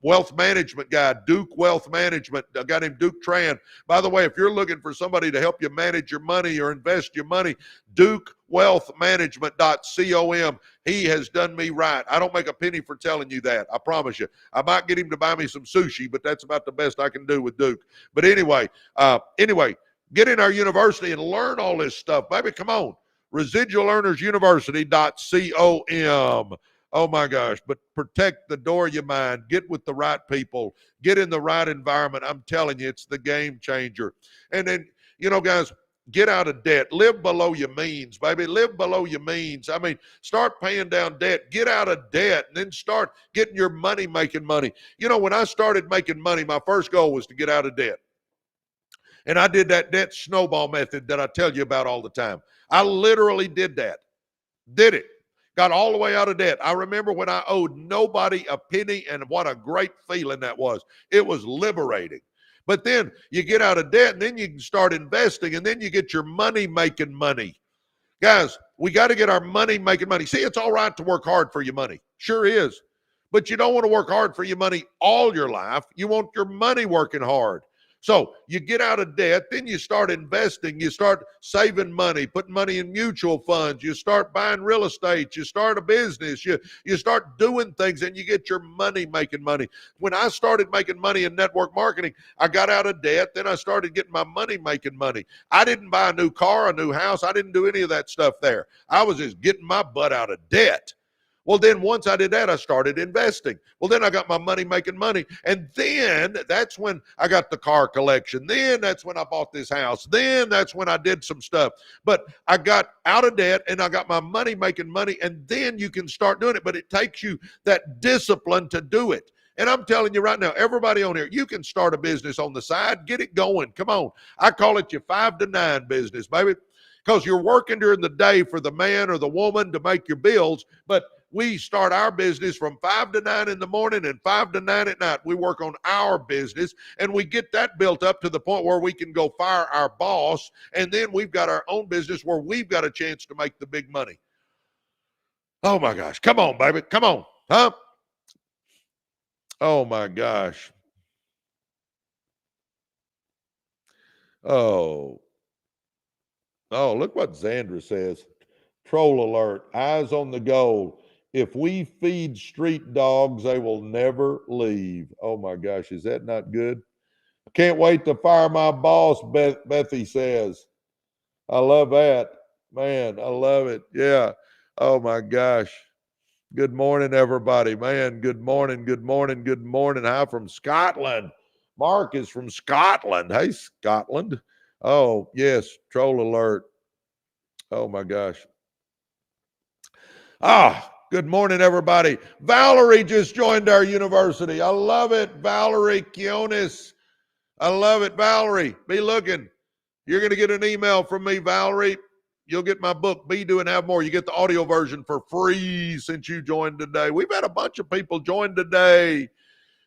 Speaker 1: wealth management guy, Duke Wealth Management, a guy named Duke Tran. By the way, if you're looking for somebody to help you manage your money or invest your money, DukeWealthManagement.com. He has done me right. I don't make a penny for telling you that. I promise you. I might get him to buy me some sushi, but that's about the best I can do with Duke. But anyway, get in our university and learn all this stuff. Baby, come on. ResidualEarnersUniversity.com. Oh my gosh, but protect the door of your mind. Get with the right people. Get in the right environment. I'm telling you, it's the game changer. And then, guys, get out of debt. Live below your means, baby. Live below your means. I mean, start paying down debt. Get out of debt, and then start getting your money making money. When I started making money, my first goal was to get out of debt. And I did that debt snowball method that I tell you about all the time. I literally did that. Did it. Got all the way out of debt. I remember when I owed nobody a penny, and what a great feeling that was. It was liberating. But then you get out of debt, and then you can start investing, and then you get your money making money. Guys, we got to get our money making money. See, it's all right to work hard for your money. Sure is. But you don't want to work hard for your money all your life. You want your money working hard. So you get out of debt, then you start investing, you start saving money, putting money in mutual funds, you start buying real estate, you start a business, you start doing things, and you get your money making money. When I started making money in network marketing, I got out of debt, then I started getting my money making money. I didn't buy a new car, a new house, I didn't do any of that stuff there. I was just getting my butt out of debt. Well, then once I did that, I started investing. Well, then I got my money making money. And then that's when I got the car collection. Then that's when I bought this house. Then that's when I did some stuff. But I got out of debt and I got my money making money. And then you can start doing it. But it takes you that discipline to do it. And I'm telling you right now, everybody on here, you can start a business on the side. Get it going. Come on. I call it your 5 to 9 business, baby. Because you're working during the day for the man or the woman to make your bills. But we start our business from 5 to 9 in the morning and 5 to 9 at night. We work on our business, and we get that built up to the point where we can go fire our boss, and then we've got our own business where we've got a chance to make the big money. Oh, my gosh. Come on, baby. Come on. Huh? Oh, my gosh. Oh, look what Zandra says. Troll alert. Eyes on the goal. If we feed street dogs, they will never leave. Oh, my gosh. Is that not good? I can't wait to fire my boss, Bethy says. I love that. Man, I love it. Yeah. Oh, my gosh. Good morning, everybody. Man, good morning, good morning, good morning. Hi from Scotland. Mark is from Scotland. Hey, Scotland. Oh, yes. Troll alert. Oh, my gosh. Good morning, everybody. Valerie just joined our university. I love it, Valerie Kionis. I love it, Valerie. Be looking. You're going to get an email from me, Valerie. You'll get my book, Be, Do, and Have More. You get the audio version for free since you joined today. We've had a bunch of people join today.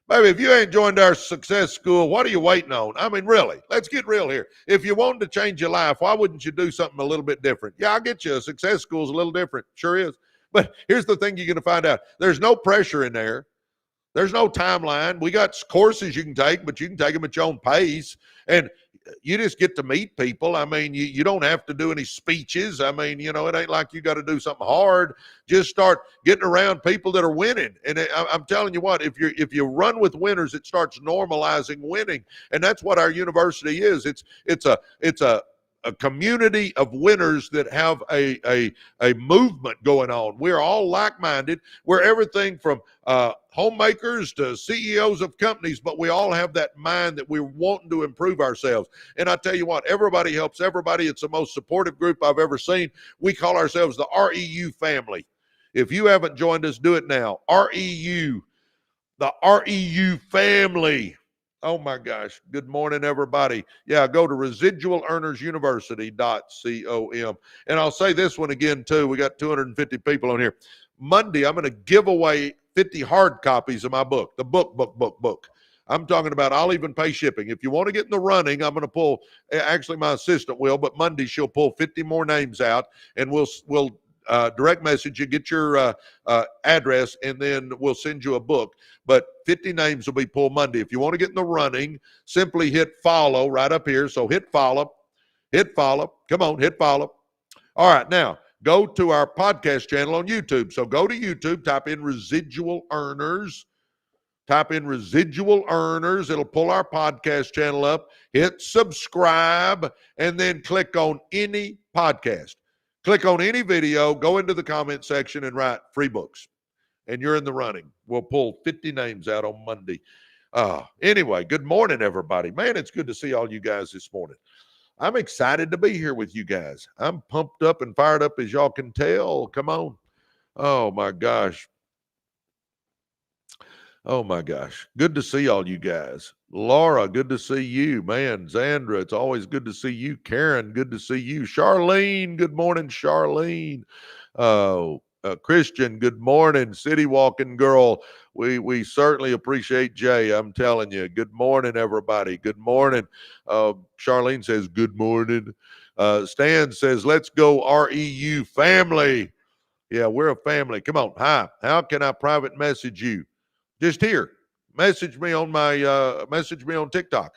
Speaker 1: Baby, if you ain't joined our success school, what are you waiting on? I mean, really, let's get real here. If you wanted to change your life, why wouldn't you do something a little bit different? Yeah, I'll get you. A success school is a little different. Sure is. But here's the thing you're going to find out. There's no pressure in there. There's no timeline. We got courses you can take, but you can take them at your own pace. And you just get to meet people. I mean, you don't have to do any speeches. I mean, it ain't like you got to do something hard. Just start getting around people that are winning. And I'm telling you what, if you run with winners, it starts normalizing winning. And that's what our university is. It's a a community of winners that have a movement going on. We're all like-minded. We're everything from homemakers to CEOs of companies, but we all have that mind that we're wanting to improve ourselves. And I tell you what, everybody helps everybody. It's the most supportive group I've ever seen. We call ourselves the REU family. If you haven't joined us, do it now. REU, the REU family. Oh my gosh. Good morning, everybody. Yeah, go to residualearnersuniversity.com. And I'll say this one again, too. We got 250 people on here. Monday, I'm going to give away 50 hard copies of my book, the book. I'm talking about I'll even pay shipping. If you want to get in the running, I'm going to pull, actually my assistant will, but Monday she'll pull 50 more names out, and we'll direct message you, get your address, and then we'll send you a book. But 50 names will be pulled Monday. If you want to get in the running, simply hit follow right up here. So hit follow. Come on, hit follow. All right, now go to our podcast channel on YouTube. So go to YouTube, type in Residual Earners. It'll pull our podcast channel up. Hit subscribe, and then click on any podcast. Click on any video, go into the comment section and write free books. And you're in the running. We'll pull 50 names out on Monday. Anyway, good morning, everybody. Man, it's good to see all you guys this morning. I'm excited to be here with you guys. I'm pumped up and fired up, as y'all can tell. Come on. Oh, my gosh. Good to see all you guys. Laura, good to see you. Man, Zandra, it's always good to see you. Karen, good to see you. Charlene, good morning, Charlene. Christian, good morning. City Walking Girl, we certainly appreciate Jay. I'm telling you. Good morning, everybody. Good morning. Charlene says, good morning. Stan says, let's go REU family. Yeah, we're a family. Come on. Hi. How can I private message you? Just here. Message me on TikTok.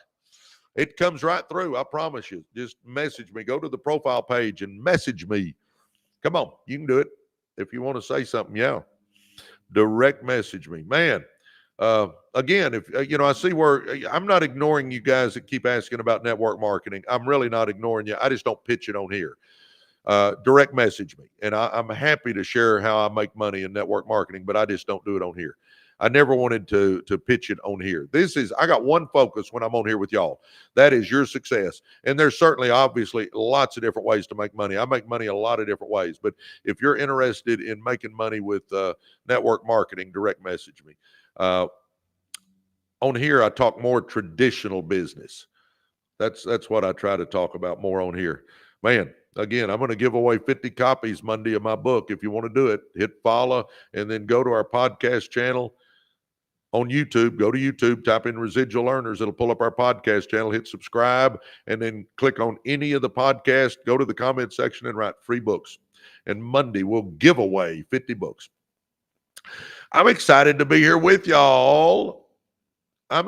Speaker 1: It comes right through. I promise you. Just message me. Go to the profile page and message me. Come on. You can do it. If you want to say something, yeah. Direct message me. Man, again, if I see where I'm not ignoring you guys that keep asking about network marketing. I'm really not ignoring you. I just don't pitch it on here. Direct message me. And I'm happy to share how I make money in network marketing, but I just don't do it on here. I never wanted to pitch it on here. I got one focus when I'm on here with y'all. That is your success. And there's certainly, obviously, lots of different ways to make money. I make money a lot of different ways. But if you're interested in making money with network marketing, direct message me. On here, I talk more traditional business. That's what I try to talk about more on here. Man, again, I'm going to give away 50 copies Monday of my book. If you want to do it, hit follow and then go to our podcast channel on YouTube. Go to YouTube, type in Residual Earners. It'll pull up our podcast channel. Hit subscribe and then click on any of the podcasts. Go to the comment section and write free books. And Monday, we'll give away 50 books. I'm excited to be here with y'all. I'm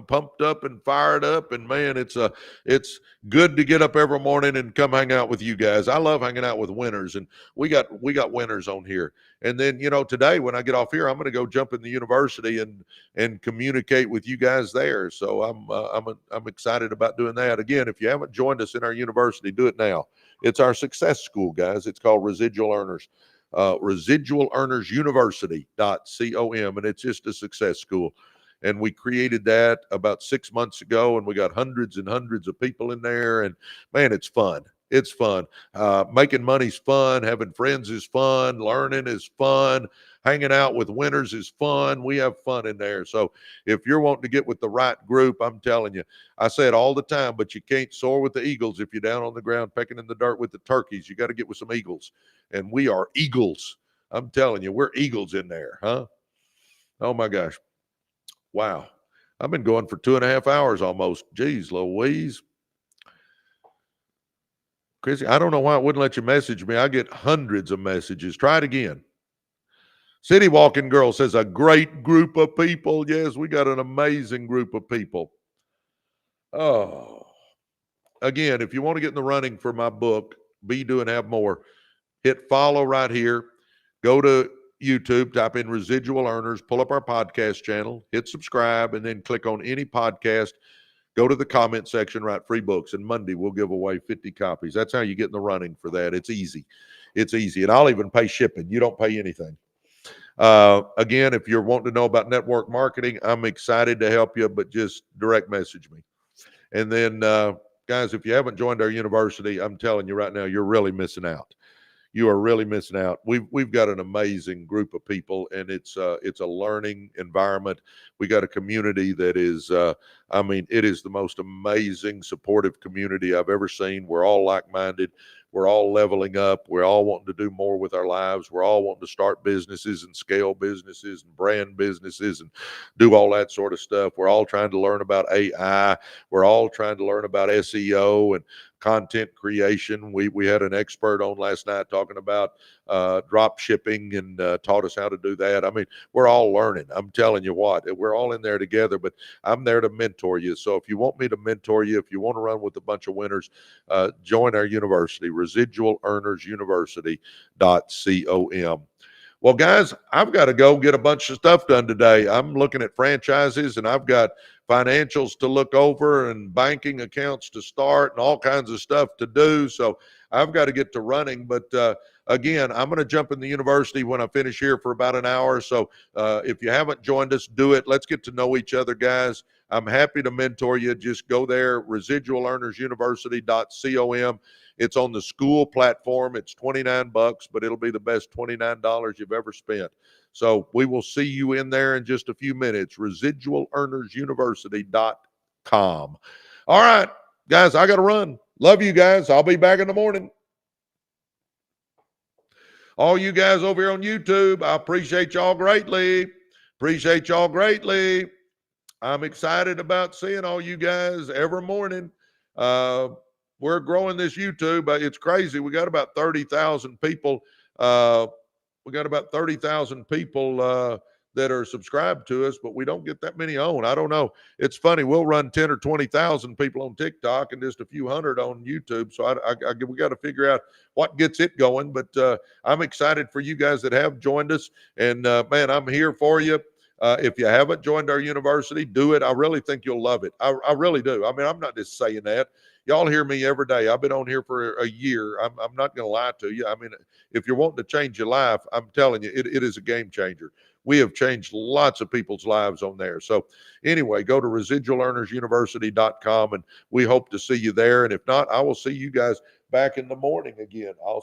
Speaker 1: pumped up and fired up, and man, it's good to get up every morning and come hang out with you guys. I love hanging out with winners, and we got winners on here. And then today when I get off here, I'm going to go jump in the university and communicate with you guys there. So I'm excited about doing that. Again, if you haven't joined us in our university, do it now. It's our success school, guys. It's called Residual Earners. Residualearnersuniversity.com, and it's just a success school. And we created that about 6 months ago, and we got hundreds and hundreds of people in there. And man, it's fun. It's fun. Making money's fun. Having friends is fun. Learning is fun. Hanging out with winners is fun. We have fun in there. So if you're wanting to get with the right group, I'm telling you, I say it all the time, but you can't soar with the eagles if you're down on the ground pecking in the dirt with the turkeys. You got to get with some eagles. And we are eagles. I'm telling you, we're eagles in there, huh? Oh my gosh. Wow. I've been going for 2.5 hours almost. Geez, Louise. Chrissy, I don't know why it wouldn't let you message me. I get hundreds of messages. Try it again. City Walking Girl says a great group of people. Yes, we got an amazing group of people. Oh. Again, if you want to get in the running for my book, Be, Do, and Have More, hit follow right here. Go to YouTube, type in Residual Earners, pull up our podcast channel, hit subscribe, and then click on any podcast. Go to the comment section, write free books, and Monday we'll give away 50 copies. That's how you get in the running for that. It's easy. It's easy. And I'll even pay shipping. You don't pay anything. Again, if you're wanting to know about network marketing, I'm excited to help you, but just direct message me. And then, guys, if you haven't joined our university, I'm telling you right now, you're really missing out. You are really missing out. We've got an amazing group of people, and it's a learning environment. We got a community that is, it is the most amazing, supportive community I've ever seen. We're all like-minded. We're all leveling up. We're all wanting to do more with our lives. We're all wanting to start businesses and scale businesses and brand businesses and do all that sort of stuff. We're all trying to learn about AI. We're all trying to learn about SEO and content creation. We had an expert on last night talking about drop shipping and taught us how to do that. I mean, we're all learning. I'm telling you what, we're all in there together, but I'm there to mentor you. So if you want me to mentor you, if you want to run with a bunch of winners, join our university, Residual Earners University.com. Well, guys, I've got to go get a bunch of stuff done today. I'm looking at franchises, and I've got financials to look over and banking accounts to start and all kinds of stuff to do. So I've got to get to running. But again, I'm going to jump in the university when I finish here for about an hour. So if you haven't joined us, do it. Let's get to know each other, guys. I'm happy to mentor you. Just go there, residualearnersuniversity.com. It's on the school platform. It's $29, but it'll be the best $29 you've ever spent. So we will see you in there in just a few minutes. Residualearnersuniversity.com. All right, guys, I got to run. Love you guys. I'll be back in the morning. All you guys over here on YouTube, I appreciate y'all greatly. Appreciate y'all greatly. I'm excited about seeing all you guys every morning. We're growing this YouTube. It's crazy. We got about 30,000 people. We got about 30,000 people that are subscribed to us, but we don't get that many on. I don't know. It's funny. We'll run 10 or 20,000 people on TikTok and just a few hundred on YouTube. So we got to figure out what gets it going. But I'm excited for you guys that have joined us. And man, I'm here for you. If you haven't joined our university, do it. I really think you'll love it. I really do. I mean, I'm not just saying that. Y'all hear me every day. I've been on here for a year. I'm not going to lie to you. I mean, if you're wanting to change your life, I'm telling you, it is a game changer. We have changed lots of people's lives on there. So anyway, go to residualearnersuniversity.com, and we hope to see you there. And if not, I will see you guys back in the morning again. I'll